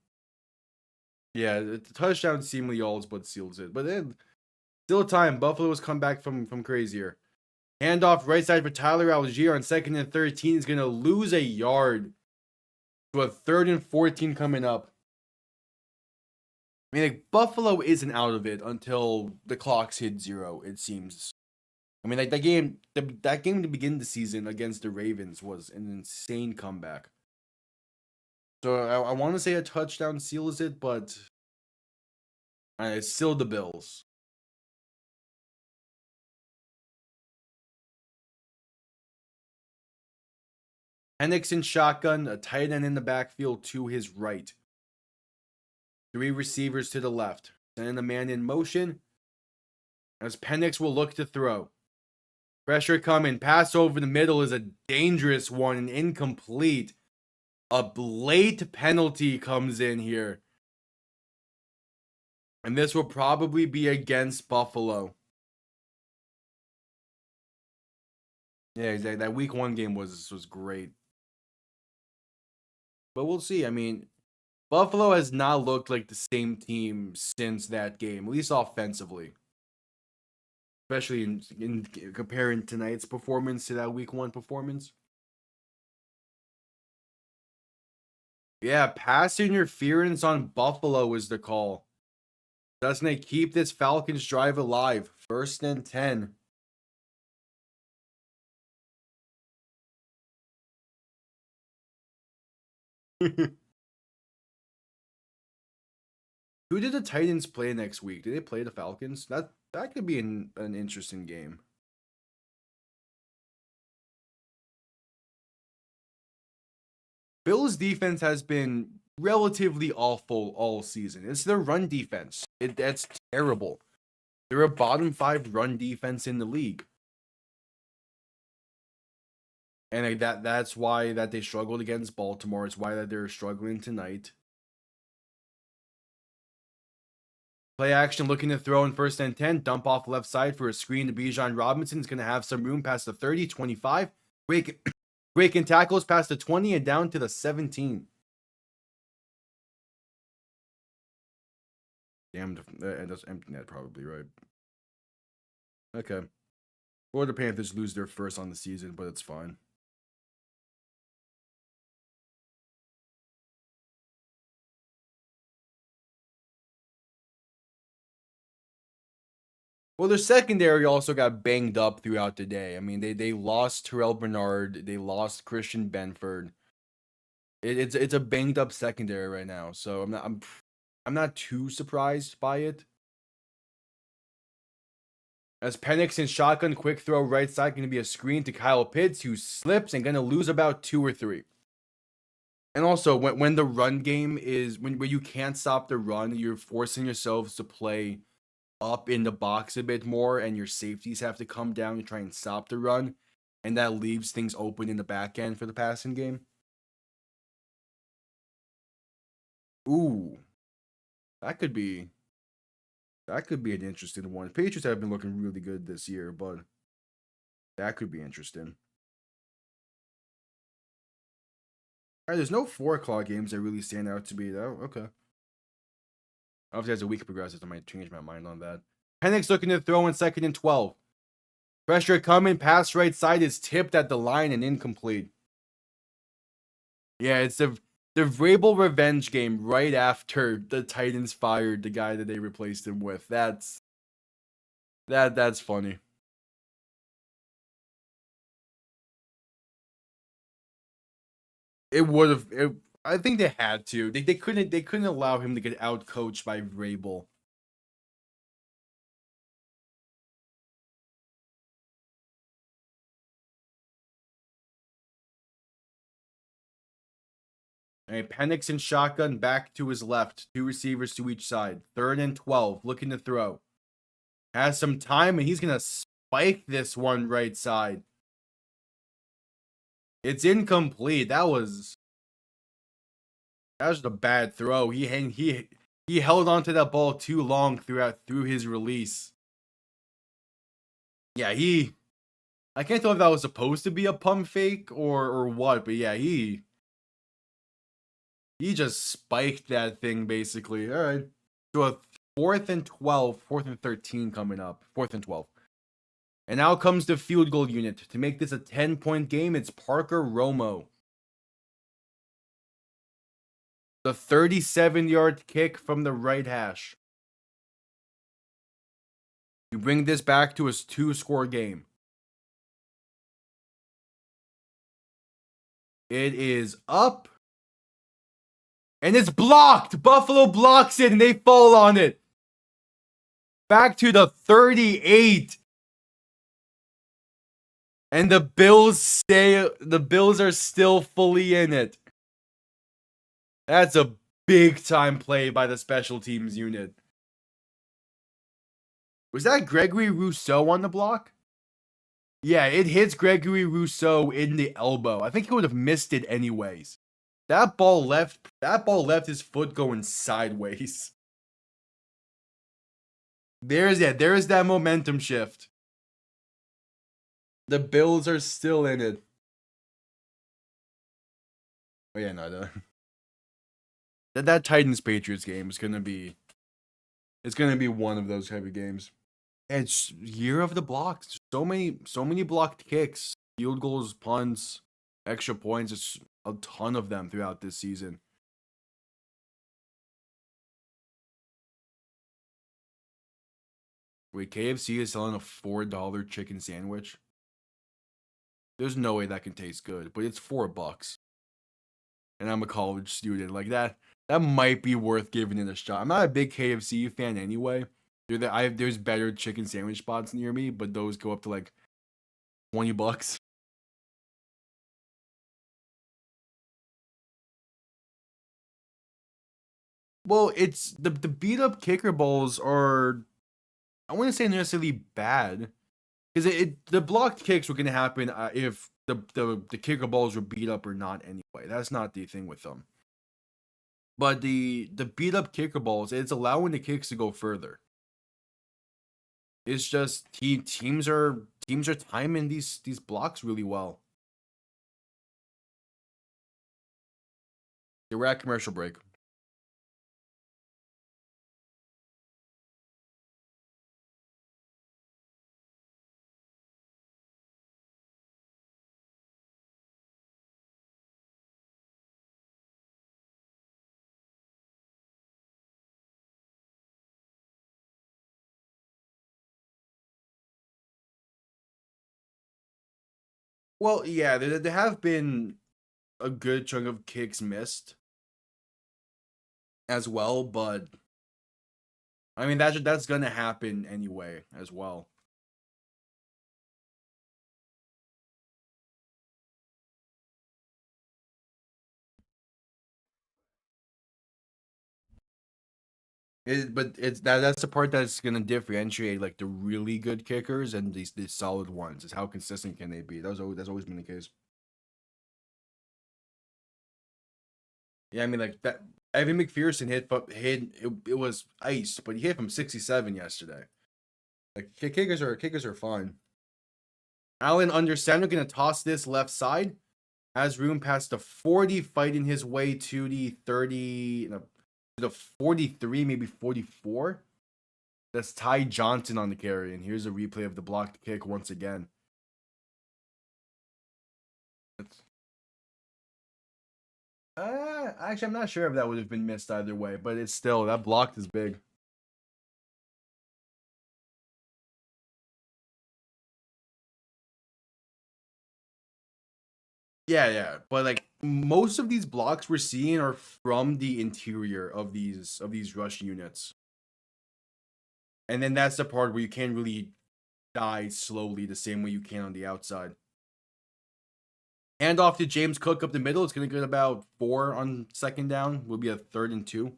Yeah, the touchdown seemingly all but seals it, but then still time. Buffalo's come back from crazier. Handoff right side for Tyler Algier on 2nd and 13 is gonna lose a yard to a 3rd and 14 coming up. I mean, like, Buffalo isn't out of it until the clocks hit 0, it seems. I mean, like, that game to begin the season against the Ravens was an insane comeback. So I want to say a touchdown seals it, but it's still the Bills. Penix in shotgun, a tight end in the backfield to his right. 3 receivers to the left. Sending the man in motion as Penix will look to throw. Pressure coming. Pass over the middle is a dangerous one and incomplete. A late penalty comes in here. And this will probably be against Buffalo. Yeah, exactly. That week 1 game was great. But we'll see. I mean, Buffalo has not looked like the same team since that game, at least offensively. Especially in comparing tonight's performance to that week 1 performance. Yeah, pass interference on Buffalo is the call. Doesn't it keep this Falcons drive alive? 1st and 10. Who did the Titans play next week? Did they play the Falcons? That could be an interesting game. Bills' defense has been relatively awful all season. It's their run defense. That's terrible. They're a bottom 5 run defense in the league. And that's why that they struggled against Baltimore. It's why that they're struggling tonight. Play action looking to throw in 1st and 10. Dump off left side for a screen to Bijan Robinson. Is going to have some room past the 30, 25. Breaking tackles past the 20 and down to the 17. Damn, that's empty net probably, right? Okay. Or the Panthers lose their first on the season, but it's fine. Well, their secondary also got banged up throughout the day. I mean, they lost Terrell Bernard, they lost Christian Benford. It's a banged up secondary right now, so I'm not too surprised by it. As Penix and shotgun quick throw right side going to be a screen to Kyle Pitts, who slips and going to lose about 2 or 3. And also, when the run game is when you can't stop the run, you're forcing yourselves to play up in the box a bit more, and your safeties have to come down and try and stop the run, and that leaves things open in the back end for the passing game. Ooh, that could be an interesting one. Patriots have been looking really good this year, but that could be interesting. All right, there's no 4 o'clock games that really stand out to me though. Okay. Obviously, as the week progresses, I might change my mind on that. Penix looking to throw in 2nd and 12. Pressure coming, pass right side is tipped at the line and incomplete. Yeah, it's the Vrabel revenge game right after the Titans fired the guy that they replaced him with. That's funny. It would have. I think they had to. They couldn't allow him to get out coached by Vrabel. And Penix and shotgun back to his left. 2 receivers to each side. 3rd and 12. Looking to throw. Has some time, and he's going to spike this one right side. It's incomplete. That was a bad throw. He held onto that ball too long through his release. Yeah, I can't tell if that was supposed to be a pump fake or what, but yeah, he just spiked that thing basically. All right. So a 4th and 12, 4th and 13 coming up. 4th and 12. And now comes the field goal unit. To make this a 10-point game, it's Parker Romo. The 37-yard kick from the right hash. You bring this back to a 2-score game. It is up. And it's blocked. Buffalo blocks it and they fall on it. Back to the 38. And the Bills are still fully in it. That's a big time play by the special teams unit. Was that Gregory Rousseau on the block? Yeah, it hits Gregory Rousseau in the elbow. I think he would have missed it anyways. That ball left his foot going sideways. There is that momentum shift. The Bills are still in it. Oh yeah, no, that Titans Patriots game is gonna be. It's gonna be one of those heavy games. It's year of the blocks. So many blocked kicks, field goals, punts, extra points. It's a ton of them throughout this season. Wait, KFC is selling a $4 chicken sandwich. There's no way that can taste good, but it's $4. And I'm a college student. Like that might be worth giving it a shot. I'm not a big KFC fan anyway. There's better chicken sandwich spots near me, but those go up to like $20. Well, it's the beat up kicker balls are, I wouldn't say necessarily bad, because the blocked kicks were gonna happen if the kicker balls were beat up or not anyway. That's not the thing with them. But the beat up kicker balls, it's allowing the kicks to go further. It's just teams are timing these blocks really well. Yeah, we're at commercial break. Well, yeah, there have been a good chunk of kicks missed as well, but I mean that's gonna happen anyway as well. But it's that's the part that's gonna differentiate like the really good kickers and these solid ones. Is how consistent can they be? That's always been the case. Yeah, I mean like that. Evan McPherson it was iced, but he hit from 67 yesterday. Like kickers are fine. Allen under center gonna toss this left side. Has room past the 40, fighting his way to the 30, no, to the 43, maybe 44. That's Ty Johnson on the carry, and here's a replay of the blocked kick once again. Actually, I'm not sure if that would have been missed either way, but it's still, that blocked is big. Yeah, but like most of these blocks we're seeing are from the interior of these rush units, and then that's the part where you can't really die slowly the same way you can on the outside. Hand off to James Cook up the middle. It's going to get about 4 on second down. Will be a 3rd and 2.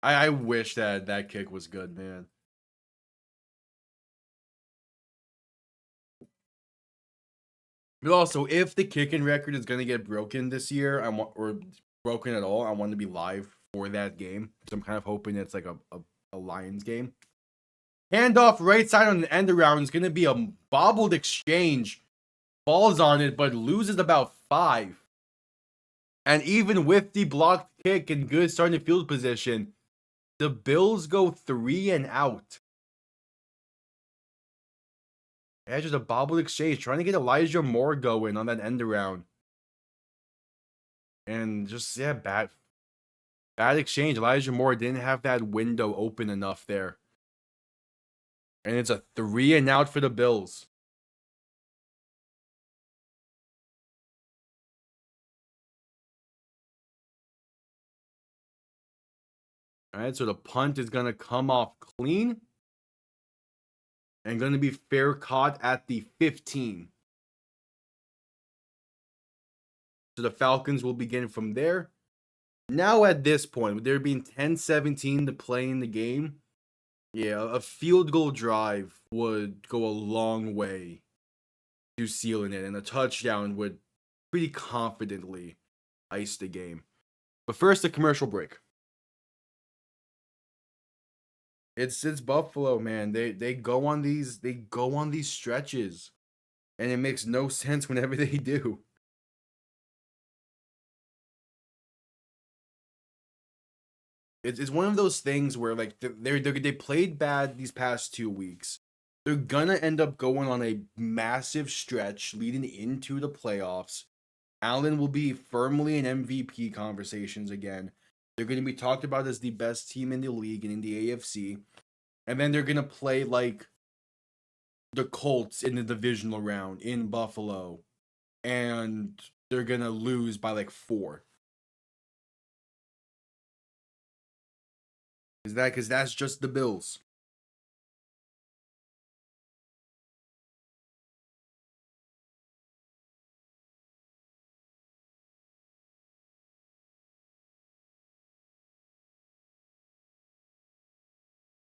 I wish that kick was good, man. But also, if the kicking record is going to get broken this year, or broken at all, I want to be live for that game. So I'm kind of hoping it's like a Lions game. Handoff right side on the end around is going to be a bobbled exchange. Falls on it, but loses about 5. And even with the blocked kick and good starting field position, the Bills go 3 and out. Yeah, just a bobbled exchange, trying to get Elijah Moore going on that end around. And just, yeah, bad exchange. Elijah Moore didn't have that window open enough there. And it's a 3 and out for the Bills. All right, so the punt is going to come off clean. And going to be fair caught at the 15. So the Falcons will begin from there. Now at this point, with there being 10-17 to play in the game, yeah, a field goal drive would go a long way to sealing it, and a touchdown would pretty confidently ice the game. But first, a commercial break. It's Buffalo, man. They go on these stretches, and it makes no sense whenever they do. It's one of those things where like they played bad these past 2 weeks. They're gonna end up going on a massive stretch leading into the playoffs. Allen will be firmly in MVP conversations again. They're going to be talked about as the best team in the league and in the AFC. And then they're going to play like the Colts in the divisional round in Buffalo. And they're going to lose by like 4. Is that because that's just the Bills?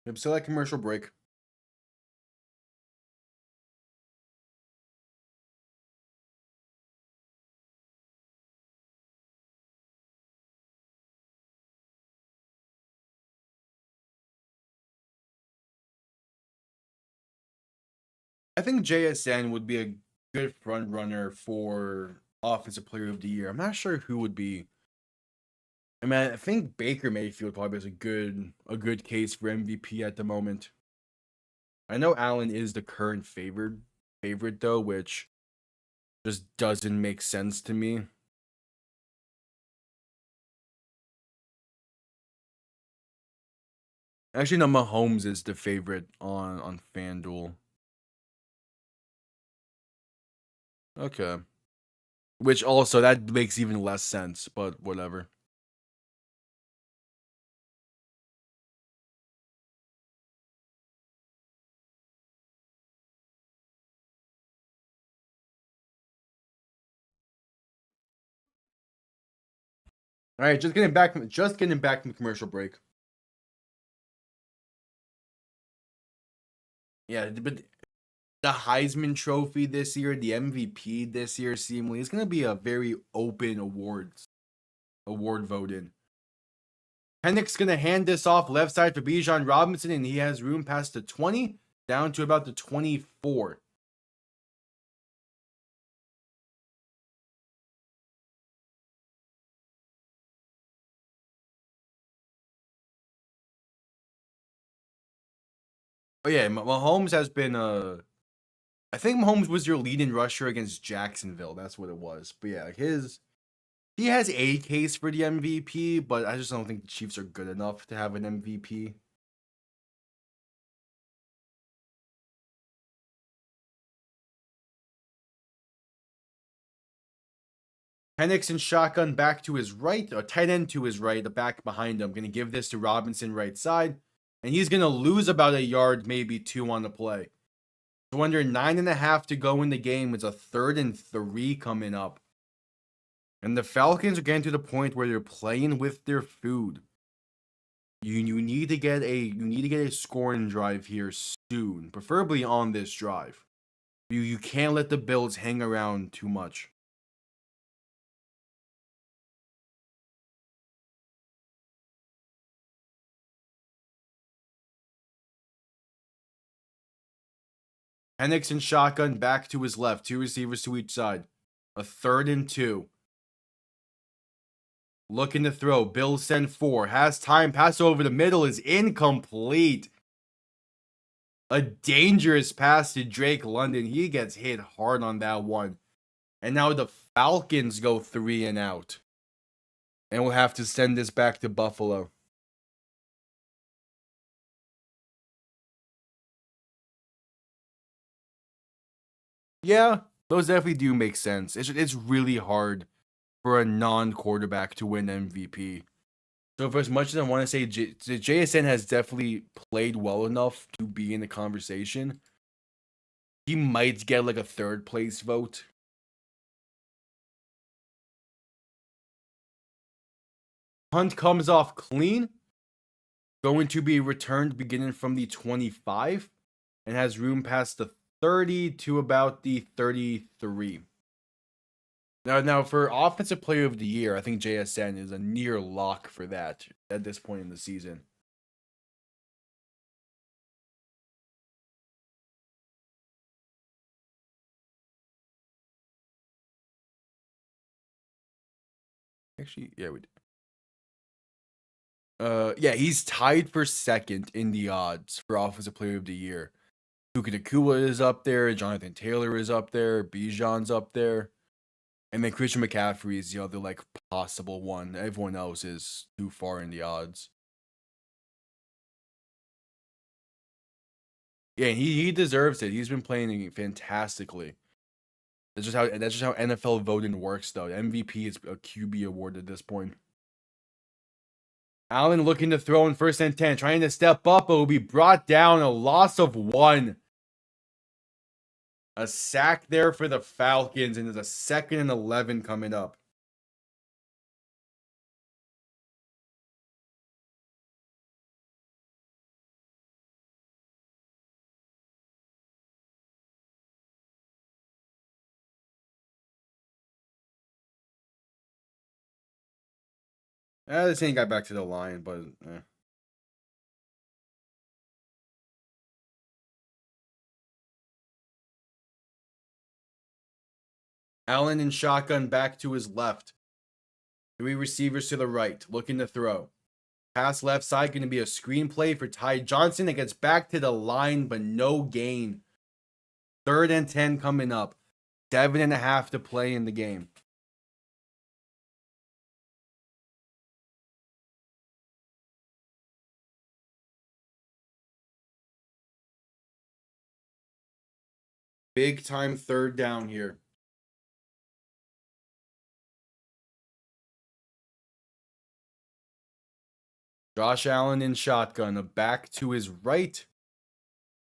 Yep, still that commercial break. I think JSN would be a good front runner for Offensive Player of the Year. I'm not sure who would be. I mean, I think Baker Mayfield probably has a good case for MVP at the moment. I know Allen is the current favorite though, which just doesn't make sense to me. Actually, no, Mahomes is the favorite on FanDuel. Okay. Which also that makes even less sense, but whatever. All right, just getting back from the commercial break. Yeah, but the Heisman Trophy this year, the MVP this year, seemingly is going to be a very open award voting. Pennick's going to hand this off left side for Bijan Robinson, and he has room past the 20 down to about the 24. Oh yeah, Mahomes has been I think Mahomes was your leading rusher against Jacksonville. That's what it was. But yeah, he has a case for the MVP, but I just don't think the Chiefs are good enough to have an MVP. Penix and shotgun back to his right, a tight end to his right, the back behind him. Going to give this to Robinson right side, and he's going to lose about a yard, maybe 2 on the play. So under 9.5 to go in the game, it's a 3rd and 3 coming up. And the Falcons are getting to the point where they're playing with their food. You need to get a scoring drive here soon, preferably on this drive. You can't let the Bills hang around too much. Penix and shotgun back to his left, 2 receivers to each side. A 3rd and 2. Looking to throw. Bills send 4. Has time. Pass over the middle is incomplete. A dangerous pass to Drake London. He gets hit hard on that one. And now the Falcons go 3 and out. And we'll have to send this back to Buffalo. Yeah, those definitely do make sense. It's really hard for a non-quarterback to win MVP. So for as much as I want to say JSN has definitely played well enough to be in the conversation, he might get like a 3rd place vote. Hunt comes off clean, going to be returned beginning from the 25, and has room past the 30 to about the 33. Now for Offensive Player of the Year, I think JSN is a near lock for that at this point in the season. Actually, yeah, we do. Yeah, he's tied for second in the odds for Offensive Player of the Year. Puka Nacua is up there. Jonathan Taylor is up there. Bijan's up there. And then Christian McCaffrey is the other, like, possible one. Everyone else is too far in the odds. Yeah, he deserves it. He's been playing fantastically. That's just how NFL voting works, though. MVP is a QB award at this point. Allen looking to throw in 1st and 10, trying to step up, but will be brought down. A loss of 1. A sack there for the Falcons, and there's a 2nd and 11 coming up. This ain't got back to the line, but Allen in shotgun back to his left. 3 receivers to the right, looking to throw. Pass left side, going to be a screenplay for Ty Johnson. It gets back to the line, but no gain. 3rd and 10 coming up. 7.5 to play in the game. Big time 3rd down here. Josh Allen in shotgun, a back to his right,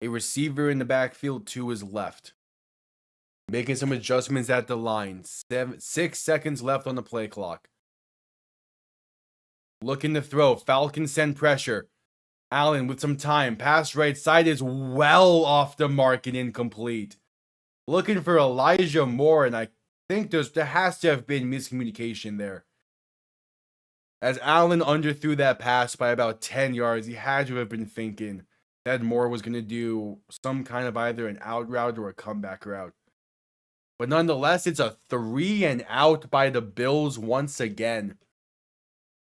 a receiver in the backfield to his left. Making some adjustments at the line. 6 seconds left on the play clock. Looking to throw. Falcons send pressure. Allen with some time. Pass right side is well off the mark and incomplete. Looking for Elijah Moore, and I think there has to have been miscommunication there. As Allen underthrew that pass by about 10 yards, he had to have been thinking that Moore was going to do some kind of either an out route or a comeback route. But nonetheless, it's a 3 and out by the Bills once again.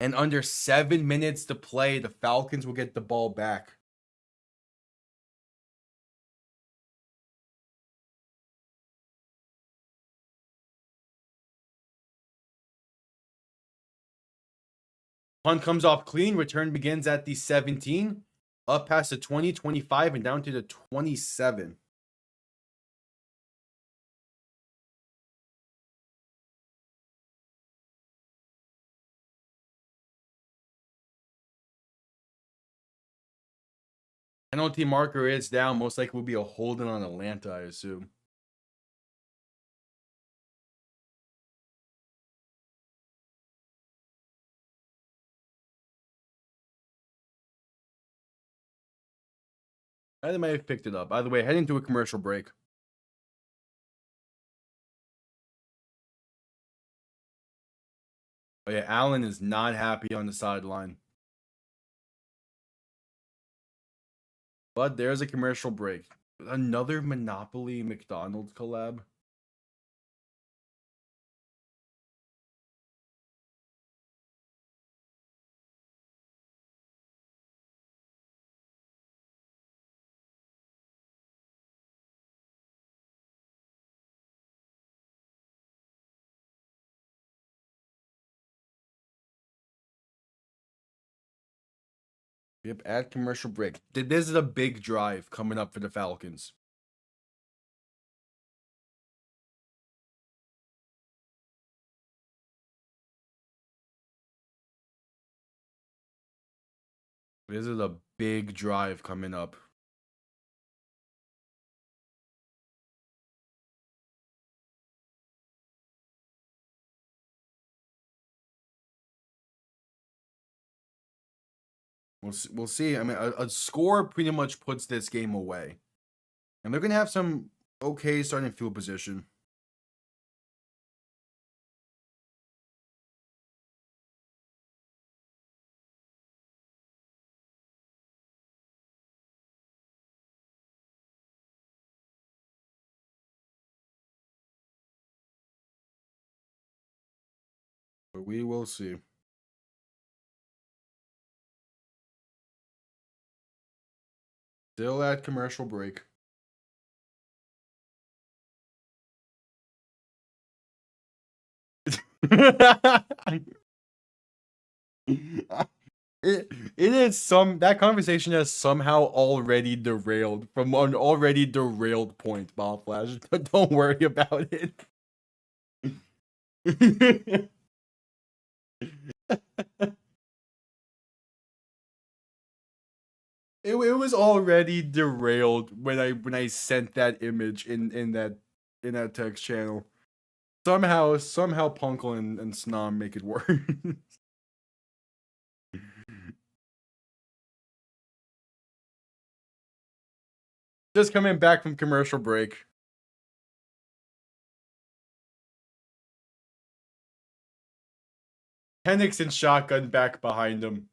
And under 7 minutes to play, the Falcons will get the ball back. Punt comes off clean. Return begins at the 17. Up past the 20, 25, and down to the 27. Penalty marker is down. Most likely will be a holding on Atlanta, I assume. They might have picked it up. By the way, heading to a commercial break. Oh yeah, Allen is not happy on the sideline. But there's a commercial break. Another Monopoly McDonald's collab. Yep, at commercial break. This is a big drive coming up for the Falcons. This is a big drive coming up. We'll see. I mean, a score pretty much puts this game away. And they're going to have some okay starting field position. But we will see. Still at commercial break. It is that conversation has somehow already derailed from an already derailed point, Bob Flash. Don't worry about it. It was already derailed when I sent that image in that text channel. Somehow Punkle and Snom make it work. Just coming back from commercial break. Penix and shotgun back behind him.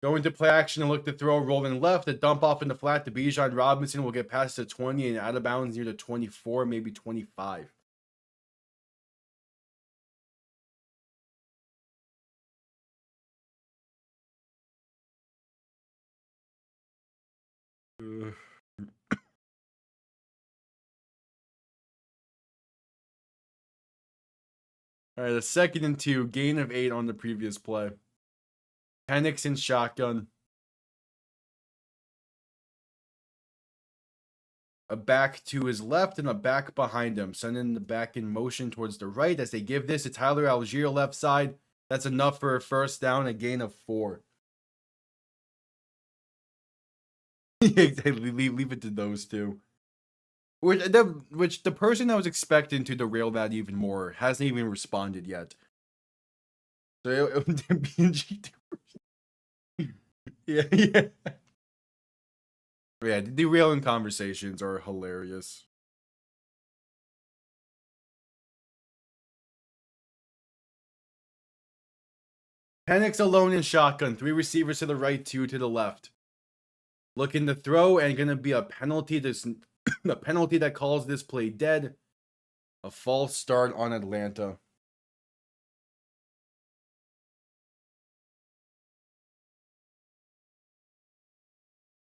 Going to play action and look to throw, rolling left, a dump off in the flat to Bijan Robinson will get past the 20 and out of bounds near the 24, maybe 25. All right, a 2nd and 2, gain of 8 on the previous play. Penix and shotgun. A back to his left and a back behind him, sending the back in motion towards the right as they give this to Tyler Algier left side. That's enough for a first down, a gain of 4. Leave it to those two. Which the person I was expecting to derail that even more hasn't even responded yet. So it would be yeah. Yeah, the derailing conversations are hilarious. Penix alone in shotgun. 3 receivers to the right, 2 to the left. Looking to throw and gonna be a penalty. A penalty that calls this play dead. A false start on Atlanta.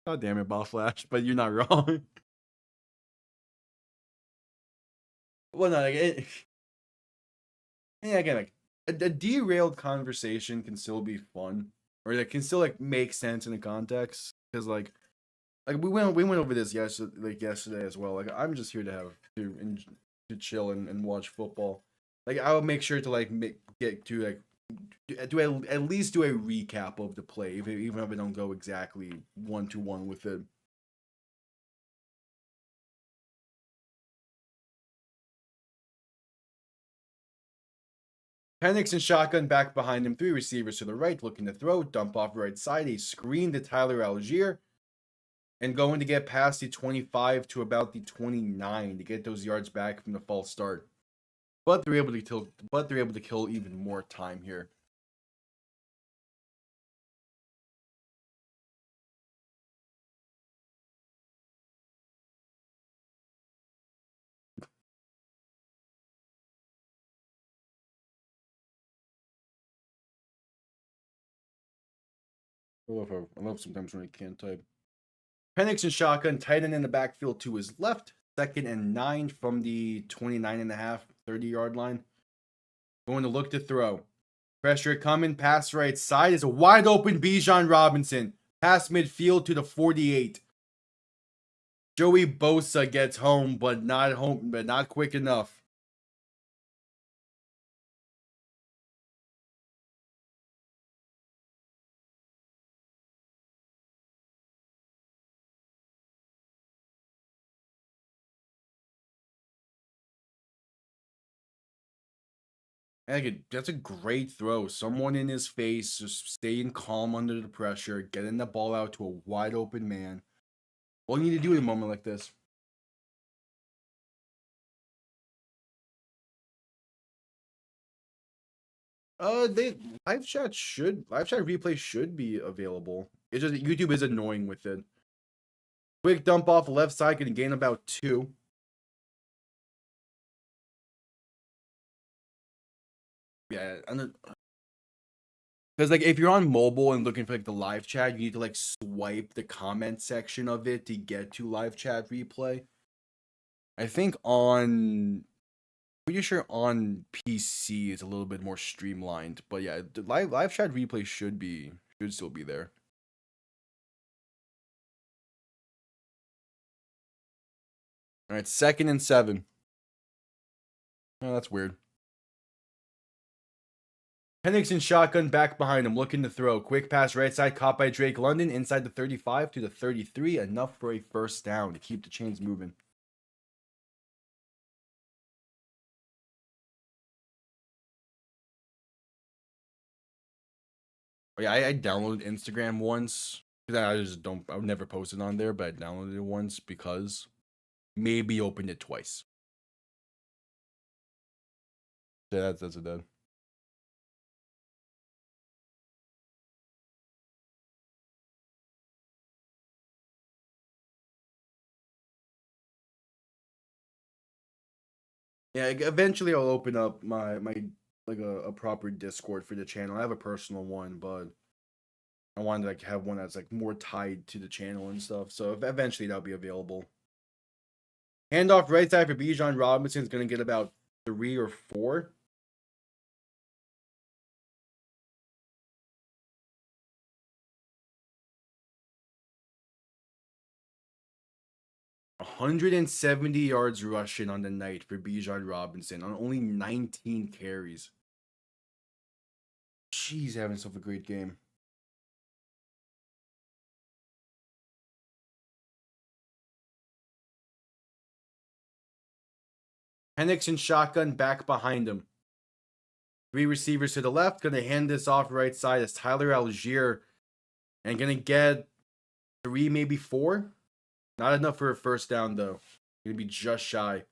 God damn it, Ball Flash, but you're not wrong. Well, no, yeah, again, like a derailed conversation can still be fun, or that can still like make sense in the context. Because like we went over this yesterday as well. Like I'm just here to have to chill and watch football. Like I'll make sure to like get to like do at least do a recap of the play, even if I don't go exactly 1-to-1 with it. Penix and shotgun back behind him. 3 receivers to the right, looking to throw. Dump off right side. A screen to Tyler Algier. And going to get past the 25 to about the 29 to get those yards back from the false start. But they're able to kill even more time here. I love sometimes when I can't type. Penix and shotgun, tight end in the backfield to his left. 2nd and 9 from the 29.5, 30-yard line. Going to look to throw. Pressure coming, pass right side is a wide open Bijan Robinson. Pass midfield to the 48. Joey Bosa gets home, but not quick enough. And that's a great throw. Someone in his face, just staying calm under the pressure, getting the ball out to a wide open man. All you need to do in a moment like this. Live chat replay should be available. It's just YouTube is annoying with it. Quick dump off left side, can gain about 2. Yeah, because like if you're on mobile and looking for like the live chat, you need to like swipe the comment section of it to get to live chat replay. I think pretty sure on PC it's a little bit more streamlined, but yeah, the live chat replay should still be there. All right, 2nd and 7. Oh, that's weird. Penix and shotgun back behind him, looking to throw. Quick pass right side, caught by Drake London inside the 35 to the 33. Enough for a first down to keep the chains moving. Oh, yeah, I downloaded Instagram once. I would never post it on there, but I downloaded it once because maybe opened it twice. Yeah, that's a dead. Yeah, eventually I'll open up my like a proper Discord for the channel. I have a personal one, but I wanted to like have one that's like more tied to the channel and stuff. So eventually that'll be available. Handoff right side for Bijan Robinson is going to get about 3 or 4. $170 yards rushing on the night for Bijan Robinson on only 19 carries. Jeez, having himself a great game. Penix and shotgun back behind him. 3 receivers to the left. Going to hand this off right side as Tyler Algier. And going to get 3, maybe 4. Not enough for a first down, though. Going to be just shy.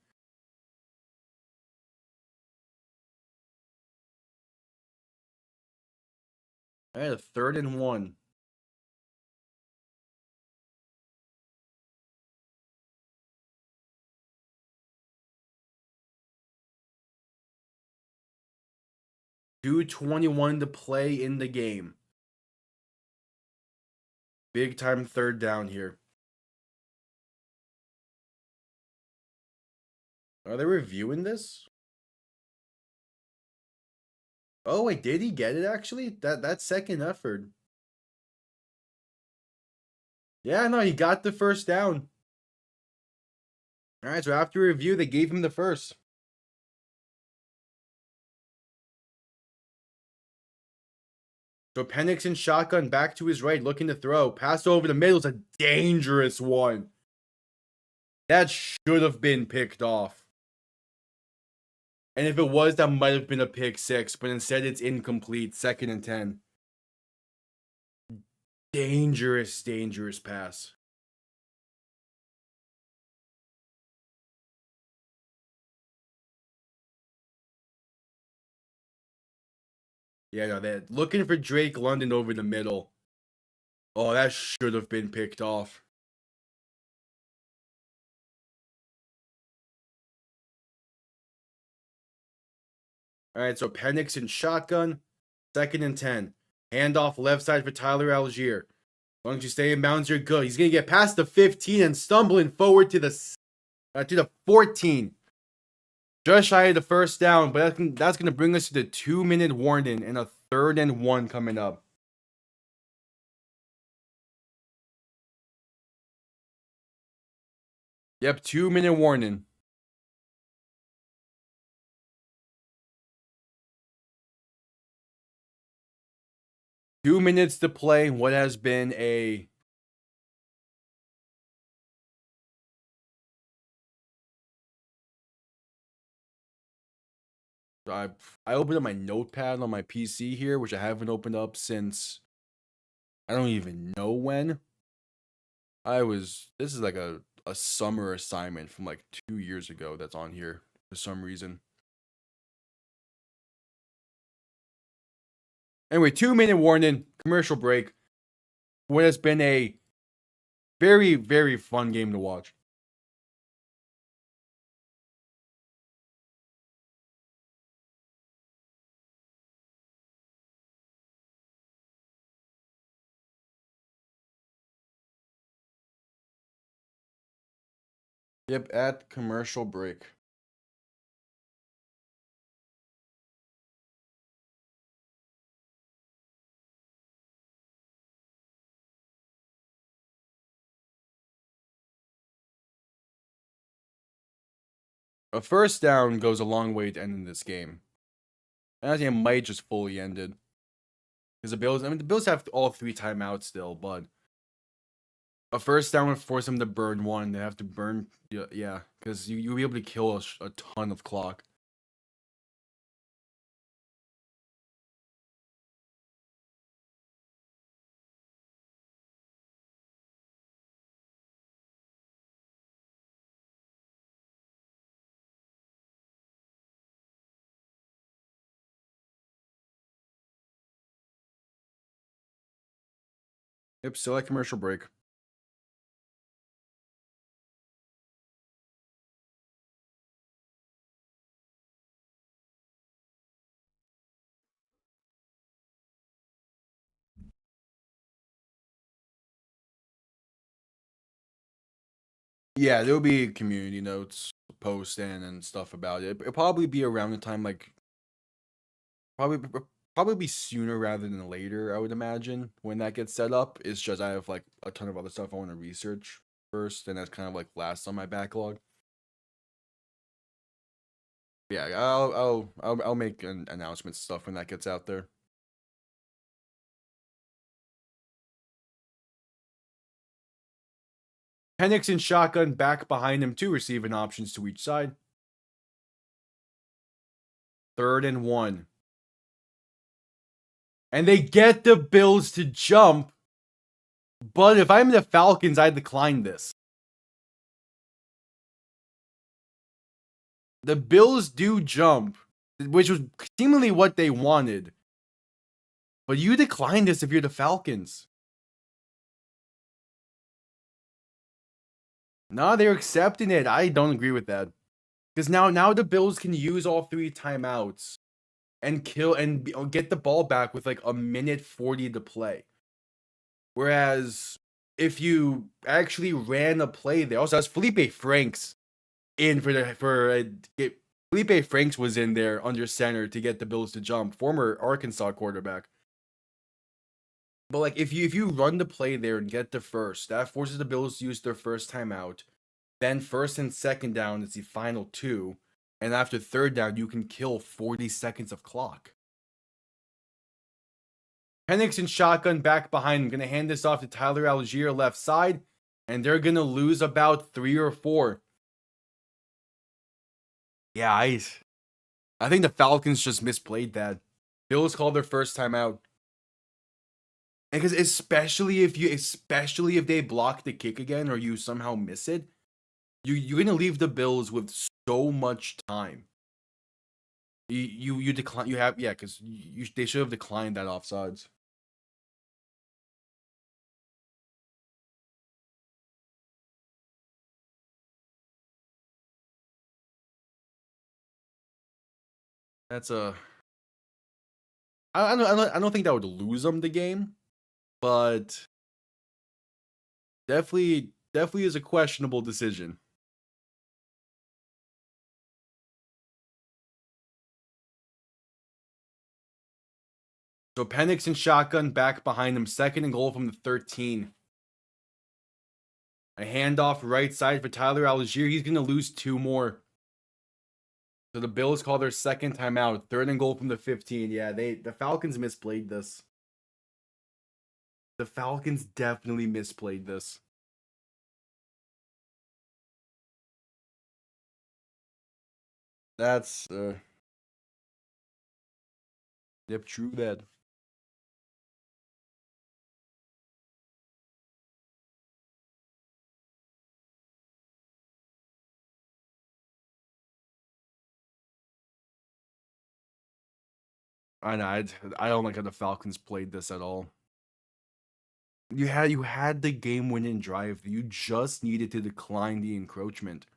All right, a 3rd and 1. .221 to play in the game. Big time 3rd down here. Are they reviewing this? Oh, wait, did he get it actually? That second effort. Yeah, no, he got the first down. All right, so after review, they gave him the first. So Penix and shotgun back to his right, looking to throw. Pass over the middle is a dangerous one. That should have been picked off. And if it was, that might have been a pick 6, but instead it's incomplete. 2nd and 10. Dangerous, dangerous pass. Yeah, no, they're looking for Drake London over the middle. Oh, that should have been picked off. All right, so Penix and shotgun. 2nd and 10. Handoff left side for Tyler Algier. As long as you stay in bounds, you're good. He's going to get past the 15 and stumbling forward to the 14. Just shy of the first down, but that's going to bring us to the 2-minute warning and a 3rd and 1 coming up. Yep, 2-minute warning. Two minutes to play what has been a I opened up my notepad on my PC here, which I haven't opened up since I don't even know when. This is like a summer assignment from like 2 years ago that's on here for some reason. Anyway, 2-minute warning, commercial break. What has been a very, very fun game to watch. Yep, at commercial break. A first down goes a long way to ending this game. And I think it might just fully end it. Because the Bills, the Bills have all 3 timeouts still, but a first down would force them to burn one. They have to burn, yeah, because you'll be able to kill a ton of clock. Yep, still at commercial break. Yeah, there'll be community notes posting and stuff about it. It'll probably be around the time, like, probably be sooner rather than later, I would imagine, when that gets set up. It's just I have, like, a ton of other stuff I want to research first, and that's kind of, like, last on my backlog. Yeah, I'll make an announcement stuff when that gets out there. Penix and shotgun back behind him, 2 receiving options to each side. 3rd and 1. And they get the Bills to jump. But if I'm the Falcons, I decline this. The Bills do jump, which was seemingly what they wanted. But you decline this if you're the Falcons. No, they're accepting it. I don't agree with that. Because now the Bills can use all 3 timeouts and kill and get the ball back with like a minute 40 to play. Whereas if you actually ran a play there, also that's Felipe Franks in Felipe Franks was in there under center to get the Bills to jump, former Arkansas quarterback. But like if you run the play there and get the first, that forces the Bills to use their first timeout. Then 1st and 2nd down is the final 2, and after 3rd down you can kill 40 seconds of clock. Penix and shotgun back behind him, gonna hand this off to Tyler Algier left side, and they're gonna lose about 3 or 4. Yeah, I think the Falcons just misplayed that. Bills called their first timeout. Because especially if they block the kick again or you somehow miss it, you're gonna leave the Bills with so much time. You decline because they should have declined that offsides. That's I don't think that would lose them the game, but definitely is a questionable decision. So Penix and shotgun back behind him, 2nd and goal from the 13. A handoff right side for Tyler Algier. He's gonna lose 2 more. So the Bills call their 2nd timeout, 3rd and goal from the 15. Yeah, the Falcons misplayed this. The Falcons definitely misplayed this. That's yep, true that. I know. I don't like how the Falcons played this at all. You had the game winning drive. You just needed to decline the encroachment.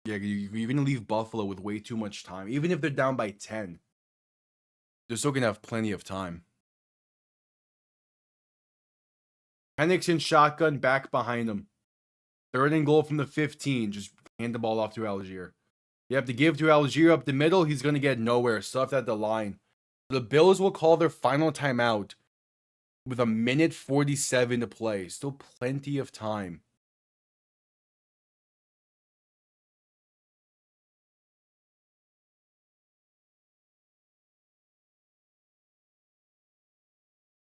Yeah, you're gonna leave Buffalo with way too much time. Even if they're down by 10, they're still gonna have plenty of time. Penix in shotgun back behind him. 3rd and goal from the 15. Just hand the ball off to Algier. You have to give to Algier up the middle. He's going to get nowhere. Stuffed at the line. The Bills will call their final timeout with 1:47 to play. Still plenty of time.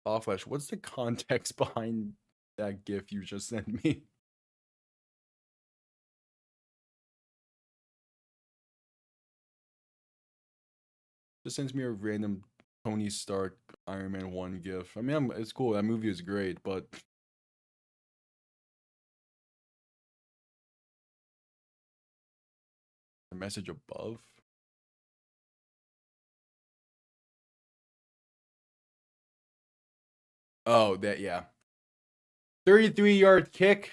Flash, what's the context behind that GIF you just sent me? Just sends me a random Tony Stark Iron Man 1 GIF. I mean, it's cool. That movie is great, but the message above. Oh, that, yeah. 33-yard kick.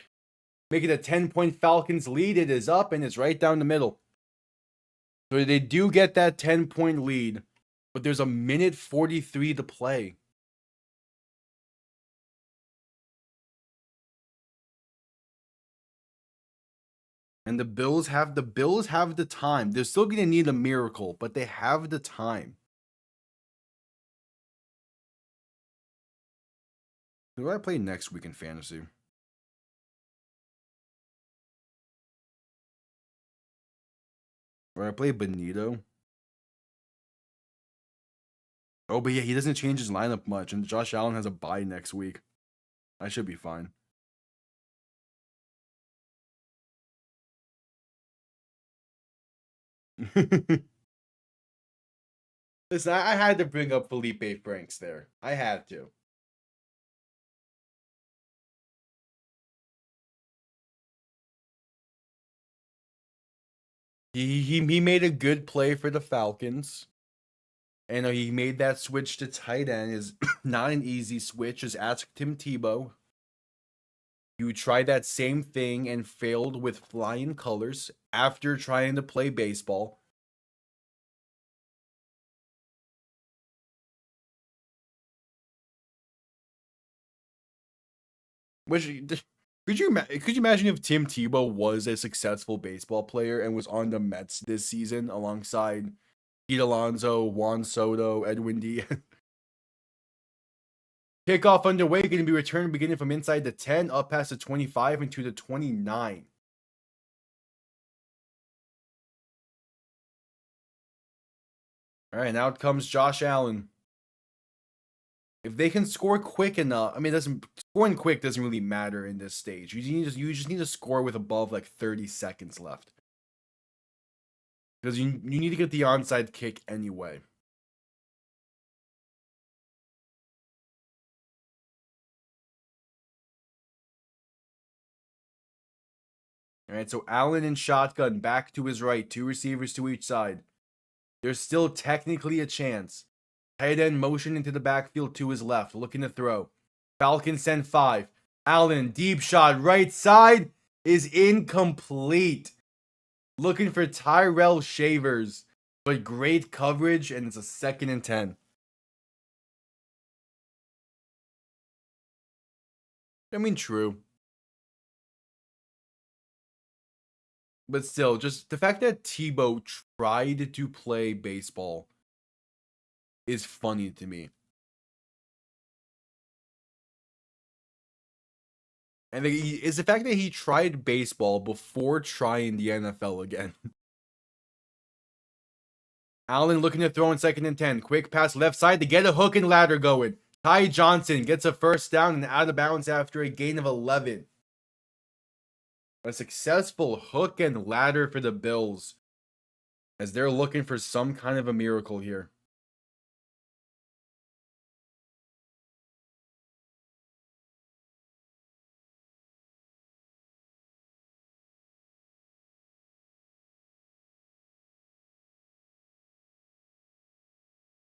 Make it a 10-point Falcons lead. It is up and it's right down the middle. So they do get that 10-point lead, but there's 1:43 to play. And the Bills have the time. They're still gonna need a miracle, but they have the time. Who do I play next week in fantasy? Where I play Benito. Oh, but yeah, he doesn't change his lineup much, and Josh Allen has a bye next week. I should be fine. Listen, I had to bring up Felipe Franks there. I had to. He made a good play for the Falcons. And he made that switch to tight end. Is not an easy switch. Just ask Tim Tebow. You tried that same thing and failed with flying colors after trying to play baseball. Which could you imagine if Tim Tebow was a successful baseball player and was on the Mets this season alongside Pete Alonso, Juan Soto, Edwin Diaz? Kickoff underway, going to be returned beginning from inside the 10, up past the 25 into the 29. All right, now it comes Josh Allen. If they can score quick enough, I mean, scoring quick doesn't really matter in this stage. You just need to score with above like 30 seconds left, because you need to get the onside kick anyway. All right, so Allen in shotgun, back to his right, 2 receivers to each side. There's still technically a chance. Tight end motion into the backfield to his left, looking to throw. Falcons send 5. Allen, deep shot, right side, is incomplete. Looking for Tyrell Shavers, but great coverage, and it's a 2nd and 10. I mean, true. But still, just the fact that Tebow tried to play baseball is funny to me. And it's the fact that he tried baseball before trying the NFL again. Allen looking to throw in 2nd and 10. Quick pass left side to get a hook and ladder going. Ty Johnson gets a first down and out of bounds after a gain of 11. A successful hook and ladder for the Bills, as they're looking for some kind of a miracle here.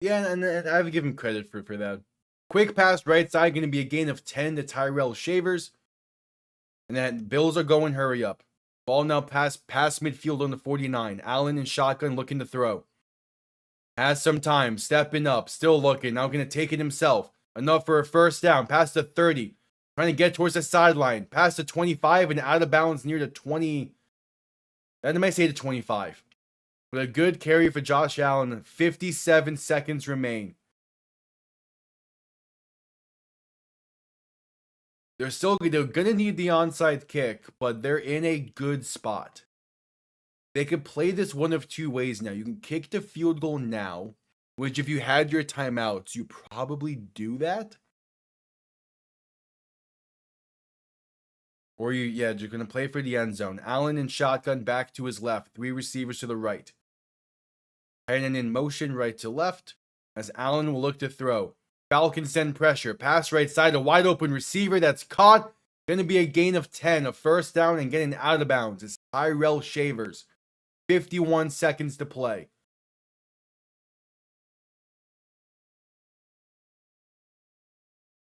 Yeah, and I have to give him credit for that. Quick pass right side, going to be a gain of 10 to Tyrell Shavers. And then Bills are going hurry up. Ball now past midfield on the 49. Allen in shotgun looking to throw. Has some time, stepping up, still looking. Now going to take it himself. Enough for a first down, past the 30. Trying to get towards the sideline. Past the 25 and out of bounds near the 20. I might say the 25. But a good carry for Josh Allen. 57 seconds remain. They're going to need the onside kick, but they're in a good spot. They could play this one of two ways now. You can kick the field goal now, which if you had your timeouts, you probably do that. Or you're going to play for the end zone. Allen in shotgun back to his left. 3 receivers to the right. And in motion right to left as Allen will look to throw. Falcons send pressure. Pass right side. A wide open receiver that's caught. Going to be a gain of 10. A first down and getting out of bounds. It's Tyrell Shavers. 51 seconds to play.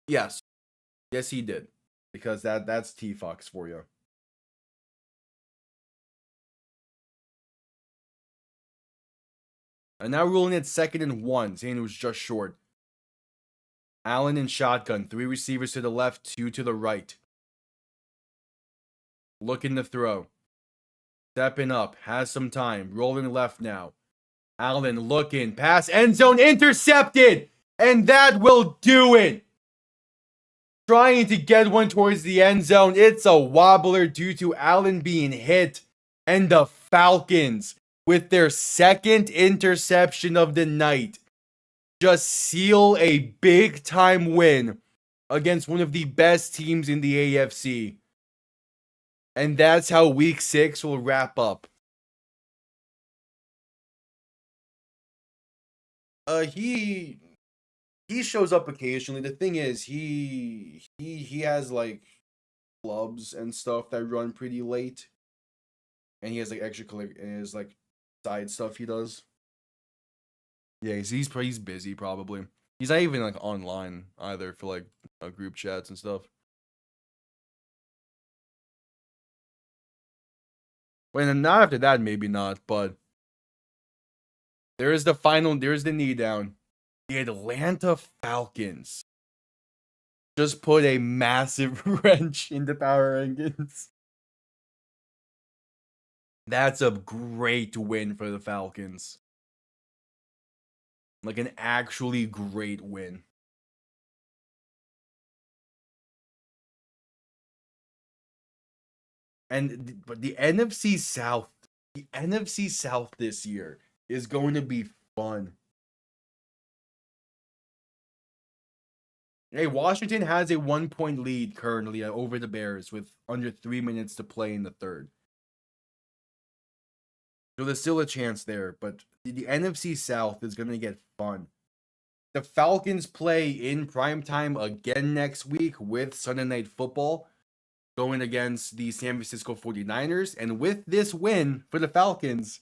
Yes. Yes, he did. Because that's T-Fox for you. And now ruling it 2nd and 1, saying it was just short. Allen in shotgun. 3 receivers to the left, 2 to the right. Looking to throw. Stepping up. Has some time. Rolling left now. Allen looking. Pass. End zone intercepted. And that will do it. Trying to get one towards the end zone. It's a wobbler due to Allen being hit. And the Falcons, with their 2nd interception of the night, just seal a big-time win against one of the best teams in the AFC. And that's how Week 6 will wrap up. He shows up occasionally. The thing is, he has like clubs and stuff that run pretty late, and he has like like side stuff he does. Yeah, he's busy probably. He's not even like online either for like group chats and stuff. Well, and not after that, maybe not, but there's the knee down. The Atlanta Falcons just put a massive wrench in the power rankings. That's a great win for the Falcons. Like an actually great win. But the NFC South this year is going to be fun. Hey, Washington has a 1-point lead currently over the Bears with under 3 minutes to play in the third. So there's still a chance there, but the NFC South is going to get fun. The Falcons play in primetime again next week with Sunday Night Football going against the San Francisco 49ers. And with this win for the Falcons,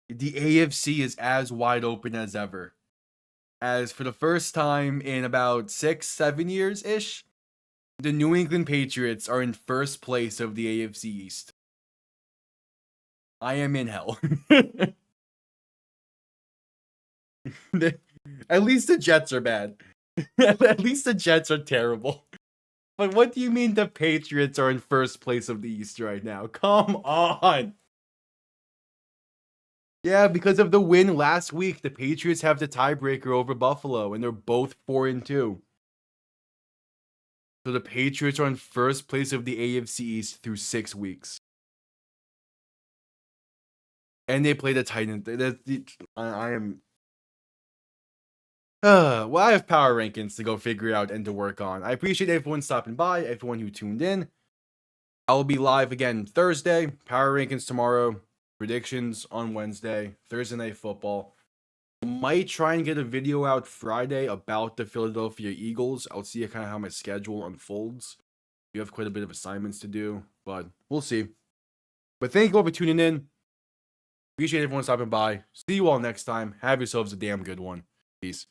the AFC is as wide open as ever. As for the first time in about 6-7 years-ish, the New England Patriots are in first place of the AFC East. I am in hell. At least the Jets are bad. At least the Jets are terrible. But what do you mean the Patriots are in first place of the East right now? Come on. Yeah, because of the win last week, the Patriots have the tiebreaker over Buffalo, and they're both 4-2. So the Patriots are in first place of the AFC East through 6 weeks. And they play the Titans. Well, I have power rankings to go figure out and to work on. I appreciate everyone stopping by, everyone who tuned in. I will be live again Thursday. Power rankings tomorrow. Predictions on Wednesday. Thursday Night Football. I might try and get a video out Friday about the Philadelphia Eagles. I'll see kind of how my schedule unfolds. You have quite a bit of assignments to do, but we'll see. But thank you all for tuning in. Appreciate everyone stopping by. See you all next time. Have yourselves a damn good one. Peace.